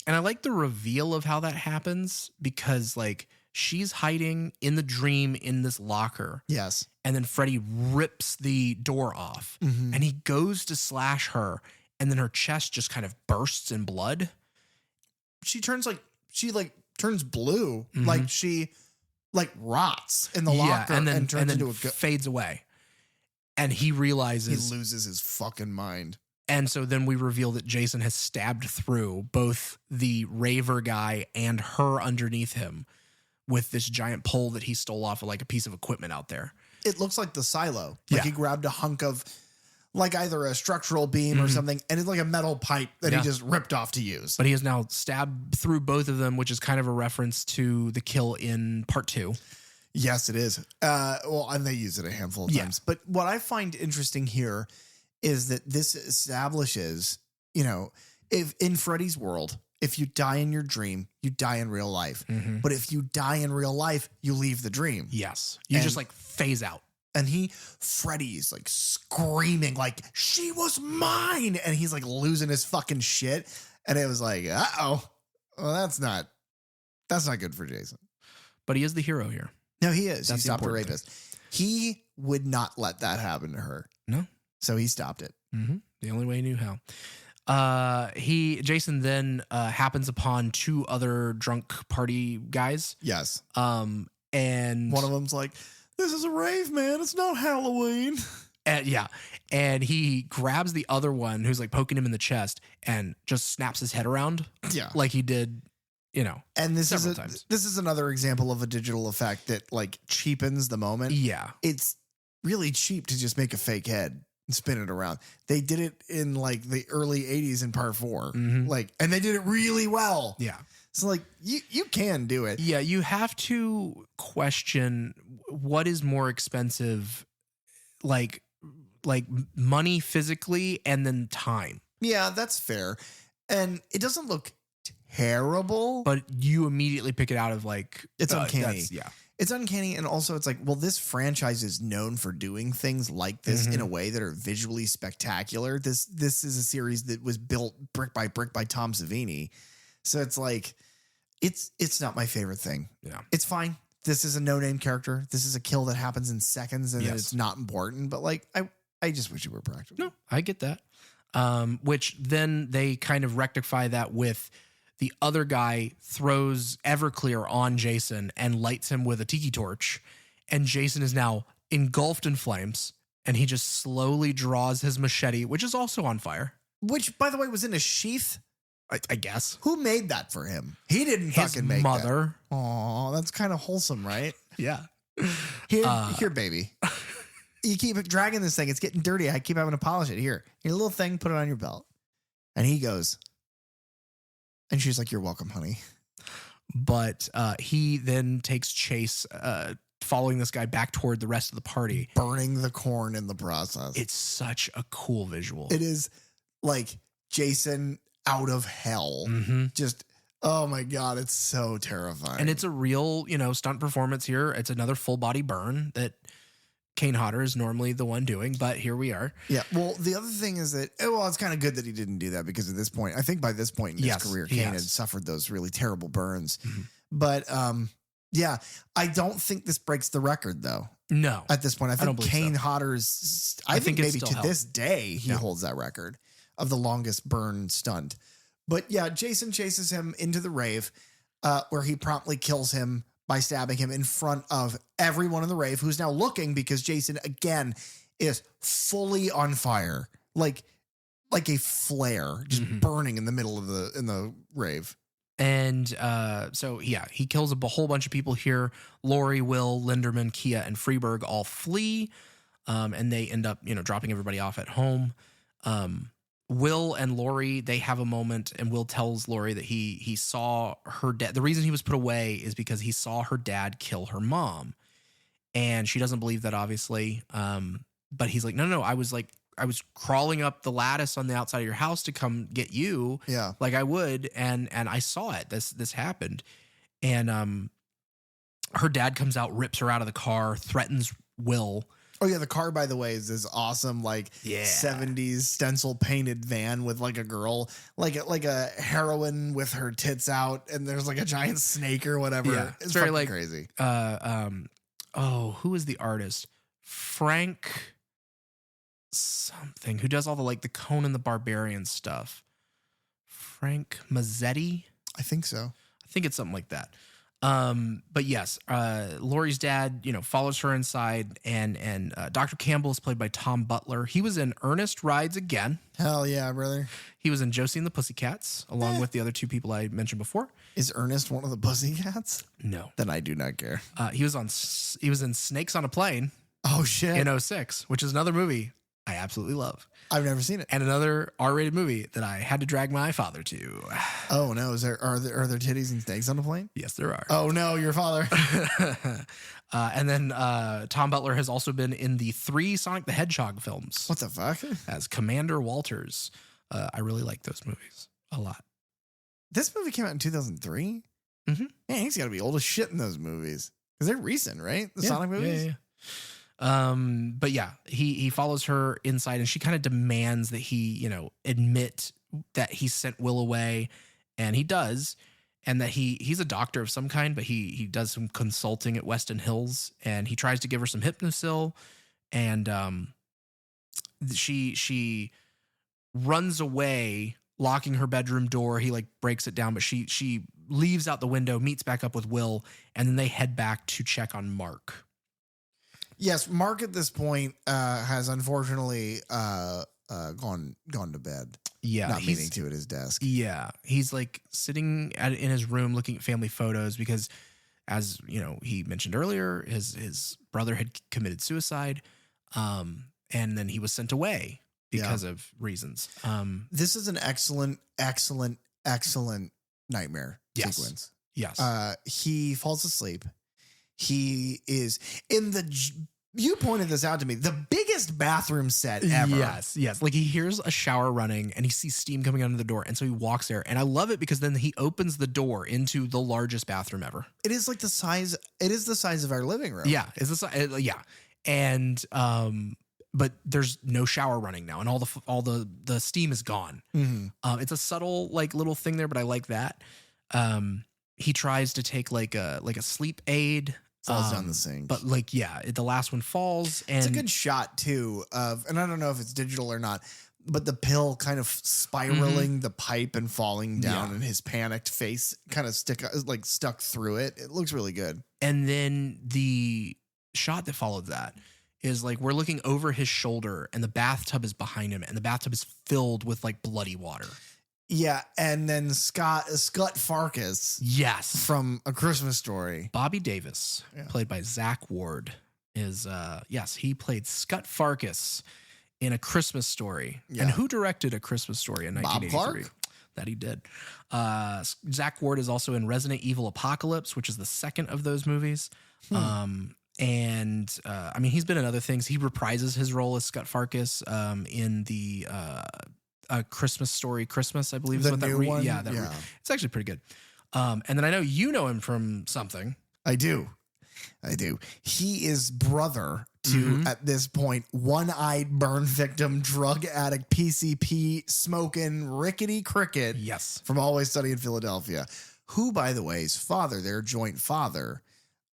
Speaker 2: I like the reveal of how that happens because like she's hiding in the dream in this locker.
Speaker 1: Yes.
Speaker 2: And then Freddy rips the door off and he goes to slash her. And then her chest just kind of bursts in blood.
Speaker 1: She turns blue. Like she rots in the locker and turns into a
Speaker 2: fades away. And he realizes
Speaker 1: he loses his fucking mind.
Speaker 2: And so then we reveal that Jason has stabbed through both the raver guy and her underneath him with this giant pole that he stole off of like a piece of equipment out there.
Speaker 1: It looks like the silo. Like he grabbed a hunk of like either a structural beam or something, and it's like a metal pipe that he just ripped off to use.
Speaker 2: But he has now stabbed through both of them, which is kind of a reference to the kill in part 2.
Speaker 1: Yes, it is. Well, and they use it a handful of times. But what I find interesting here is that this establishes, if in Freddy's world, if you die in your dream, you die in real life. But if you die in real life, you leave the dream.
Speaker 2: Yes. You just like phase out.
Speaker 1: And Freddy's like screaming like, she was mine. And he's like losing his fucking shit. And it was like, well, that's not good for Jason.
Speaker 2: But he is the hero here.
Speaker 1: No, he is.
Speaker 2: That's
Speaker 1: he stopped a rapist. He would not let that happen to her.
Speaker 2: No.
Speaker 1: So he stopped it.
Speaker 2: The only way he knew how. Jason then happens upon 2 other drunk party guys.
Speaker 1: Yes.
Speaker 2: And
Speaker 1: one of them's like, this is a rave, man. It's not Halloween.
Speaker 2: And he grabs the other one who's like poking him in the chest and just snaps his head around. Yeah. Like he did,
Speaker 1: and this
Speaker 2: several times.
Speaker 1: This is another example of a digital effect that like cheapens the moment.
Speaker 2: Yeah.
Speaker 1: It's really cheap to just make a fake head and spin it around. They did it in like the early 80s in part 4. And they did it really well.
Speaker 2: Yeah.
Speaker 1: So like you can do it.
Speaker 2: Yeah, you have to question what is more expensive, like money physically and then time.
Speaker 1: Yeah, that's fair. And it doesn't look terrible,
Speaker 2: but you immediately pick it out of like
Speaker 1: it's uncanny.
Speaker 2: Yeah.
Speaker 1: It's uncanny, and also it's like, well, this franchise is known for doing things like this in a way that are visually spectacular. This is a series that was built brick by brick by Tom Savini. So it's like, it's not my favorite thing.
Speaker 2: Yeah.
Speaker 1: It's fine. This is a no-name character. This is a kill that happens in seconds and it's not important. But like, I just wish it were practical.
Speaker 2: No, I get that. Which then they kind of rectify that with the other guy throws Everclear on Jason and lights him with a tiki torch. And Jason is now engulfed in flames. And he just slowly draws his machete, which is also on fire.
Speaker 1: Which, by the way, was in a sheath.
Speaker 2: I guess.
Speaker 1: Who made that for him? He didn't fucking make that. His mother. Oh, that's kind of wholesome, right?
Speaker 2: Yeah.
Speaker 1: Here, baby. You keep dragging this thing. It's getting dirty. I keep having to polish it. Here, your little thing, put it on your belt. And he goes. And she's like, you're welcome, honey.
Speaker 2: But he then takes chase following this guy back toward the rest of the party,
Speaker 1: burning the corn in the process.
Speaker 2: It's such a cool visual.
Speaker 1: It is like Jason out of hell. Just, oh my God, it's so terrifying.
Speaker 2: And it's a real, stunt performance here. It's another full body burn that Kane Hodder is normally the one doing, but here we are.
Speaker 1: Yeah. Well, the other thing is that, it's kind of good that he didn't do that, because at this point, I think by this point in his career, Kane had suffered those really terrible burns. But yeah, I don't think this breaks the record, though.
Speaker 2: No.
Speaker 1: At this point, I think Kane
Speaker 2: so.
Speaker 1: Hodder's, I think maybe to
Speaker 2: held.
Speaker 1: this day, he holds that record of the longest burn stunt. But yeah, Jason chases him into the rave, where he promptly kills him by stabbing him in front of everyone in the rave, who's now looking, because Jason, again, is fully on fire, like a flare, just burning in the middle of the rave.
Speaker 2: And so, yeah, he kills a whole bunch of people here. Laurie, Will, Linderman, Kia, and Freeberg all flee, and they end up, dropping everybody off at home. Will and Laurie, they have a moment, and Will tells Laurie that he saw her dad. The reason he was put away is because he saw her dad kill her mom. And she doesn't believe that, obviously. But he's like, no, I was crawling up the lattice on the outside of your house to come get you.
Speaker 1: Yeah.
Speaker 2: Like I would. And I saw it. This happened. And her dad comes out, rips her out of the car, threatens Will.
Speaker 1: Oh yeah, the car, by the way, is this awesome 70s stencil painted van with like a girl, like a heroine with her tits out, and there's like a giant snake or whatever.
Speaker 2: Yeah,
Speaker 1: it's
Speaker 2: very
Speaker 1: fucking crazy.
Speaker 2: Who is the artist? Frank something, who does all the Conan the Barbarian stuff. Frank Mazzetti?
Speaker 1: I think so.
Speaker 2: I think it's something like that. But yes, Laurie's dad, follows her inside, and Dr. Campbell is played by Tom Butler. He was in Ernest Rides Again.
Speaker 1: Hell yeah, brother.
Speaker 2: He was in Josie and the Pussycats, along with the other two people I mentioned before.
Speaker 1: Is Ernest one of the Pussycats?
Speaker 2: No.
Speaker 1: Then I do not care.
Speaker 2: He was in Snakes on a Plane.
Speaker 1: Oh shit.
Speaker 2: In 06, which is another movie I absolutely love.
Speaker 1: I've never seen it.
Speaker 2: And another R-rated movie that I had to drag my father to.
Speaker 1: Oh no, are there titties and snakes on the plane?
Speaker 2: Yes, there are.
Speaker 1: Oh no, your father.
Speaker 2: And then Tom Butler has also been in the 3 Sonic the Hedgehog films.
Speaker 1: What the fuck?
Speaker 2: As Commander Walters. I really like those movies a lot.
Speaker 1: This movie came out in 2003?
Speaker 2: Mm-hmm.
Speaker 1: Man, he's got to be old as shit in those movies. Because they're recent, right? The Sonic movies?
Speaker 2: Yeah. But yeah, he follows her inside, and she kind of demands that he, admit that he sent Will away, and he does, and that he's a doctor of some kind, but he does some consulting at Weston Hills, and he tries to give her some Hypnosil, and she runs away, locking her bedroom door. He breaks it down, but she leaves out the window, meets back up with Will, and then they head back to check on Mark.
Speaker 1: Yes, Mark at this point has unfortunately gone to bed.
Speaker 2: Yeah,
Speaker 1: not meaning to at his desk.
Speaker 2: Yeah, he's sitting in his room looking at family photos because, as he mentioned earlier, his brother had committed suicide, and then he was sent away because of reasons.
Speaker 1: This is an excellent nightmare sequence.
Speaker 2: Yes,
Speaker 1: he falls asleep. He is in you pointed this out to me, the biggest bathroom set ever.
Speaker 2: Yes. He hears a shower running and he sees steam coming out of the door. And so he walks there. And I love it because then he opens the door into the largest bathroom ever.
Speaker 1: It is the size of our living room.
Speaker 2: Yeah. Yeah. And, but there's no shower running now, and all the steam is gone.
Speaker 1: Mm-hmm.
Speaker 2: It's a subtle little thing there, but I like that. He tries to take a sleep aid,
Speaker 1: falls down the sink.
Speaker 2: But the last one falls, and
Speaker 1: it's a good shot too and I don't know if it's digital or not, but the pill kind of spiraling the pipe and falling down, and his panicked face kind of stuck through it. It looks really good.
Speaker 2: And then the shot that followed that is we're looking over his shoulder, and the bathtub is behind him, and the bathtub is filled with bloody water.
Speaker 1: Yeah, and then Scott Farkas.
Speaker 2: Yes.
Speaker 1: From A Christmas Story.
Speaker 2: Bobby Davis, played by Zach Ward, is, he played Scott Farkas in A Christmas Story. Yeah. And who directed A Christmas Story in 1983?
Speaker 1: Bob Clark?
Speaker 2: That he did. Zach Ward is also in Resident Evil Apocalypse, which is the second of those movies. And I mean, he's been in other things. He reprises his role as Scut Farkus in the Christmas Story Christmas, I believe.
Speaker 1: The
Speaker 2: is what
Speaker 1: new
Speaker 2: that
Speaker 1: one?
Speaker 2: Yeah, it's actually pretty good. And then I know you know him from something.
Speaker 1: I do. He is brother to, at this point, one-eyed burn victim, drug addict, PCP, smoking, Rickety Cricket.
Speaker 2: Yes.
Speaker 1: From Always Sunny in Philadelphia, who, by the way, his father, their joint father,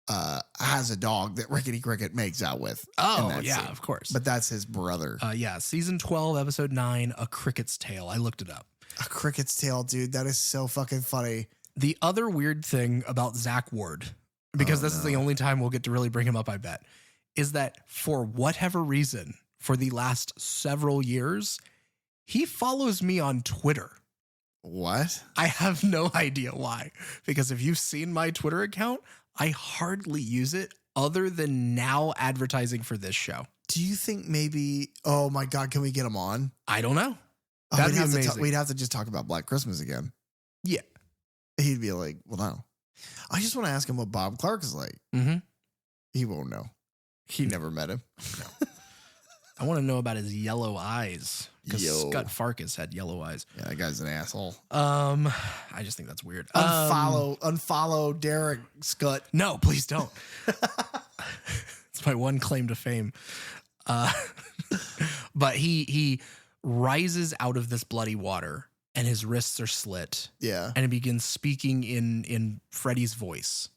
Speaker 1: has a dog that Rickety Cricket makes out with.
Speaker 2: Oh, yeah, of course.
Speaker 1: But that's his brother.
Speaker 2: Yeah, season 12, episode 9, A Cricket's Tale. I looked it up.
Speaker 1: A Cricket's Tale, dude. That is so fucking funny.
Speaker 2: The other weird thing about Zach Ward, because this is the only time we'll get to really bring him up, I bet, is that for whatever reason, for the last several years, he follows me on Twitter.
Speaker 1: What?
Speaker 2: I have no idea why. Because if you've seen my Twitter account, I hardly use it other than now advertising for this show.
Speaker 1: Do you think maybe, oh my God, can we get him on?
Speaker 2: I don't know.
Speaker 1: Oh,
Speaker 2: That'd be amazing.
Speaker 1: We'd have to just talk about Black Christmas again.
Speaker 2: Yeah.
Speaker 1: He'd be like, well, no. I just want to ask him what Bob Clark is like.
Speaker 2: Mm-hmm.
Speaker 1: He won't know. He never met him.
Speaker 2: I want to know about his yellow eyes. Because
Speaker 1: Yo.
Speaker 2: Scut Farkus had yellow eyes.
Speaker 1: Yeah, that guy's an asshole.
Speaker 2: I just think that's weird.
Speaker 1: Unfollow Derek Scut.
Speaker 2: No, please don't. It's my one claim to fame. But he rises out of this bloody water and his wrists are slit.
Speaker 1: Yeah.
Speaker 2: And he begins speaking in Freddy's voice.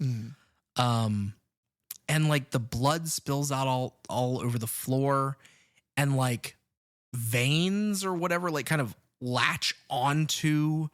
Speaker 2: And like the blood spills out all over the floor, and like veins or whatever like kind of latch onto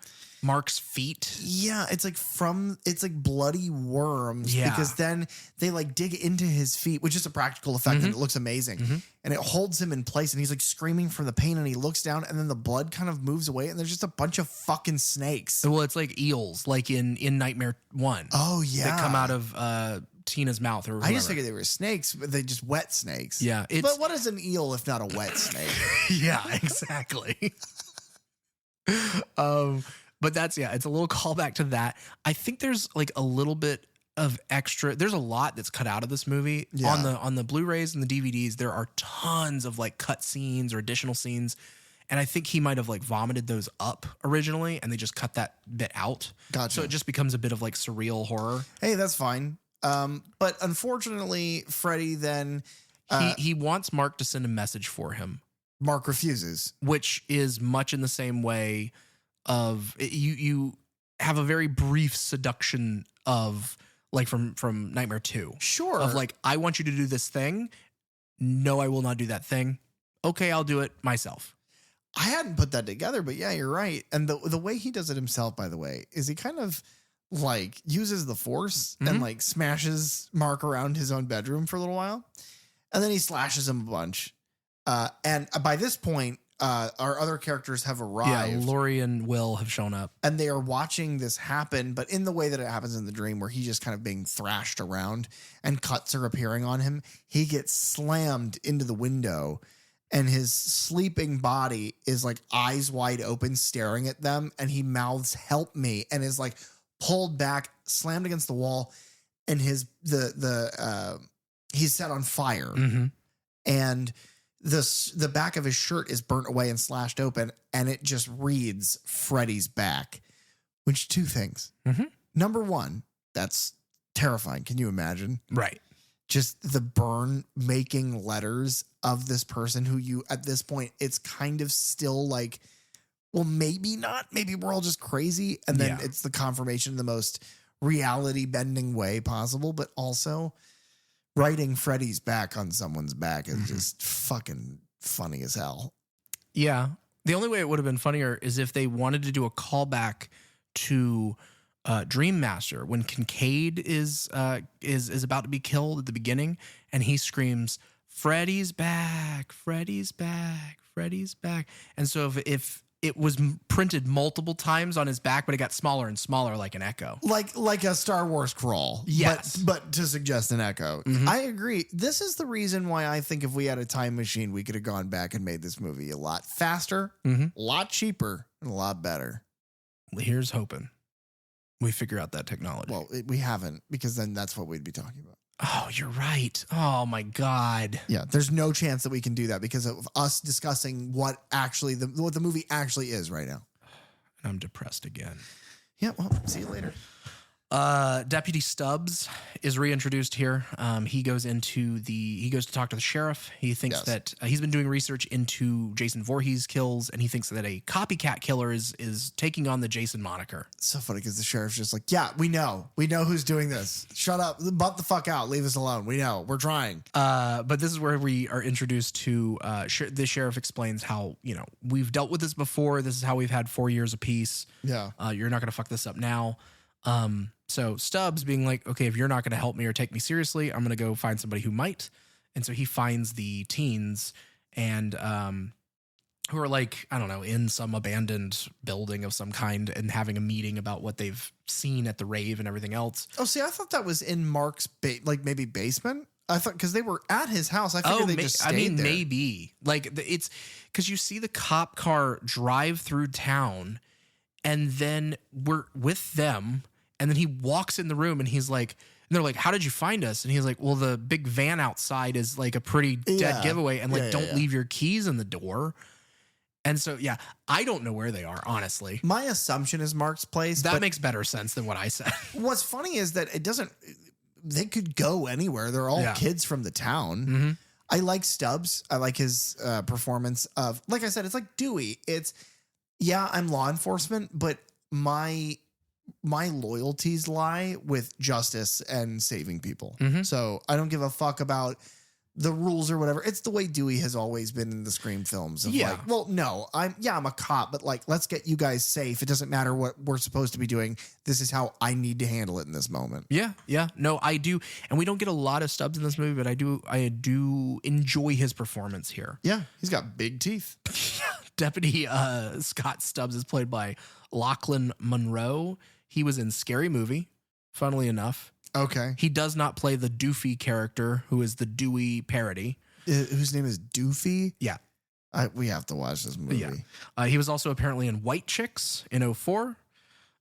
Speaker 2: Mark's feet.
Speaker 1: Yeah, it's like bloody worms.
Speaker 2: Yeah.
Speaker 1: Because then they like dig into his feet, which is a practical effect and it looks amazing. And it holds him in place and he's like screaming from the pain and he looks down and then the blood kind of moves away and there's just a bunch of fucking snakes.
Speaker 2: Well, it's like eels, like in Nightmare 1.
Speaker 1: Oh yeah.
Speaker 2: That come out of Tina's mouth or whatever.
Speaker 1: I just figured they were snakes, but they just wet snakes.
Speaker 2: Yeah.
Speaker 1: But what is an eel if not a wet snake?
Speaker 2: Yeah, exactly. But that's, it's a little callback to that. I think there's like a little bit of extra. There's a lot that's cut out of this movie.
Speaker 1: Yeah.
Speaker 2: On the Blu-rays and the DVDs. There are tons of like cut scenes or additional scenes. And I think he might have like vomited those up originally and they just cut that bit out.
Speaker 1: Gotcha.
Speaker 2: So it just becomes a bit of like surreal horror.
Speaker 1: Hey, that's fine. But unfortunately, Freddy then
Speaker 2: He wants Mark to send a message for him.
Speaker 1: Mark refuses,
Speaker 2: which is much in the same way of you have a very brief seduction of like from Nightmare 2.
Speaker 1: Sure.
Speaker 2: Of like, I want you to do this thing. No, I will not do that thing. Okay, I'll do it myself.
Speaker 1: I hadn't put that together, but yeah, you're right. And the way he does it himself, by the way, is he kind of like uses the force and like smashes Mark around his own bedroom for a little while. And then he slashes him a bunch. And by this point, our other characters have arrived.
Speaker 2: Yeah, Laurie and Will have shown up.
Speaker 1: And they are watching this happen, but in the way that it happens in the dream where he's just kind of being thrashed around and cuts are appearing on him. He gets slammed into the window and his sleeping body is like eyes wide open staring at them. And he mouths, "Help me," and is like pulled back, slammed against the wall. And he's set on fire. And the back of his shirt is burnt away and slashed open, and it just reads Freddy's back, which two things. Number one, that's terrifying. Can you imagine?
Speaker 2: Right.
Speaker 1: Just the burn making letters of this person who you, at this point, it's kind of still like, well, maybe not. Maybe we're all just crazy. And then it's the confirmation in the most reality bending way possible, but also writing Freddy's back on someone's back is just fucking funny as hell.
Speaker 2: Yeah. The only way it would have been funnier is if they wanted to do a callback to Dream Master when Kincaid is about to be killed at the beginning and he screams, "Freddy's back, Freddy's back, Freddy's back." And so if it was printed multiple times on his back, but it got smaller and smaller like an echo.
Speaker 1: Like a Star Wars crawl.
Speaker 2: Yes.
Speaker 1: But to suggest an echo. I agree. This is the reason why I think if we had a time machine, we could have gone back and made this movie a lot faster, a lot cheaper, and a lot better.
Speaker 2: Here's hoping we figure out that technology.
Speaker 1: Well, we haven't, because then that's what we'd be talking about.
Speaker 2: Oh, you're right. Oh my God.
Speaker 1: Yeah, there's no chance that we can do that because of us discussing what the movie actually is right now.
Speaker 2: I'm depressed again.
Speaker 1: Yeah, well, see you later.
Speaker 2: Deputy Stubbs is reintroduced here. He goes to talk to the sheriff. He thinks that he's been doing research into Jason Voorhees kills, and he thinks that a copycat killer is taking on the Jason moniker.
Speaker 1: It's so funny because the sheriff's just like, yeah, we know who's doing this. Shut up, butt the fuck out, leave us alone. We know, we're trying.
Speaker 2: But this is where we are introduced to the sheriff explains how, we've dealt with this before. This is how we've had 4 years apiece.
Speaker 1: Yeah,
Speaker 2: you're not going to fuck this up now. So Stubbs being like, okay, if you're not going to help me or take me seriously, I'm going to go find somebody who might. And so he finds the teens and, who are like, I don't know, in some abandoned building of some kind and having a meeting about what they've seen at the rave and everything else.
Speaker 1: Oh, see, I thought that was in Mark's maybe basement. I thought because they were at his house. I figured they just stayed there.
Speaker 2: Maybe like it's because you see the cop car drive through town and then we're with them. And then he walks in the room and he's like, and they're like, how did you find us? And he's like, well, the big van outside is like a pretty dead giveaway. And like, don't leave your keys in the door. And so, yeah, I don't know where they are, honestly.
Speaker 1: My assumption is Mark's place.
Speaker 2: That makes better sense than what I said.
Speaker 1: What's funny is that they could go anywhere. They're all kids from the town. Mm-hmm. I like Stubbs. I like his performance of, like I said, it's like Dewey. I'm law enforcement, but my loyalties lie with justice and saving people. Mm-hmm. So I don't give a fuck about the rules or whatever. It's the way Dewey has always been in the Scream films. Like, well, no, I'm a cop, but like, let's get you guys safe. It doesn't matter what we're supposed to be doing. This is how I need to handle it in this moment.
Speaker 2: Yeah. No, I do. And we don't get a lot of Stubbs in this movie, but I do enjoy his performance here.
Speaker 1: Yeah. He's got big teeth.
Speaker 2: Deputy Scott Stubbs is played by Lachlan Monroe. He was in Scary Movie, funnily enough.
Speaker 1: Okay.
Speaker 2: He does not play the Doofy character, who is the Dewey parody.
Speaker 1: Whose name is Doofy?
Speaker 2: Yeah.
Speaker 1: We have to watch this movie.
Speaker 2: Yeah. He was also apparently in White Chicks in 2004.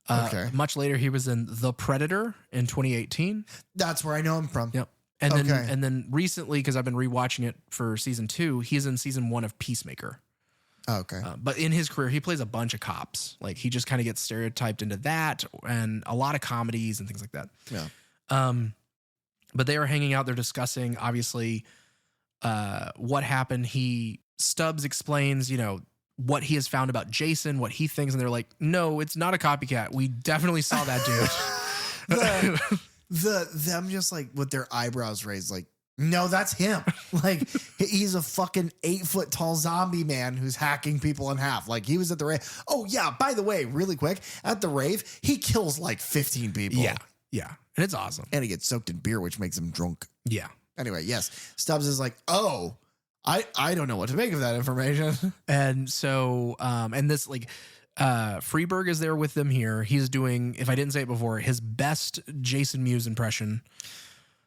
Speaker 1: Okay.
Speaker 2: Much later, he was in The Predator in 2018.
Speaker 1: That's where I know him from.
Speaker 2: Yep. And then recently, because I've been rewatching it for season 2, he's in season 1 of Peacemaker.
Speaker 1: Okay.
Speaker 2: But in his career, he plays a bunch of cops. Like he just kind of gets stereotyped into that and a lot of comedies and things like that.
Speaker 1: Yeah.
Speaker 2: But they are hanging out. They're discussing, obviously, what happened. Stubbs explains, what he has found about Jason, what he thinks. And they're like, no, it's not a copycat. We definitely saw that dude.
Speaker 1: Them just like with their eyebrows raised, like, no, that's him. Like he's a fucking 8-foot tall zombie man who's hacking people in half. Like he was at the rave. Oh yeah. By the way, really quick, at the rave, he kills like 15 people.
Speaker 2: Yeah. And it's awesome.
Speaker 1: And he gets soaked in beer, which makes him drunk.
Speaker 2: Yeah.
Speaker 1: Anyway, yes. Stubbs is like, oh, I don't know what to make of that information.
Speaker 2: And so, and this like, Freeberg is there with them here. He's doing, if I didn't say it before, his best Jason Mewes impression.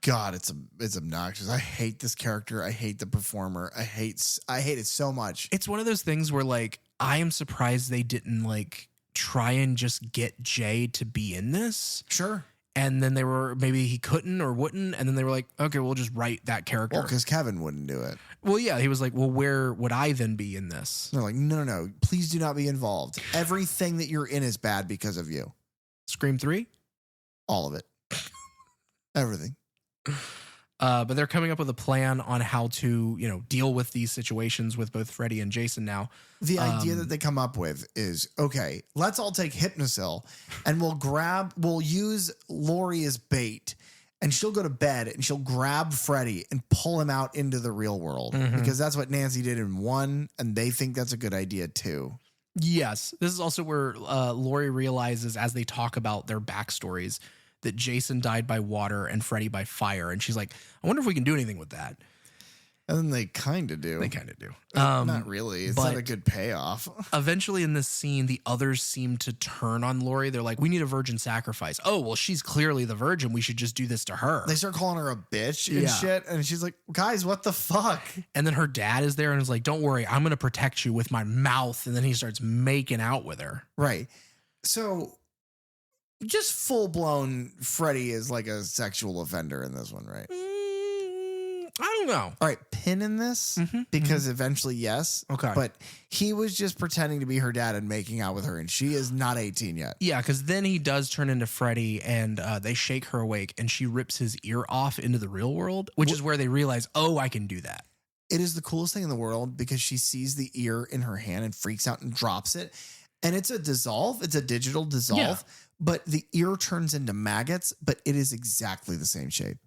Speaker 1: God, it's obnoxious. I hate this character. I hate the performer. I hate it so much.
Speaker 2: It's one of those things where like I am surprised they didn't like try and just get Jay to be in this.
Speaker 1: Sure.
Speaker 2: And then maybe he couldn't or wouldn't, and then they were like, okay, we'll just write that character.
Speaker 1: Well, because Kevin wouldn't do it.
Speaker 2: Well, yeah, he was like, well, where would I then be in this?
Speaker 1: They're like, no, please do not be involved. Everything that you're in is bad because of you.
Speaker 2: Scream 3?
Speaker 1: All of it. Everything.
Speaker 2: But they're coming up with a plan on how to, deal with these situations with both Freddy and Jason now.
Speaker 1: The idea that they come up with is, okay, let's all take Hypnosil and we'll use Lori as bait and she'll go to bed and she'll grab Freddy and pull him out into the real world because that's what Nancy did in 1 and they think that's a good idea too.
Speaker 2: Yes. This is also where Lori realizes as they talk about their backstories that Jason died by water and Freddy by fire. And she's like, I wonder if we can do anything with that.
Speaker 1: And then they kind of do. Not really. It's not a good payoff.
Speaker 2: Eventually in this scene, the others seem to turn on Lori. They're like, we need a virgin sacrifice. Oh, well, she's clearly the virgin. We should just do this to her.
Speaker 1: They start calling her a bitch and shit. And she's like, guys, what the fuck?
Speaker 2: And then her dad is there and is like, don't worry, I'm going to protect you with my mouth. And then he starts making out with her.
Speaker 1: Right. So Just full blown Freddy is like a sexual offender in this one, right?
Speaker 2: I don't know.
Speaker 1: All right, pin in this because eventually, yes.
Speaker 2: Okay.
Speaker 1: But he was just pretending to be her dad and making out with her, and she is not 18 yet.
Speaker 2: Yeah, because then he does turn into Freddy, and they shake her awake, and she rips his ear off into the real world, which is where they realize, oh, I can do that.
Speaker 1: It is the coolest thing in the world because she sees the ear in her hand and freaks out and drops it. And it's a dissolve. It's a digital dissolve. But the ear turns into maggots, but it is exactly the same shape.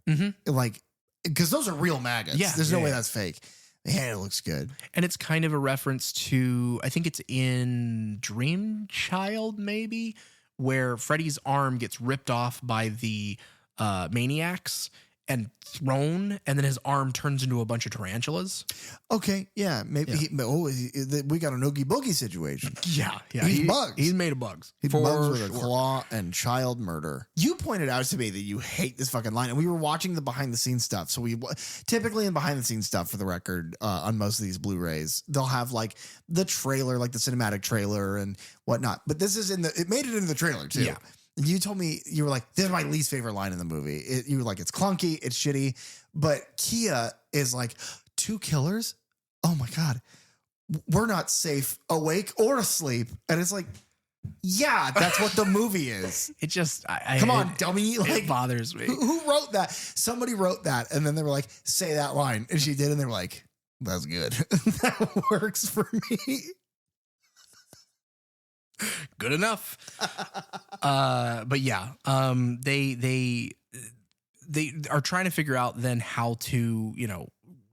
Speaker 1: Like, because those are real maggots.
Speaker 2: Yeah,
Speaker 1: There's no way that's fake. Man, it looks good.
Speaker 2: And it's kind of a reference to, I think it's in Dream Child, maybe, where Freddy's arm gets ripped off by the maniacs and thrown, and then his arm turns into a bunch of tarantulas.
Speaker 1: Okay, yeah, maybe. We got an Oogie Boogie situation.
Speaker 2: Yeah.
Speaker 1: He's bugs.
Speaker 2: He's made of bugs.
Speaker 1: He's bugs with a claw and child murder. You pointed out to me that you hate this fucking line, and we were watching the behind the scenes stuff. So we typically in behind the scenes stuff, for the record, on most of these Blu-rays, they'll have like the trailer, like the cinematic trailer and whatnot. But this is it made it into the trailer too.
Speaker 2: Yeah.
Speaker 1: You told me, you were like, this is my least favorite line in the movie. You were like, it's clunky, it's shitty. But Kia is like, 2 killers? Oh my God. We're not safe awake or asleep. And it's like, yeah, that's what the movie is.
Speaker 2: It just,
Speaker 1: come on, dummy. Like,
Speaker 2: it bothers me.
Speaker 1: Who wrote that? Somebody wrote that. And then they were like, say that line. And she did. And they were like, that's good. That works for me.
Speaker 2: Good enough. But yeah, they are trying to figure out then how to,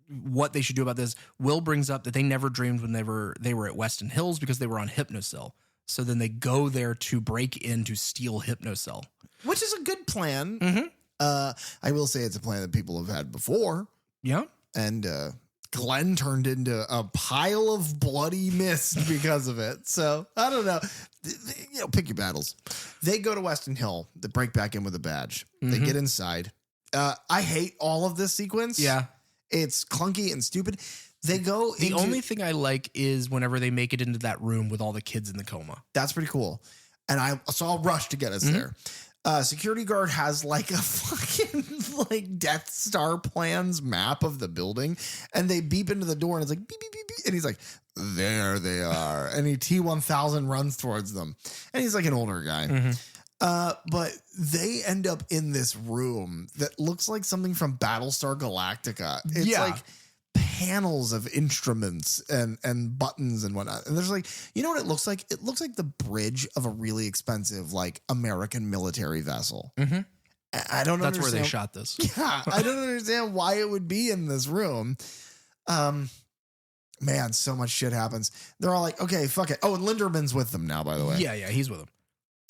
Speaker 2: what they should do about this. Will brings up that they never dreamed when they were at Weston Hills because they were on Hypnocell. So then they go there to break in to steal Hypnocell,
Speaker 1: which is a good plan. I will say it's a plan that people have had before.
Speaker 2: Yeah.
Speaker 1: And Glenn turned into a pile of bloody mist because of it. So I don't know. Pick your battles. They go to Weston Hill. They break back in with a badge. They get inside. I hate all of this sequence.
Speaker 2: Yeah.
Speaker 1: It's clunky and stupid. They go.
Speaker 2: The only thing I like is whenever they make it into that room with all the kids in the coma.
Speaker 1: That's pretty cool. And I'll rush to get us there. Security guard has like a fucking like Death Star plans map of the building, and they beep into the door and it's like beep, beep, beep, beep. And he's like, there they are. And he T-1000 runs towards them. And he's like an older guy. But they end up in this room that looks like something from Battlestar Galactica. It's like panels of instruments and buttons and whatnot. And there's like, you know what it looks like? It looks like the bridge of a really expensive, like, American military vessel. I don't understand.
Speaker 2: That's where they shot this.
Speaker 1: Yeah. I don't understand why it would be in this room. Man, so much shit happens. They're all like, okay, fuck it. Oh, and Linderman's with them now, by the way.
Speaker 2: Yeah, he's with them.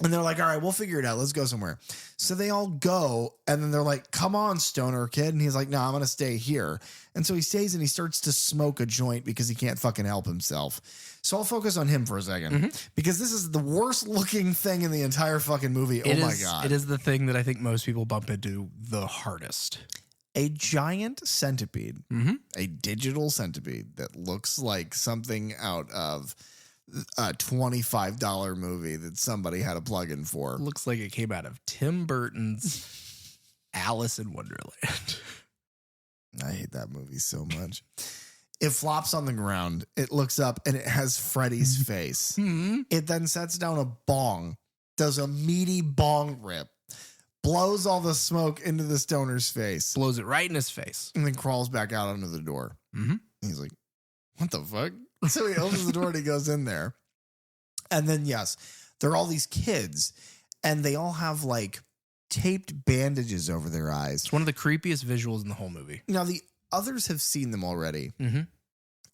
Speaker 1: And they're like, all right, we'll figure it out. Let's go somewhere. So they all go, and then they're like, come on, stoner kid. And he's like, no, I'm going to stay here. And so he stays and he starts to smoke a joint because he can't fucking help himself. So I'll focus on him for a second because this is the worst looking thing in the entire fucking movie. My God.
Speaker 2: It is the thing that I think most people bump into the hardest.
Speaker 1: A giant centipede, a digital centipede that looks like something out of a $25 movie that somebody had a plug-in for.
Speaker 2: Looks like it came out of Tim Burton's Alice in Wonderland.
Speaker 1: I hate that movie so much. It flops on the ground. It looks up and it has Freddy's face. It then sets down a bong, does a meaty bong rip, blows all the smoke into the stoner's face.
Speaker 2: Blows it right in his face.
Speaker 1: And then crawls back out under the door. He's like, what the fuck? So he opens the door and he goes in there. And then, yes, there are all these kids and they all have like taped bandages over their eyes.
Speaker 2: It's one of the creepiest visuals in the whole movie.
Speaker 1: Now, the others have seen them already.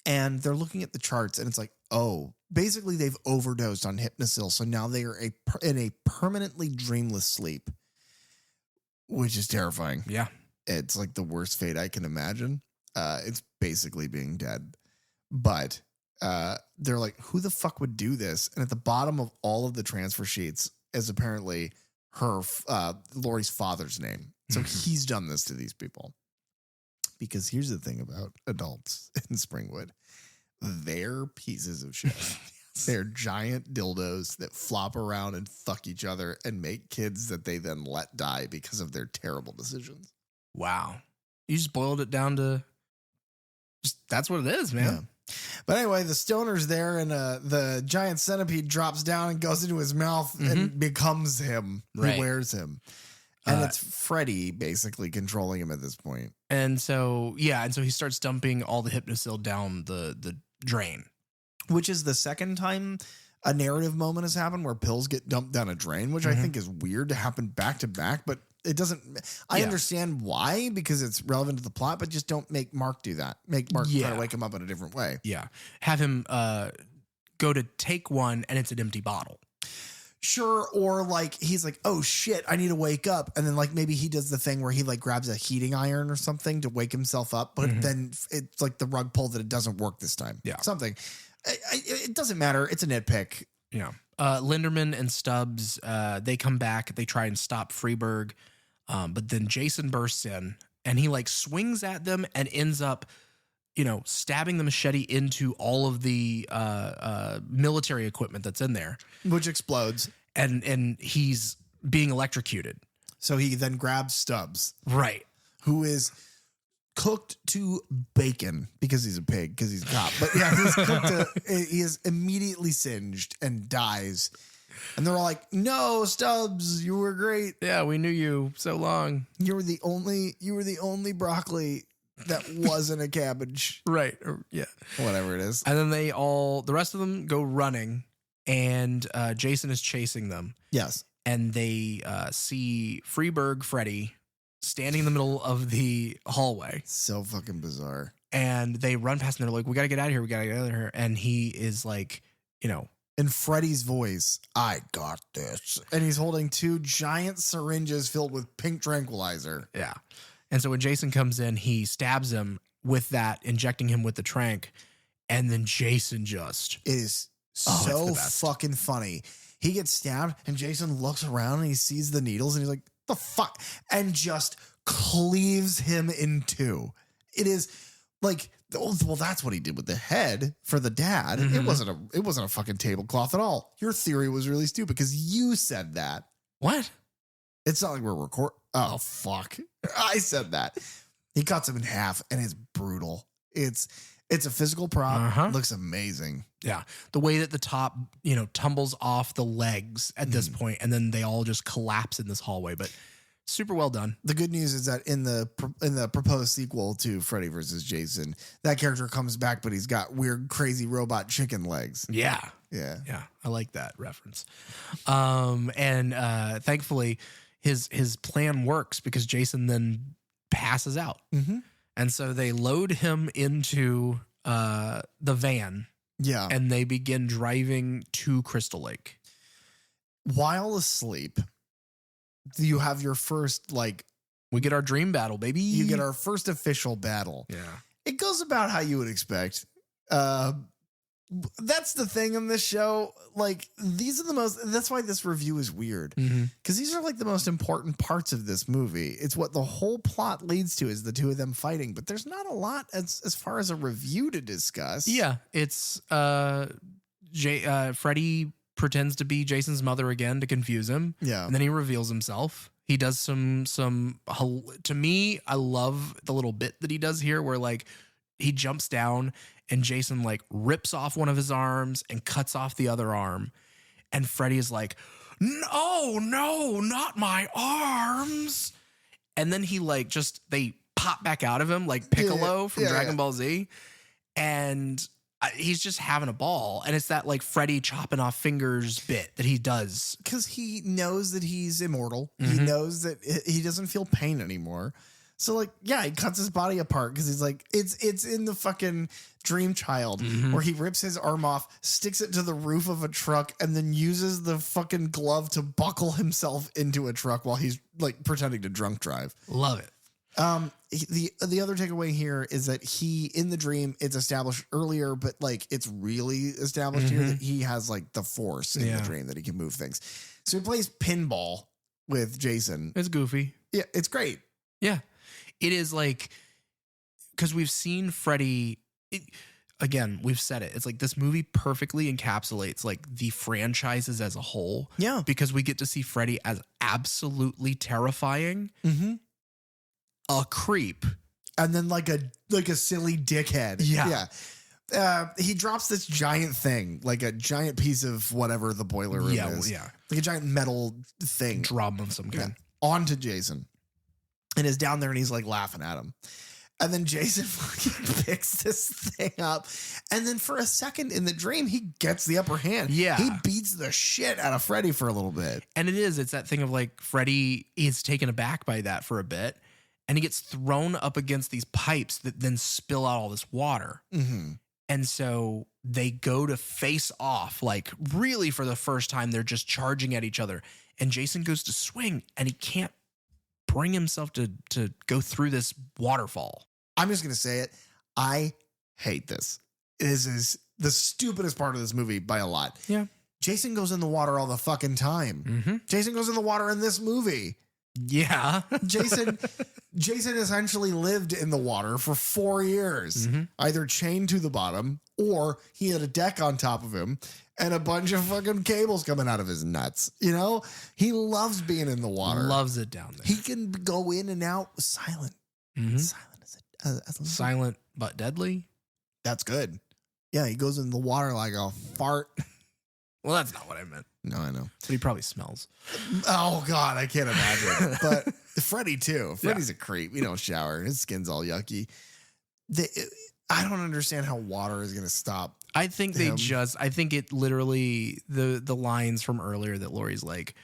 Speaker 1: And they're looking at the charts and it's like, oh, basically they've overdosed on Hypnocil. So now they are in a permanently dreamless sleep, which is terrifying.
Speaker 2: Yeah.
Speaker 1: It's like the worst fate I can imagine. It's basically being dead. But they're like, who the fuck would do this? And at the bottom of all of the transfer sheets is apparently Laurie's father's name. So he's done this to these people. Because here's the thing about adults in Springwood. They're pieces of shit. They're giant dildos that flop around and fuck each other and make kids that they then let die because of their terrible decisions.
Speaker 2: Wow. You just boiled it down to that's what it is, man.
Speaker 1: Yeah. But anyway, the stoner's there and the giant centipede drops down and goes into his mouth and becomes him.
Speaker 2: Right.
Speaker 1: He wears him. And it's Freddy basically controlling him at this point.
Speaker 2: And so he starts dumping all the Hypnosil down the drain.
Speaker 1: Which is the second time a narrative moment has happened where pills get dumped down a drain, which I think is weird to happen back to back, but it doesn't. I understand why, because it's relevant to the plot, but just don't make Mark do that. Make Mark try to wake him up in a different way.
Speaker 2: Yeah. Have him go to take one and it's an empty bottle.
Speaker 1: Sure. Or like he's like, oh shit, I need to wake up. And then like maybe he does the thing where he like grabs a heating iron or something to wake himself up. But then it's like the rug pull that it doesn't work this time. Yeah. Something. It doesn't matter. It's a nitpick.
Speaker 2: Yeah. Linderman and Stubbs, they come back. They try and stop Freeberg. But then Jason bursts in and he like swings at them and ends up, stabbing the machete into all of the military equipment that's in there.
Speaker 1: Which explodes.
Speaker 2: And he's being electrocuted.
Speaker 1: So he then grabs Stubbs.
Speaker 2: Right.
Speaker 1: Who is cooked to bacon because he's a pig, because he's a cop. But yeah, he is immediately singed and dies. And they're all like, no, Stubbs, you were great.
Speaker 2: Yeah, we knew you so long.
Speaker 1: You were the only broccoli that wasn't a cabbage.
Speaker 2: Right. Or, yeah.
Speaker 1: Whatever it is.
Speaker 2: And then the rest of them go running and Jason is chasing them.
Speaker 1: Yes.
Speaker 2: And they see Freeberg Freddy standing in the middle of the hallway.
Speaker 1: So fucking bizarre.
Speaker 2: And they run past him. They're like, we got to get out of here. We got to get out of here. And he is like,
Speaker 1: in Freddy's voice, I got this. And he's holding 2 giant syringes filled with pink tranquilizer.
Speaker 2: Yeah. And so when Jason comes in, he stabs him with that, injecting him with the tranq. And then Jason just...
Speaker 1: It is so fucking funny. He gets stabbed and Jason looks around and he sees the needles and he's like, the fuck? And just cleaves him in 2. It is like... Well, that's what he did with the head for the dad. It wasn't a fucking tablecloth at all. Your theory was really stupid because you said that.
Speaker 2: What?
Speaker 1: It's not like we're Oh, fuck. I said that. He cuts him in half and it's brutal. It's a physical prop. Looks amazing.
Speaker 2: Yeah. The way that the top, tumbles off the legs at this point, and then they all just collapse in this hallway. But super well done.
Speaker 1: The good news is that in the proposed sequel to Freddy vs. Jason, that character comes back, but he's got weird, crazy robot chicken legs.
Speaker 2: Yeah.
Speaker 1: Yeah.
Speaker 2: Yeah. I like that reference. And thankfully his plan works because Jason then passes out. And so they load him into the van.
Speaker 1: Yeah.
Speaker 2: And they begin driving to Crystal Lake.
Speaker 1: While asleep, you have your first,
Speaker 2: we get our dream battle, baby.
Speaker 1: You get our first official battle.
Speaker 2: Yeah.
Speaker 1: It goes about how you would expect. That's the thing in this show. That's why this review is weird. Because these are the most important parts of this movie. It's what the whole plot leads to is the 2 of them fighting. But there's not a lot as far as a review to discuss.
Speaker 2: Yeah. It's Freddy pretends to be Jason's mother again to confuse him.
Speaker 1: Yeah.
Speaker 2: And then he reveals himself. He does some to me, I love the little bit that he does here where he jumps down and Jason rips off one of his arms and cuts off the other arm. And Freddy is like, no, not my arms. And then he they pop back out of him like Piccolo from Dragon Ball Z. And he's just having a ball. And it's that Freddy chopping off fingers bit that he does.
Speaker 1: Because he knows that he's immortal. He knows that he doesn't feel pain anymore. So he cuts his body apart because he's it's in the fucking Dream Child where he rips his arm off, sticks it to the roof of a truck, and then uses the fucking glove to buckle himself into a truck while he's pretending to drunk drive.
Speaker 2: Love it.
Speaker 1: The other takeaway here is that in the dream, it's established earlier, but it's really established here that he has the force in the dream that he can move things. So he plays pinball with Jason.
Speaker 2: It's goofy.
Speaker 1: Yeah, it's great.
Speaker 2: Yeah. It is because we've seen Freddy. again, we've said it. It's like this movie perfectly encapsulates like the franchises as a whole.
Speaker 1: Yeah.
Speaker 2: Because we get to see Freddy as absolutely terrifying, a creep,
Speaker 1: and then like a silly dickhead.
Speaker 2: Yeah.
Speaker 1: He drops this giant thing, like a giant piece of whatever the boiler room is.
Speaker 2: Yeah.
Speaker 1: Like a giant metal thing.
Speaker 2: Drum of some kind.
Speaker 1: Onto Jason. And is down there and he's like laughing at him. And then Jason fucking picks this thing up. And then for a second in the dream, he gets the upper hand.
Speaker 2: Yeah.
Speaker 1: He beats the shit out of Freddy for a little bit.
Speaker 2: And it's that thing of like Freddy is taken aback by that for a bit. And he gets thrown up against these pipes that then spill out all this water. And so they go to face off, like really for the first time, they're just charging at each other. And Jason goes to swing and he can't bring himself to go through this waterfall.
Speaker 1: I'm just going to say it. I hate this. This is the stupidest part of this movie by a lot.
Speaker 2: Yeah.
Speaker 1: Jason goes in the water all the fucking time. Jason goes in the water in this movie.
Speaker 2: Yeah.
Speaker 1: Jason essentially lived in the water for 4 years, either chained to the bottom or he had a deck on top of him and a bunch of fucking cables coming out of his nuts. You know, he loves being in the water.
Speaker 2: Loves it down there.
Speaker 1: He can go in and out silent.
Speaker 2: Silent but deadly.
Speaker 1: That's good. Yeah, he goes in the water like a fart.
Speaker 2: Well, that's not what I meant.
Speaker 1: No, I know.
Speaker 2: But he probably smells.
Speaker 1: Oh, God, I can't imagine. But Freddy, too. Freddy's a creep. You don't shower. His skin's all yucky. I don't understand how water is going to stop.
Speaker 2: I think I think it literally, the lines from earlier that Lori's like,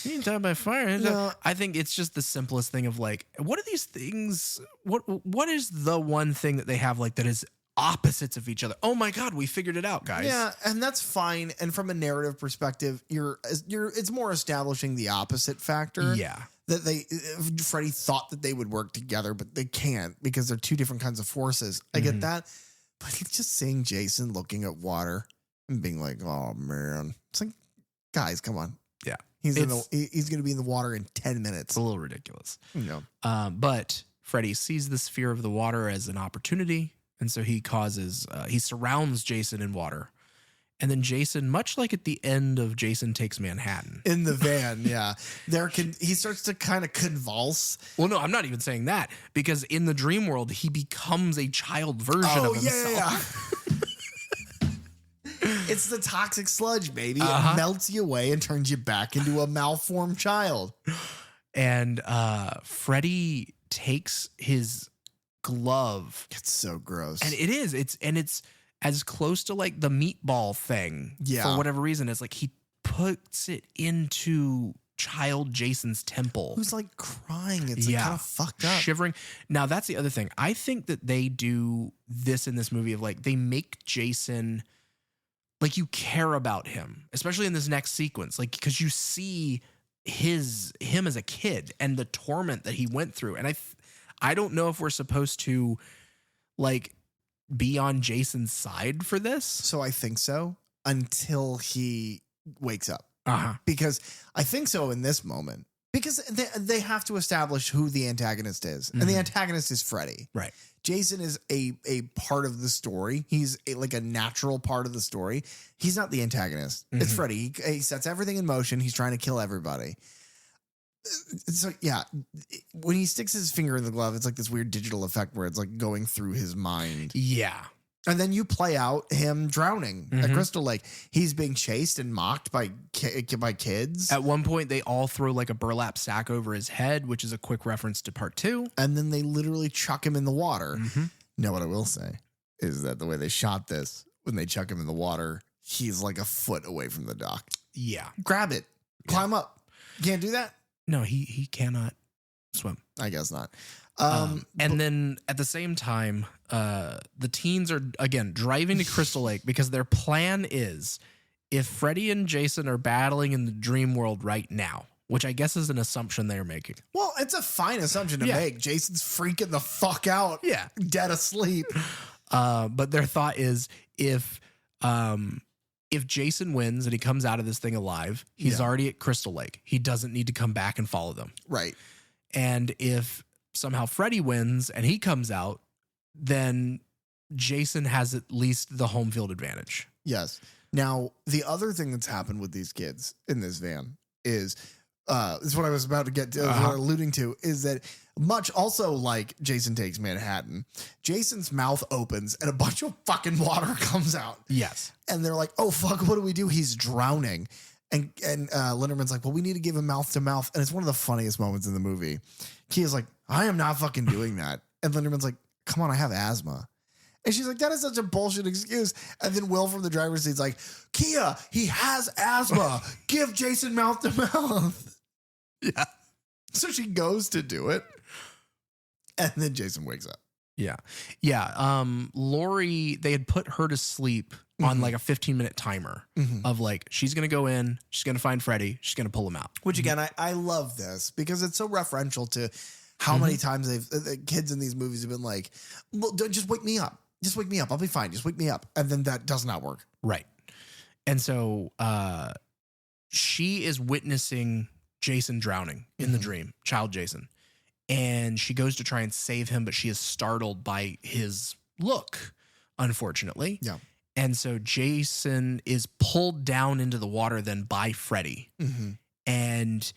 Speaker 2: you die by fire.
Speaker 1: No.
Speaker 2: I think it's just the simplest thing of like, what are these things? What is the one thing that they have like that is opposites of each other? Oh my God, we figured it out, guys.
Speaker 1: Yeah, and that's fine. And from a narrative perspective, it's more establishing the opposite factor.
Speaker 2: Yeah.
Speaker 1: That Freddy thought that they would work together, but they can't because they're two different kinds of forces. I get that. But it's just seeing Jason looking at water and being like, oh man. It's like, guys, come on.
Speaker 2: Yeah.
Speaker 1: He's going to be in the water in 10 minutes.
Speaker 2: It's a little ridiculous.
Speaker 1: You know.
Speaker 2: But Freddy sees this fear of the water as an opportunity. And so he surrounds Jason in water. And then Jason, much like at the end of Jason Takes Manhattan.
Speaker 1: In the van, yeah. He starts to kind of convulse.
Speaker 2: Well, no, I'm not even saying that. Because in the dream world, he becomes a child version of himself.
Speaker 1: Yeah. It's the toxic sludge, baby. It melts you away and turns you back into a malformed child.
Speaker 2: And Freddy takes his glove.
Speaker 1: It's so gross.
Speaker 2: And it is. It's as close to like the meatball thing.
Speaker 1: Yeah.
Speaker 2: For whatever reason. It's like he puts it into child Jason's temple.
Speaker 1: Who's like crying. It's like kind of fucked up.
Speaker 2: Shivering. Now that's the other thing. I think that they do this in this movie of like they make Jason like you care about him, especially in this next sequence, like because you see him as a kid and the torment that he went through. And I don't know if we're supposed to like be on Jason's side for this.
Speaker 1: So I think so until he wakes up. Because I think so in this moment. Because they have to establish who the antagonist is. And the antagonist is Freddy.
Speaker 2: Right.
Speaker 1: Jason is a part of the story. He's like a natural part of the story. He's not the antagonist. It's Freddy. He sets everything in motion. He's trying to kill everybody. So yeah, when he sticks his finger in the glove, it's like this weird digital effect where it's like going through his mind.
Speaker 2: Yeah.
Speaker 1: And then you play out him drowning at Crystal Lake. He's being chased and mocked by kids.
Speaker 2: At one point, they all throw like a burlap sack over his head, which is a quick reference to part 2.
Speaker 1: And then they literally chuck him in the water. Now, what I will say is that the way they shot this, when they chuck him in the water, he's like a foot away from the dock.
Speaker 2: Yeah.
Speaker 1: Grab it. Climb up. Can't do that?
Speaker 2: No, he cannot swim.
Speaker 1: I guess not.
Speaker 2: And then at the same time, the teens are, again, driving to Crystal Lake because their plan is if Freddy and Jason are battling in the dream world right now, which I guess is an assumption they're making.
Speaker 1: Well, it's a fine assumption to make. Jason's freaking the fuck out.
Speaker 2: Yeah.
Speaker 1: Dead asleep.
Speaker 2: But their thought is if Jason wins and he comes out of this thing alive, he's already at Crystal Lake. He doesn't need to come back and follow them.
Speaker 1: Right.
Speaker 2: And if somehow Freddy wins and he comes out, then Jason has at least the home field advantage.
Speaker 1: Yes. Now, the other thing that's happened with these kids in this van is what I was about to get to, alluding to, is that much also like Jason Takes Manhattan, Jason's mouth opens and a bunch of fucking water comes out.
Speaker 2: Yes.
Speaker 1: And they're like, oh, fuck, what do we do? He's drowning. And Linderman's like, well, we need to give him mouth to mouth. And it's one of the funniest moments in the movie. Kia's like, I am not fucking doing that. And Linderman's like, come on, I have asthma. And she's like, that is such a bullshit excuse. And then Will from the driver's seat's like, Kia, he has asthma. Give Jason mouth to mouth.
Speaker 2: Yeah.
Speaker 1: So she goes to do it. And then Jason wakes up.
Speaker 2: Yeah. Yeah. Lori, they had put her to sleep on like a 15-minute timer of like, she's going to go in, she's going to find Freddy, she's going to pull him out.
Speaker 1: Which again, I love this because it's so referential to how many times the kids in these movies have been like, well, just wake me up. Just wake me up. I'll be fine. Just wake me up. And then that does not work.
Speaker 2: Right. And so she is witnessing Jason drowning in the dream, child Jason. And she goes to try and save him, but she is startled by his look, unfortunately.
Speaker 1: Yeah.
Speaker 2: And so Jason is pulled down into the water then by Freddy. And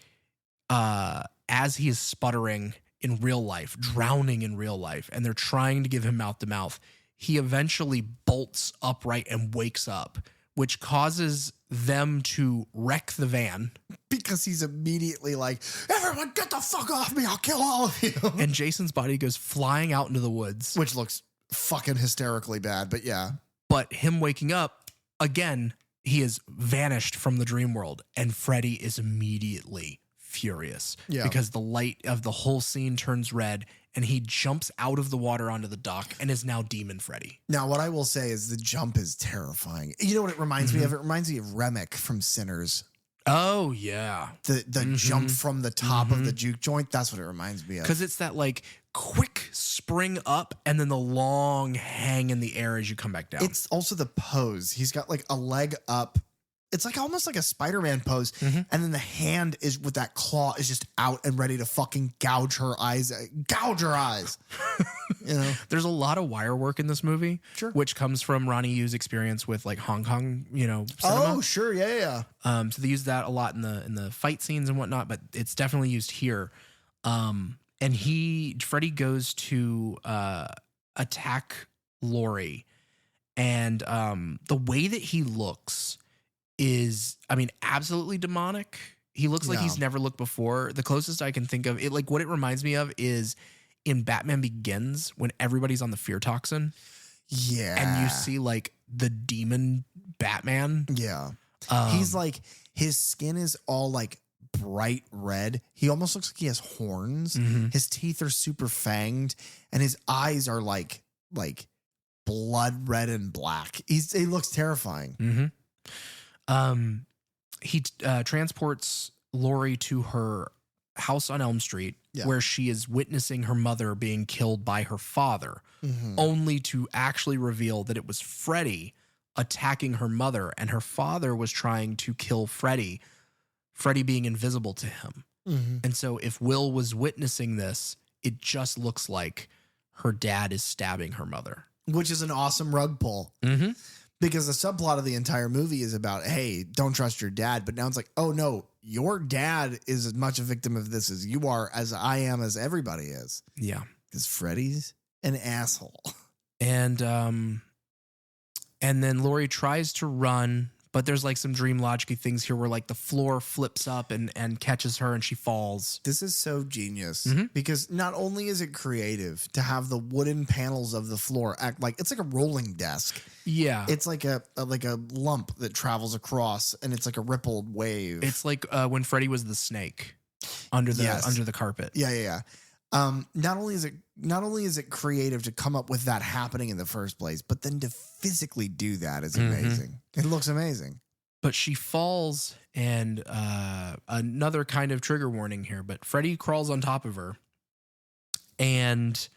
Speaker 2: as he is sputtering in real life, drowning in real life, and they're trying to give him mouth to mouth, he eventually bolts upright and wakes up, which causes them to wreck the van.
Speaker 1: Because he's immediately like, everyone get the fuck off me. I'll kill all of you.
Speaker 2: And Jason's body goes flying out into the woods.
Speaker 1: Which looks fucking hysterically bad, but yeah.
Speaker 2: But him waking up, again, he is vanished from the dream world. And Freddy is immediately furious.
Speaker 1: Yeah.
Speaker 2: Because the light of the whole scene turns red and he jumps out of the water onto the dock and is now Demon Freddy.
Speaker 1: Now, what I will say is the jump is terrifying. You know what it reminds me of? It reminds me of Remick from Sinners.
Speaker 2: Oh, yeah.
Speaker 1: The jump from the top of the juke joint. That's what it reminds me of.
Speaker 2: Because it's that like quick spring up and then the long hang in the air as you come back down.
Speaker 1: It's also the pose. He's got like a leg up. It's like almost like a Spider-Man pose. And then the hand is with that claw is just out and ready to fucking gouge her eyes. Gouge her eyes. You know?
Speaker 2: There's a lot of wire work in this movie.
Speaker 1: Sure.
Speaker 2: Which comes from Ronny Yu's experience with like Hong Kong, cinema.
Speaker 1: Oh, sure. Yeah.
Speaker 2: So they use that a lot in the fight scenes and whatnot, but it's definitely used here. And Freddy goes to attack Lori. And the way that he looks is, I mean, absolutely demonic. He looks like he's never looked before. The closest I can think of it, like what it reminds me of is in Batman Begins when everybody's on the fear toxin.
Speaker 1: Yeah.
Speaker 2: And you see like the demon Batman.
Speaker 1: Yeah. He's like, his skin is all like bright red. He almost looks like he has horns. His teeth are super fanged and his eyes are like blood red and black. He looks terrifying.
Speaker 2: He transports Lori to her house on Elm Street where she is witnessing her mother being killed by her father, only to actually reveal that it was Freddy attacking her mother and her father was trying to kill Freddy being invisible to him. And so if Will was witnessing this, it just looks like her dad is stabbing her mother.
Speaker 1: Which is an awesome rug pull. Because the subplot of the entire movie is about, hey, don't trust your dad. But now it's like, oh, no, your dad is as much a victim of this as you are, as I am, as everybody is.
Speaker 2: Yeah.
Speaker 1: Because Freddy's an asshole.
Speaker 2: And then Lori tries to run, but there's like some dream logic-y things here where like the floor flips up and catches her and she falls.
Speaker 1: This is so genius because not only is it creative to have the wooden panels of the floor act like it's like a rolling desk.
Speaker 2: Yeah.
Speaker 1: It's like a lump that travels across and it's like a rippled wave.
Speaker 2: It's like when Freddy was the snake under the carpet.
Speaker 1: Yeah. Not only is it creative to come up with that happening in the first place, but then to physically do that is amazing. It looks amazing.
Speaker 2: But she falls and another kind of trigger warning here, but Freddy crawls on top of her and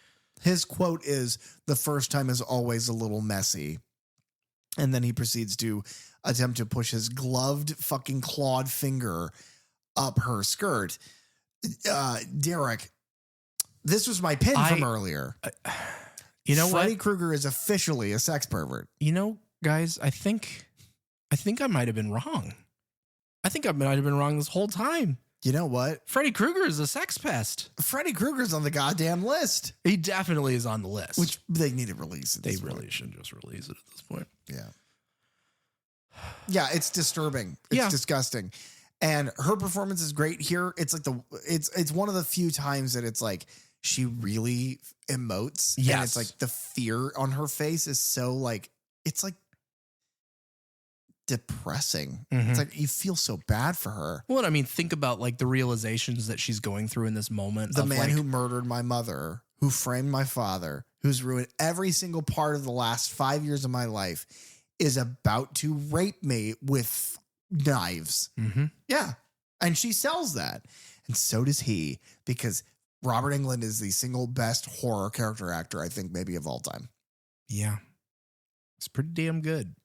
Speaker 1: his quote is, "The first time is always a little messy." And then he proceeds to attempt to push his gloved fucking clawed finger up her skirt. Derek, this was my pin from earlier.
Speaker 2: You know
Speaker 1: Freddy
Speaker 2: what?
Speaker 1: Krueger is officially a sex pervert.
Speaker 2: You know, guys, I think I might have been wrong. I think I might have been wrong this whole time.
Speaker 1: You know what?
Speaker 2: Freddy Krueger is a sex pest.
Speaker 1: Freddy Krueger's on the goddamn list,
Speaker 2: He definitely is on the list.
Speaker 1: which they need to release. At
Speaker 2: they
Speaker 1: this
Speaker 2: really
Speaker 1: point.
Speaker 2: should just release it at this point.
Speaker 1: Yeah. Yeah, it's disturbing. It's disgusting. And her performance is great here. It's like it's one of the few times that it's like she really emotes.
Speaker 2: Yes.
Speaker 1: And it's like the fear on her face is so like, it's like depressing.
Speaker 2: Mhm.
Speaker 1: It's like you feel so bad for her.
Speaker 2: Well, I mean, think about like the realizations that she's going through in this moment.
Speaker 1: The
Speaker 2: of,
Speaker 1: man
Speaker 2: like,
Speaker 1: who murdered my mother, who framed my father, who's ruined every single part of the last 5 years of my life, is about to rape me with knives.
Speaker 2: Mhm.
Speaker 1: Yeah. And she sells that. And so does he, because Robert Englund is the single best horror character actor, I think, maybe of all time.
Speaker 2: Yeah. It's pretty damn good.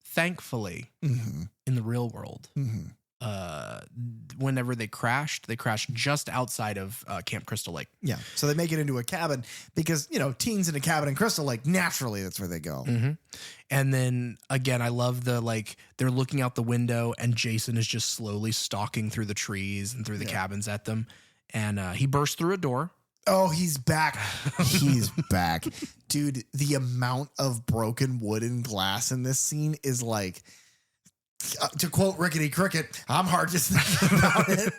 Speaker 2: Thankfully,
Speaker 1: Mm-hmm.
Speaker 2: in the real world, whenever they crashed just outside of Camp Crystal Lake.
Speaker 1: Yeah. So they make it into a cabin because, you know, teens in a cabin in Crystal Lake, naturally, that's where they go.
Speaker 2: Mm-hmm. And then again, I love the like they're looking out the window and Jason is just slowly stalking through the trees and through the cabins at them. And he bursts through a door.
Speaker 1: Oh, he's back. He's back. Dude, the amount of broken wood and glass in this scene is like, to quote Rickety Cricket, I'm hard just thinking about it.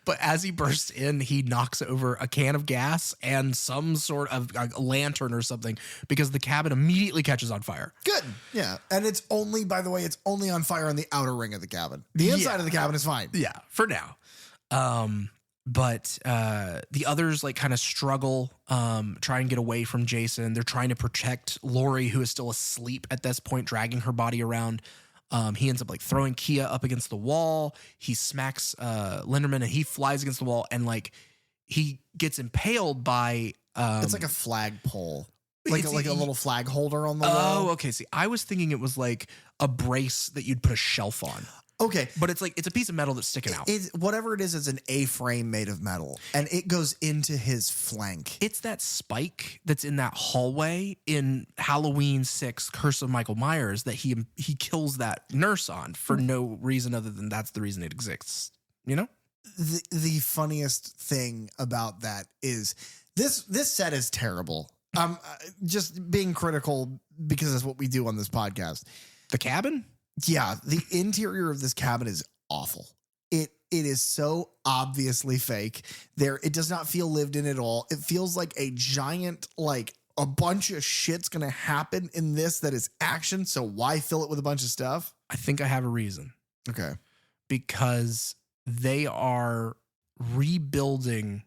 Speaker 2: But as he bursts in, he knocks over a can of gas and some sort of a lantern or something because the cabin immediately catches on fire.
Speaker 1: Good. Yeah. And it's only, by the way, it's only on fire on the outer ring of the cabin. The inside of the cabin is fine.
Speaker 2: Yeah, for now. But the others like kind of struggle, try and get away from Jason. They're trying to protect Lori, who is still asleep at this point, dragging her body around. He ends up like throwing Kia up against the wall. He smacks Linderman and he flies against the wall and like he gets impaled by
Speaker 1: It's like a flagpole. Like
Speaker 2: It's-
Speaker 1: a little flag holder on the wall.
Speaker 2: oh, okay. See, I was thinking it was like a brace that you'd put a shelf on.
Speaker 1: Okay.
Speaker 2: But it's like it's a piece of metal that's sticking out.
Speaker 1: Whatever it is an A-frame made of metal, and it goes into his flank.
Speaker 2: It's that spike that's in that hallway in Halloween 6 Curse of Michael Myers that he kills that nurse on for no reason other than that's the reason it exists. You know?
Speaker 1: The funniest thing about that is this set is terrible. Just being critical because that's what we do on this podcast.
Speaker 2: The cabin?
Speaker 1: Yeah, the interior of this cabin is awful. It is so obviously fake. It does not feel lived in at all. It feels like a giant, like a bunch of shit's gonna happen in this that is action. So why fill it with a bunch of stuff?
Speaker 2: I think I have a reason.
Speaker 1: Okay.
Speaker 2: Because they are rebuilding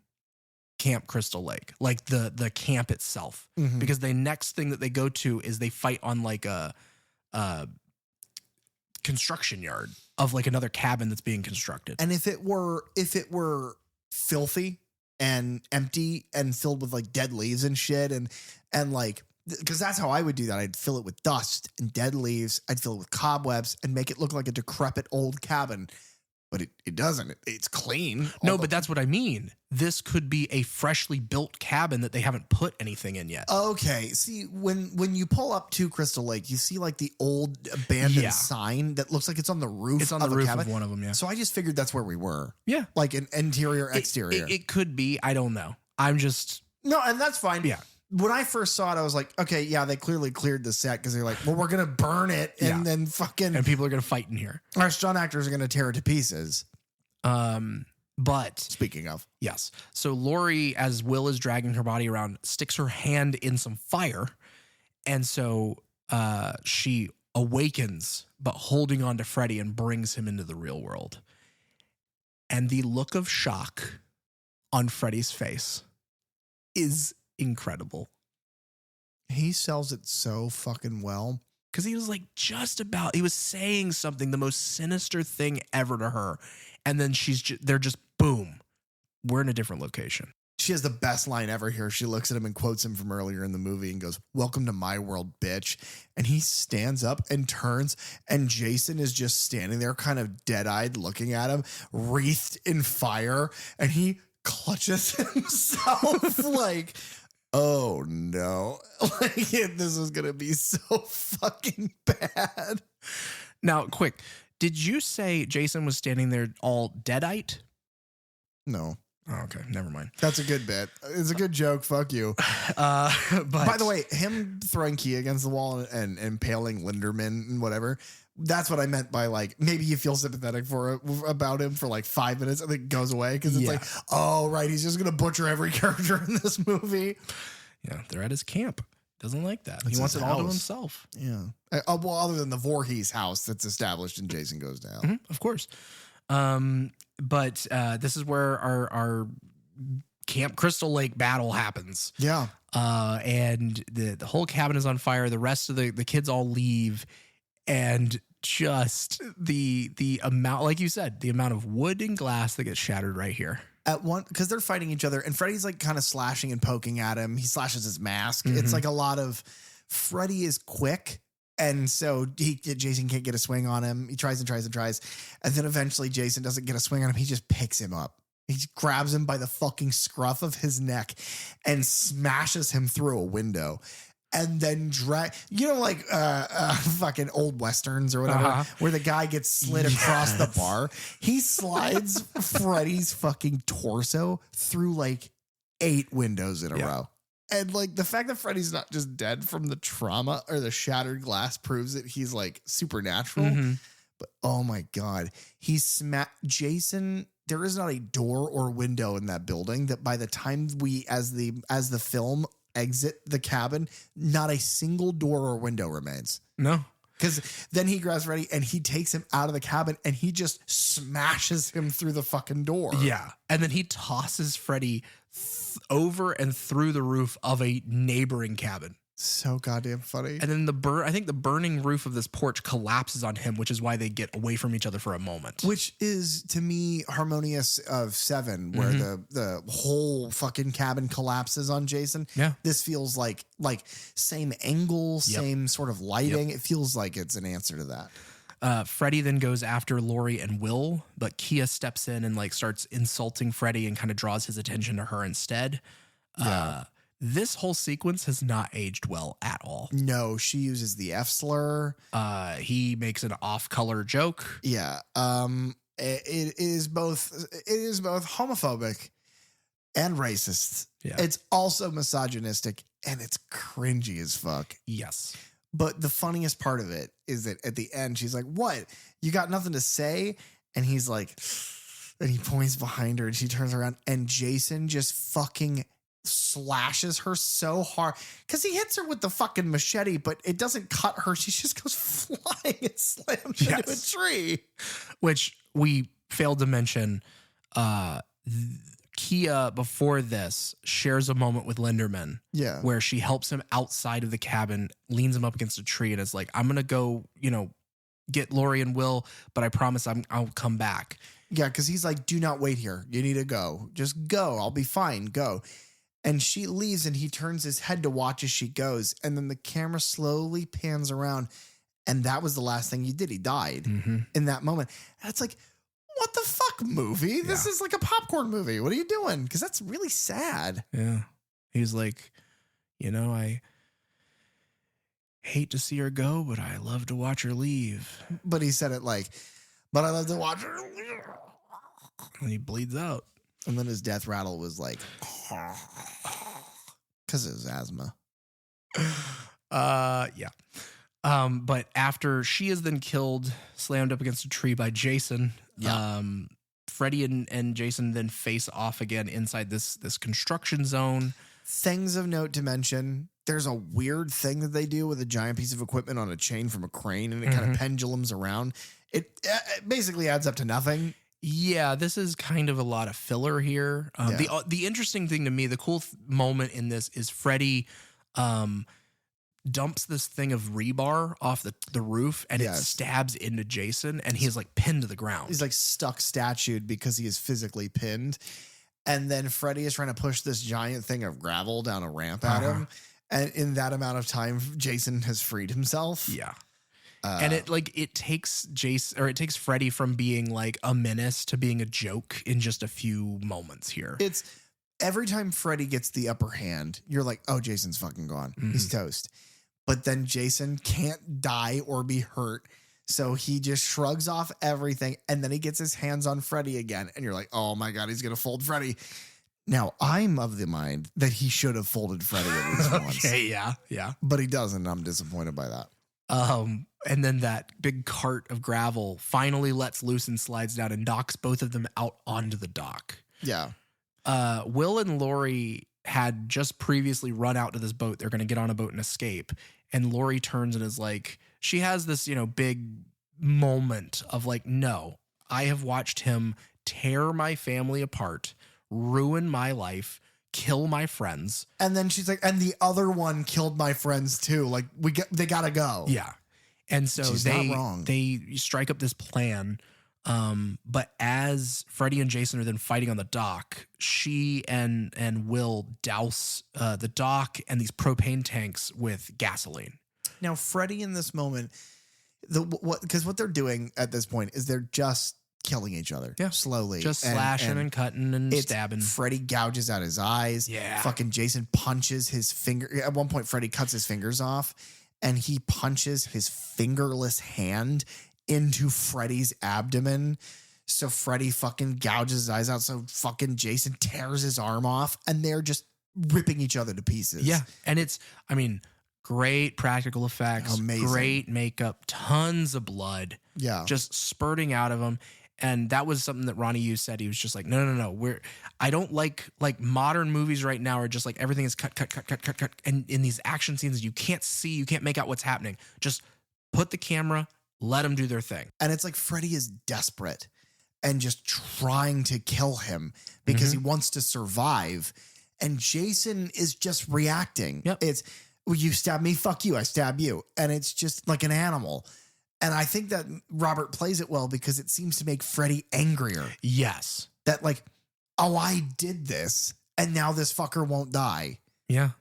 Speaker 2: Camp Crystal Lake, like the camp itself.
Speaker 1: Mhm.
Speaker 2: Because the next thing that they go to is they fight on like a construction yard of like another cabin that's being constructed.
Speaker 1: And if it were filthy and empty and filled with like dead leaves and shit and like, because that's how I would do that. I'd fill it with dust and dead leaves. I'd fill it with cobwebs and make it look like a decrepit old cabin. But it doesn't. It's clean.
Speaker 2: No, but that's what I mean. This could be a freshly built cabin that they haven't put anything in yet.
Speaker 1: Okay. See, when you pull up to Crystal Lake, you see like the old abandoned sign that looks like it's on the roof.
Speaker 2: It's on the
Speaker 1: of a
Speaker 2: roof
Speaker 1: cabin.
Speaker 2: of one of them, yeah.
Speaker 1: So I just figured that's where we were.
Speaker 2: Yeah.
Speaker 1: Like an interior, exterior.
Speaker 2: It could be. I don't know. I'm just...
Speaker 1: No, and that's fine.
Speaker 2: Yeah.
Speaker 1: When I first saw it, I was like, okay, yeah, they clearly cleared the set because they're like, well, we're going to burn it. And
Speaker 2: Yeah.
Speaker 1: then fucking
Speaker 2: And people are going to fight in here.
Speaker 1: our stunt actors are going to tear it to pieces.
Speaker 2: But...
Speaker 1: Speaking of.
Speaker 2: Yes. So Lori, as Will is dragging her body around, sticks her hand in some fire. And so she awakens, but holding on to Freddy and brings him into the real world. And the look of shock on Freddy's face is incredible.
Speaker 1: He sells it so fucking well.
Speaker 2: Because he was like he was saying something, the most sinister thing ever to her. And then they're just, boom, we're in a different location.
Speaker 1: She has the best line ever here. She looks at him and quotes him from earlier in the movie and goes, "Welcome to my world, bitch." And he stands up and turns, and Jason is just standing there kind of dead-eyed looking at him, wreathed in fire. And he clutches himself like, oh no, like this is gonna be so fucking bad.
Speaker 2: Now, quick, did you say Jason was standing there all deadite?
Speaker 1: No.
Speaker 2: Oh, okay, never mind.
Speaker 1: That's a good bit. It's a good joke. Fuck you.
Speaker 2: But
Speaker 1: By the way, him throwing Kia against the wall and impaling Linderman and whatever. That's what I meant by like, maybe you feel sympathetic about him for like 5 minutes and then it goes away. Cause it's like, oh, right. He's just going to butcher every character in this movie.
Speaker 2: Yeah. They're at his camp. Doesn't like that.
Speaker 1: It's
Speaker 2: he wants
Speaker 1: his
Speaker 2: it all to
Speaker 1: house.
Speaker 2: himself.
Speaker 1: Yeah. Well, other than the Voorhees house that's established and Jason Goes Down.
Speaker 2: Mm-hmm, of course. But this is where our Camp Crystal Lake battle happens.
Speaker 1: Yeah.
Speaker 2: And the whole cabin is on fire. The rest of the kids all leave. And just the amount, like you said, the amount of wood and glass that gets shattered right here.
Speaker 1: At one, because they're fighting each other and Freddy's like kind of slashing and poking at him. He slashes his mask. It's like a lot of Freddy is quick. And so Jason can't get a swing on him. He tries and tries and tries. And then eventually Jason doesn't get a swing on him. He just picks him up. He grabs him by the fucking scruff of his neck and smashes him through a window. And then like fucking old westerns or whatever, where the guy gets slid across the bar. He slides Freddy's fucking torso through like 8 windows in a row. And like the fact that Freddy's not just dead from the trauma or the shattered glass proves that he's like supernatural. But oh my God, Jason. There is not a door or window in that building that by the time we, as the film exit the cabin, not a single door or window remains.
Speaker 2: No.
Speaker 1: Because then he grabs Freddy and he takes him out of the cabin and he just smashes him through the fucking door.
Speaker 2: Yeah. And then he tosses Freddy over and through the roof of a neighboring cabin.
Speaker 1: So goddamn funny.
Speaker 2: And then I think the burning roof of this porch collapses on him, which is why they get away from each other for a moment.
Speaker 1: Which is, to me, harmonious of 7, where the whole fucking cabin collapses on Jason.
Speaker 2: Yeah.
Speaker 1: This feels like same angle, same sort of lighting. It feels like it's an answer to that.
Speaker 2: Freddy then goes after Lori and Will, but Kia steps in and like starts insulting Freddy and kind of draws his attention to her instead. This whole sequence has not aged well at all.
Speaker 1: No, she uses the F slur.
Speaker 2: He makes an off-color joke.
Speaker 1: Yeah. It is both homophobic and racist.
Speaker 2: Yeah.
Speaker 1: It's also misogynistic and it's cringy as fuck.
Speaker 2: Yes.
Speaker 1: But the funniest part of it is that at the end, she's like, what? You got nothing to say? And he's like, and he points behind her and she turns around and Jason just fucking slashes her so hard because he hits her with the fucking machete, but it doesn't cut her. She just goes flying and slams into a tree.
Speaker 2: Which we failed to mention. Kia, before this, shares a moment with Linderman.
Speaker 1: Yeah.
Speaker 2: Where she helps him outside of the cabin, leans him up against a tree, and is like, I'm going to go, get Lori and Will, but I promise I'll come back.
Speaker 1: Yeah, because he's like, do not wait here. You need to go. Just go. I'll be fine. Go. And she leaves and he turns his head to watch as she goes. And then the camera slowly pans around. And that was the last thing he did. He died in that moment. And it's like, what the fuck, movie? This is like a popcorn movie. What are you doing? Because that's really sad.
Speaker 2: Yeah. He's like, I hate to see her go, but I love to watch her leave.
Speaker 1: But he said it like, but I love to watch her leave.
Speaker 2: And he bleeds out.
Speaker 1: And then his death rattle was like, because of his asthma.
Speaker 2: Yeah. But after she is then killed, slammed up against a tree by Jason, Freddy and Jason then face off again inside this construction zone.
Speaker 1: Things of note to mention. There's a weird thing that they do with a giant piece of equipment on a chain from a crane and it kind of pendulums around. It basically adds up to nothing.
Speaker 2: Yeah, this is kind of a lot of filler here. The interesting thing to me, the cool moment in this is Freddy dumps this thing of rebar off the roof and it stabs into Jason and he's like pinned to the ground.
Speaker 1: He's like stuck statued because he is physically pinned. And then Freddy is trying to push this giant thing of gravel down a ramp at him. And in that amount of time, Jason has freed himself.
Speaker 2: Yeah. And it takes it takes Freddy from being like a menace to being a joke in just a few moments here.
Speaker 1: It's every time Freddy gets the upper hand, you're like, oh, Jason's fucking gone. He's toast. But then Jason can't die or be hurt. So he just shrugs off everything. And then he gets his hands on Freddy again. And you're like, oh my God, he's going to fold Freddy. Now, I'm of the mind that he should have folded Freddy at least once.
Speaker 2: Okay, yeah.
Speaker 1: But he doesn't. I'm disappointed by that.
Speaker 2: And then that big cart of gravel finally lets loose and slides down and knocks both of them out onto the dock.
Speaker 1: Yeah.
Speaker 2: Will and Lori had just previously run out to this boat. They're going to get on a boat and escape. And Lori turns and is like, she has this, big moment of like, no, I have watched him tear my family apart, ruin my life, kill my friends.
Speaker 1: And then she's like, and the other one killed my friends too. Like they gotta go.
Speaker 2: Yeah. And so
Speaker 1: She's not wrong.
Speaker 2: they strike up this plan. But as Freddy and Jason are then fighting on the dock, she and Will douse the dock and these propane tanks with gasoline.
Speaker 1: Now, Freddy in this moment, because what they're doing at this point is they're just killing each other slowly.
Speaker 2: Just slashing and cutting and stabbing.
Speaker 1: Freddy gouges out his eyes.
Speaker 2: Yeah.
Speaker 1: Fucking Jason punches his finger. At one point, Freddy cuts his fingers off and he punches his fingerless hand into Freddy's abdomen. So Freddy fucking gouges his eyes out. So fucking Jason tears his arm off and they're just ripping each other to pieces.
Speaker 2: Yeah. And it's, great practical effects.
Speaker 1: Amazing.
Speaker 2: Great makeup. Tons of blood.
Speaker 1: Yeah.
Speaker 2: Just spurting out of him. And that was something that Ronny Yu said. He was just like, no. I don't like modern movies right now are just like everything is cut. And in these action scenes, you can't make out what's happening. Just put the camera, let them do their thing.
Speaker 1: And it's like Freddy is desperate and just trying to kill him because he wants to survive. And Jason is just reacting.
Speaker 2: Yep.
Speaker 1: It's, well, you stab me, fuck you, I stab you. And it's just like an animal. And I think that Robert plays it well because it seems to make Freddy angrier.
Speaker 2: Yes.
Speaker 1: That like, oh, I did this and now this fucker won't die.
Speaker 2: Yeah.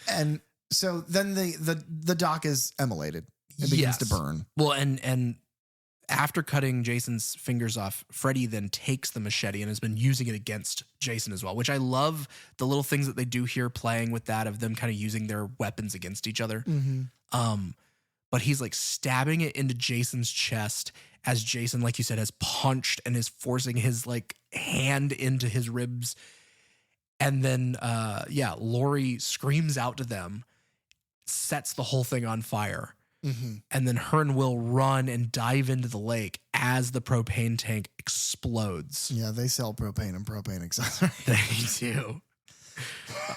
Speaker 1: And so then the dock is immolated. It begins to burn.
Speaker 2: Well, and after cutting Jason's fingers off, Freddy then takes the machete and has been using it against Jason as well, which I love the little things that they do here, playing with that of them kind of using their weapons against each other. But he's like stabbing it into Jason's chest as Jason, like you said, has punched and is forcing his like hand into his ribs. And then, Lori screams out to them, sets the whole thing on fire. And then her and Will run and dive into the lake as the propane tank explodes.
Speaker 1: Yeah, they sell propane and propane accessories.
Speaker 2: They do.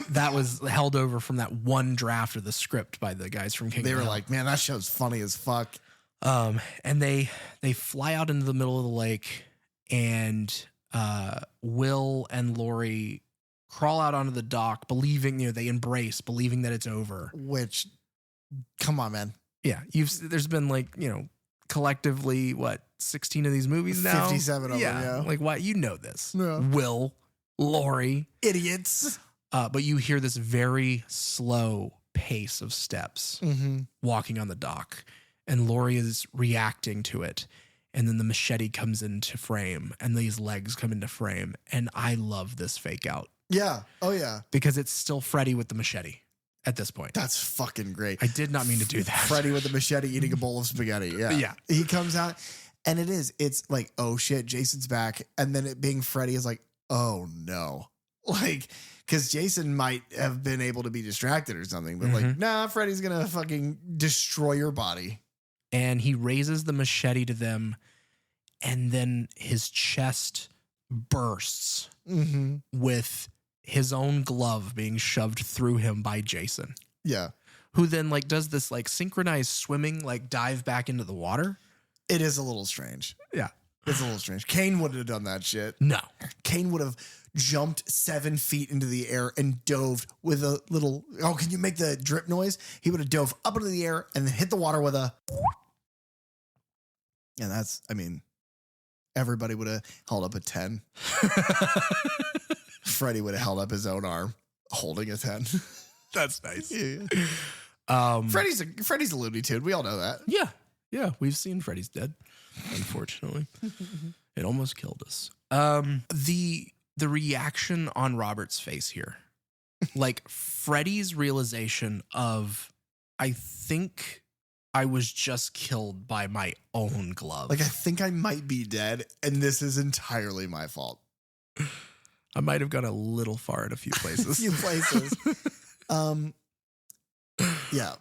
Speaker 2: That was held over from that one draft of the script by the guys from King.
Speaker 1: They
Speaker 2: of
Speaker 1: were
Speaker 2: Hill.
Speaker 1: like, man, that show's funny as fuck.
Speaker 2: And they fly out into the middle of the lake, and Will and Lori crawl out onto the dock, believing, they embrace, believing that it's over.
Speaker 1: Which, come on, man.
Speaker 2: Yeah, there's been collectively 16 of these movies now.
Speaker 1: 57 of them. Yeah,
Speaker 2: like what this?
Speaker 1: Yeah.
Speaker 2: Will, Lori,
Speaker 1: idiots.
Speaker 2: But you hear this very slow pace of steps walking on the dock, and Lori is reacting to it. And then the machete comes into frame, and these legs come into frame, and I love this fake out.
Speaker 1: Yeah. Oh yeah.
Speaker 2: Because it's still Freddy with the machete. At this point.
Speaker 1: That's fucking great.
Speaker 2: I did not mean to do that.
Speaker 1: Freddy with the machete eating a bowl of spaghetti. Yeah.
Speaker 2: Yeah.
Speaker 1: He comes out and it's like, oh shit, Jason's back. And then it being Freddy is like, oh no. Because Jason might have been able to be distracted or something, but nah, Freddy's going to fucking destroy your body.
Speaker 2: And he raises the machete to them, and then his chest bursts with his own glove being shoved through him by Jason.
Speaker 1: Yeah.
Speaker 2: Who then does this synchronized swimming, dive back into the water.
Speaker 1: It is a little strange.
Speaker 2: Yeah.
Speaker 1: It's a little strange. Kane wouldn't have done that shit.
Speaker 2: No.
Speaker 1: Kane would have jumped 7 feet into the air and dove with a little, can you make the drip noise? He would have dove up into the air and then hit the water with a, and that's, everybody would have held up a 10. Freddy would have held up his own arm, holding a 10.
Speaker 2: That's nice.
Speaker 1: Yeah. Freddy's a Looney Tune. We all know that.
Speaker 2: Yeah. Yeah, we've seen Freddy's Dead, unfortunately. It almost killed us. The reaction on Robert's face here, like Freddy's realization of, I think I was just killed by my own glove.
Speaker 1: Like, I think I might be dead, and this is entirely my fault.
Speaker 2: I might have gone a little far in a few places.
Speaker 1: A few places. Yeah.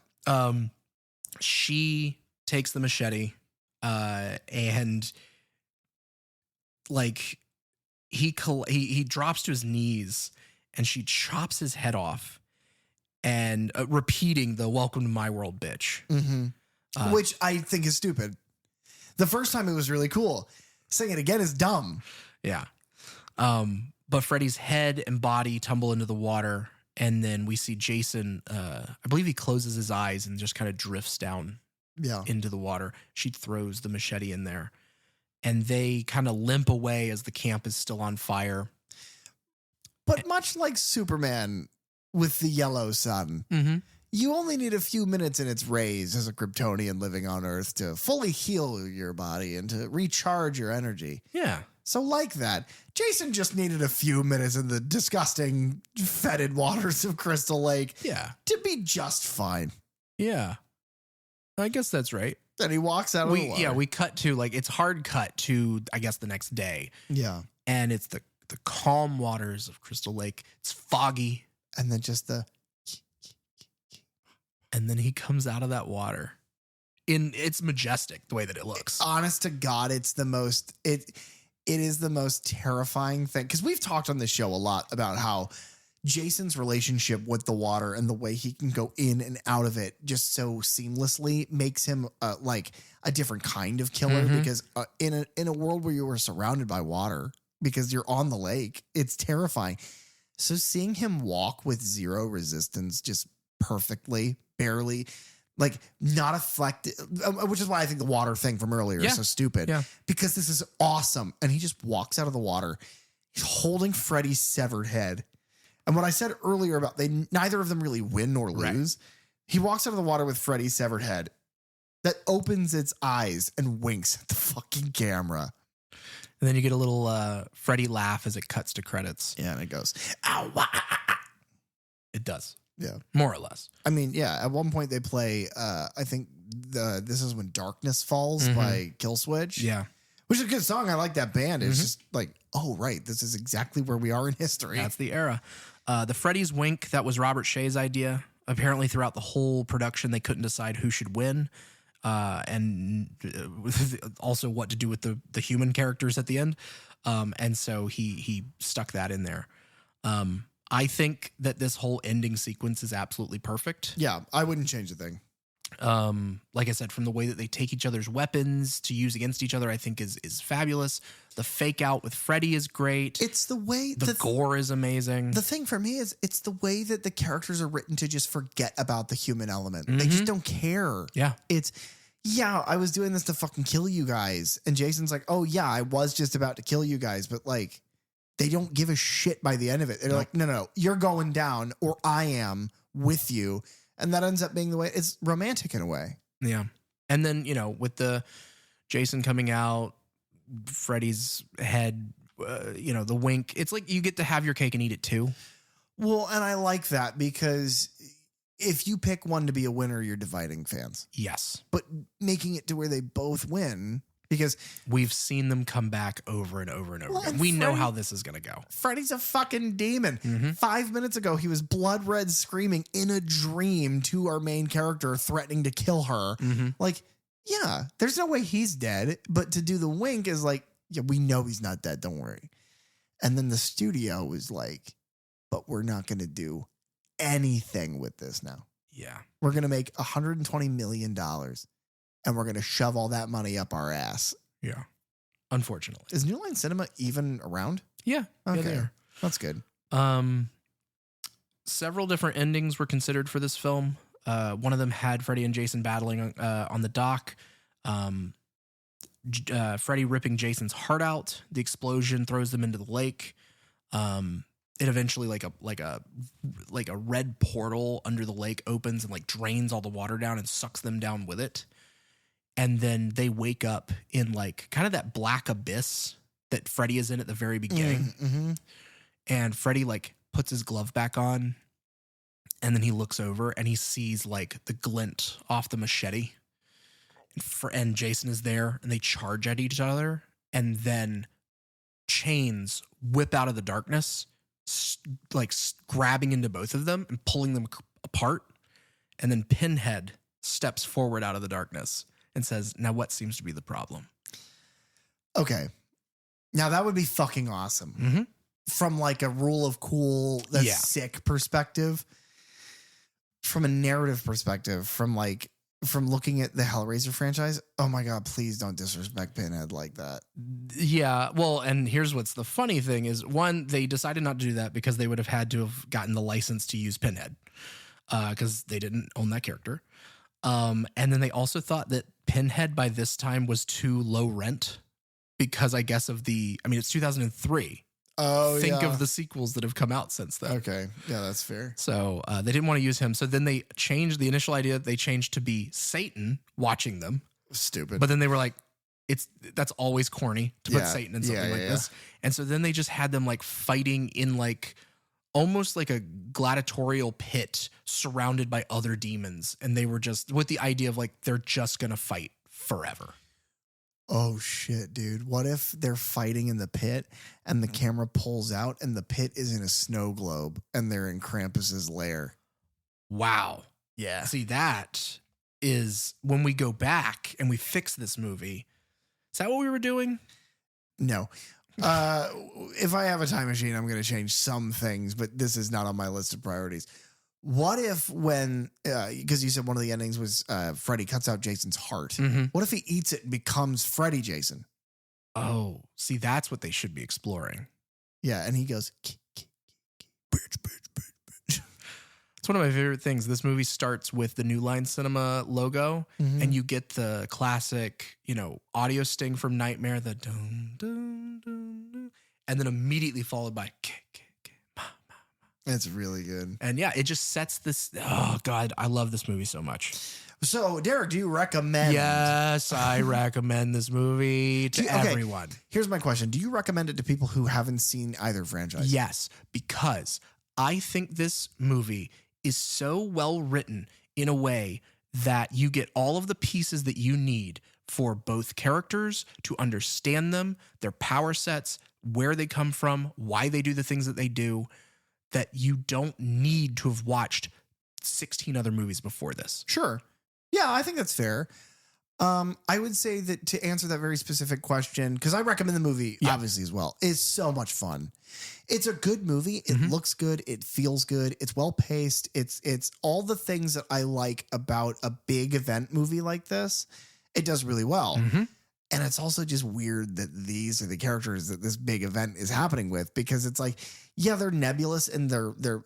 Speaker 2: She takes the machete, and like he drops to his knees, and she chops his head off, and repeating the "Welcome to my world, bitch,"
Speaker 1: which I think is stupid. The first time it was really cool. Saying it again is dumb.
Speaker 2: Yeah. But Freddy's head and body tumble into the water, and then we see Jason. I believe he closes his eyes and just kind of drifts down into the water. She throws the machete in there, and they kind of limp away as the camp is still on fire.
Speaker 1: But much like Superman with the yellow sun, you only need a few minutes in its rays as a Kryptonian living on Earth to fully heal your body and to recharge your energy.
Speaker 2: Yeah.
Speaker 1: So like that, Jason just needed a few minutes in the disgusting, fetid waters of Crystal Lake to be just fine.
Speaker 2: Yeah. I guess that's right.
Speaker 1: Then he walks out of the water.
Speaker 2: Yeah, we cut to, like, it's hard cut to, I guess, the next day.
Speaker 1: Yeah.
Speaker 2: And it's the calm waters of Crystal Lake. It's foggy.
Speaker 1: And then just
Speaker 2: and then he comes out of that water. It's majestic the way that it looks.
Speaker 1: Honest to God, it's the most, it is the most terrifying thing. Because we've talked on this show a lot about how Jason's relationship with the water and the way he can go in and out of it just so seamlessly makes him like a different kind of killer. Because in a world where you were surrounded by water, because you're on the lake, it's terrifying. So seeing him walk with zero resistance, just perfectly, barely, like not affected, which is why I think the water thing from earlier is so stupid. Yeah. Because this is awesome. And he just walks out of the water. He's holding Freddy's severed head. And what I said earlier about neither of them really win nor lose. Right. He walks out of the water with Freddy's severed head that opens its eyes and winks at the fucking camera.
Speaker 2: And then you get a little Freddy laugh as it cuts to credits.
Speaker 1: Yeah, and it goes, ow, wah, ah, ah.
Speaker 2: It does.
Speaker 1: Yeah.
Speaker 2: More or less.
Speaker 1: I mean, yeah, at one point they play, I think This Is When Darkness Falls by Killswitch.
Speaker 2: Yeah.
Speaker 1: Which is a good song. I like that band. It's just like, oh, right. This is exactly where we are in history.
Speaker 2: That's the era. The Freddy's wink, that was Robert Shea's idea. Apparently throughout the whole production, they couldn't decide who should win. And also what to do with the human characters at the end. And so he stuck that in there. I think that this whole ending sequence is absolutely perfect.
Speaker 1: Yeah, I wouldn't change a thing.
Speaker 2: Like I said, from the way that they take each other's weapons to use against each other, I think is fabulous. The fake out with Freddy is great.
Speaker 1: It's the way
Speaker 2: the gore is amazing.
Speaker 1: The thing for me is it's the way that the characters are written to just forget about the human element. They just don't care.
Speaker 2: Yeah.
Speaker 1: I was doing this to fucking kill you guys. And Jason's like, oh yeah, I was just about to kill you guys. But like, they don't give a shit by the end of it. They're like, no, you're going down or I am with you. And that ends up being the way it's romantic in a way.
Speaker 2: Yeah. And then, with the Jason coming out, Freddy's head, the wink, it's like you get to have your cake and eat it too.
Speaker 1: Well, and I like that because if you pick one to be a winner, you're dividing fans.
Speaker 2: Yes.
Speaker 1: But making it to where they both win, because
Speaker 2: we've seen them come back over and over and over again. We know how this is going to go.
Speaker 1: Freddy's a fucking demon. 5 minutes ago, he was blood red screaming in a dream to our main character, threatening to kill her. Like, yeah, there's no way he's dead. But to do the wink is like, yeah, we know he's not dead. Don't worry. And then the studio was like, but we're not going to do anything with this now.
Speaker 2: Yeah.
Speaker 1: We're going to make $120 million. And we're going to shove all that money up our ass.
Speaker 2: Yeah. Unfortunately.
Speaker 1: Is New Line Cinema even around?
Speaker 2: Yeah.
Speaker 1: Okay.
Speaker 2: Yeah, they are.
Speaker 1: That's good.
Speaker 2: Several different endings were considered for this film. One of them had Freddy and Jason battling on the dock. Freddy ripping Jason's heart out. The explosion throws them into the lake. It eventually like a red portal under the lake opens and like drains all the water down and sucks them down with it. And then they wake up in like kind of that black abyss that Freddy is in at the very beginning.
Speaker 1: Mm-hmm.
Speaker 2: And Freddy like puts his glove back on, and then he looks over and he sees like the glint off the machete. And Jason is there, and they charge at each other, and then chains whip out of the darkness, grabbing into both of them and pulling them apart. And then Pinhead steps forward out of the darkness and says, "Now what seems to be the problem?"
Speaker 1: Okay. Now that would be fucking awesome.
Speaker 2: Mm-hmm.
Speaker 1: From like a rule of cool, that's
Speaker 2: Yeah.
Speaker 1: sick perspective. From a narrative perspective, from looking at the Hellraiser franchise, oh my God, please don't disrespect Pinhead like that.
Speaker 2: Yeah. Well, and here's what's the funny thing is, one, they decided not to do that because they would have had to have gotten the license to use Pinhead because they didn't own that character. And then they also thought that Pinhead by this time was too low rent because I guess it's 2003.
Speaker 1: Oh,
Speaker 2: Think
Speaker 1: yeah.
Speaker 2: of the sequels that have come out since then.
Speaker 1: Okay. Yeah, that's fair.
Speaker 2: So they didn't want to use him. So then they changed the initial idea. They changed to be Satan watching them.
Speaker 1: Stupid.
Speaker 2: But then they were like, that's always corny to put
Speaker 1: Yeah.
Speaker 2: Satan in something
Speaker 1: Yeah,
Speaker 2: like
Speaker 1: yeah,
Speaker 2: this. And so then they just had them like fighting in like almost like a gladiatorial pit surrounded by other demons. And they were just with the idea of like, they're just going to fight forever.
Speaker 1: Oh shit, dude. What if they're fighting in the pit and the camera pulls out and the pit is in a snow globe and they're in Krampus's lair?
Speaker 2: Wow.
Speaker 1: Yeah.
Speaker 2: See, that is when we go back and we fix this movie. Is that what we were doing?
Speaker 1: No. If I have a time machine, I'm going to change some things, but this is not on my list of priorities. What if because you said one of the endings was Freddy cuts out Jason's heart.
Speaker 2: Mm-hmm.
Speaker 1: What if he eats it and becomes Freddy Jason?
Speaker 2: Oh, see, that's what they should be exploring.
Speaker 1: Yeah. And he goes, bitch.
Speaker 2: It's one of my favorite things. This movie starts with the New Line Cinema logo, and you get the classic, audio sting from Nightmare, the dum, dum, dum, dum, and then immediately followed by
Speaker 1: It's really good.
Speaker 2: and yeah, it just sets this. Oh God, I love this movie so much.
Speaker 1: So, Derek, do you recommend?
Speaker 2: Yes, I recommend this movie to everyone.
Speaker 1: Here's my question. Do you recommend it to people who haven't seen either franchise?
Speaker 2: Yes, because I think this movie is so well written in a way that you get all of the pieces that you need for both characters to understand them, their power sets, where they come from, why they do the things that they do, that you don't need to have watched 16 other movies before this.
Speaker 1: Sure. Yeah, I think that's fair. I would say that to answer that very specific question, because I recommend the movie, obviously, as well, is so much fun. It's a good movie. It looks good. It feels good. It's well paced. It's all the things that I like about a big event movie like this. It does really well. And it's also just weird that these are the characters that this big event is happening with, because it's like, yeah, they're nebulous and they're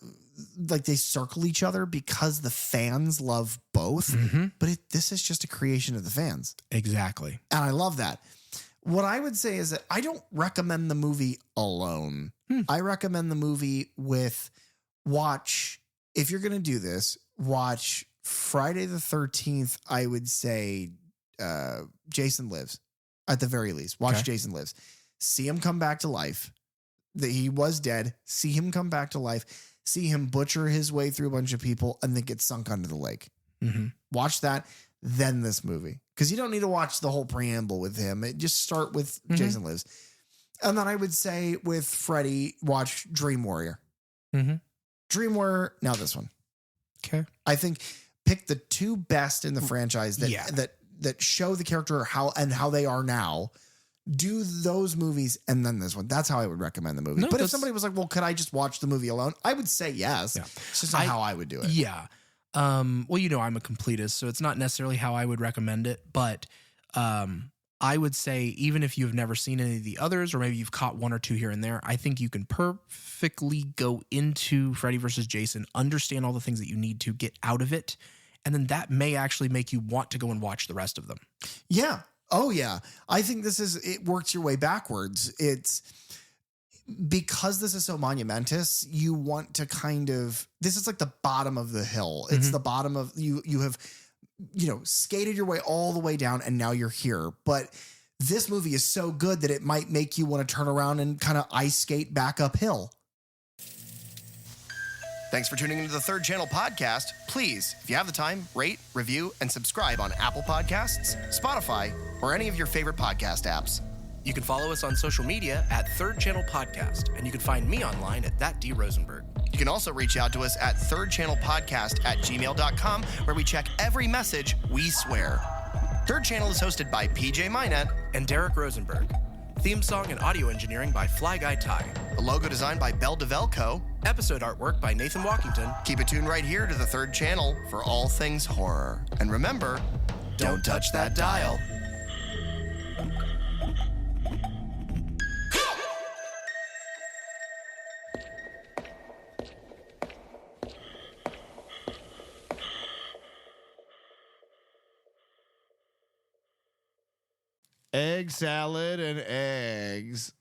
Speaker 1: like they circle each other because the fans love both. But this is just a creation of the fans.
Speaker 2: Exactly.
Speaker 1: And I love that. What I would say is that I don't recommend the movie alone. I recommend the movie with if you're going to do this, watch Friday the 13th. I would say Jason Lives at the very least. Watch Jason Lives. See him come back to life. That he was dead. See him come back to life. See him butcher his way through a bunch of people and then get sunk under the lake. Watch that. Then this movie. Because you don't need to watch the whole preamble with him. Just start with Jason Lives. And then I would say with Freddy, watch Dream Warrior. Dream Warrior. Now this one.
Speaker 2: Okay.
Speaker 1: I think pick the two best in the franchise that show the character how they are now. Do those movies and then this one. That's how I would recommend the movie.
Speaker 2: No,
Speaker 1: but if somebody was like, well, could I just watch the movie alone? I would say yes.
Speaker 2: Yeah.
Speaker 1: It's just not how I would do it.
Speaker 2: Yeah. Well, I'm a completist, so it's not necessarily how I would recommend it, but I would say even if you've never seen any of the others, or maybe you've caught one or two here and there, I think you can perfectly go into Freddy versus Jason, understand all the things that you need to get out of it, and then that may actually make you want to go and watch the rest of them.
Speaker 1: Yeah. Oh, yeah. I think it works your way backwards. It's because this is so monumentous, you want to this is like the bottom of the hill. It's the bottom of you have skated your way all the way down and now you're here. But this movie is so good that it might make you want to turn around and kind of ice skate back uphill.
Speaker 5: Thanks for tuning into the Third Channel Podcast. Please, if you have the time, rate, review, and subscribe on Apple Podcasts, Spotify, or any of your favorite podcast apps.
Speaker 2: You can follow us on social media at Third Channel Podcast, and you can find me online at thatdrosenberg.
Speaker 5: You can also reach out to us at thirdchannelpodcast@gmail.com, where we check every message we swear. Third Channel is hosted by PJ Minette
Speaker 2: And Derek Rosenberg. Theme song and audio engineering by Fly Guy Ty.
Speaker 5: the logo designed by Bell DeVelco.
Speaker 2: Episode artwork by Nathan Walkington.
Speaker 5: Keep it tuned right here to the Third Channel for all things horror. And remember, don't touch that dial.
Speaker 6: Egg salad and eggs.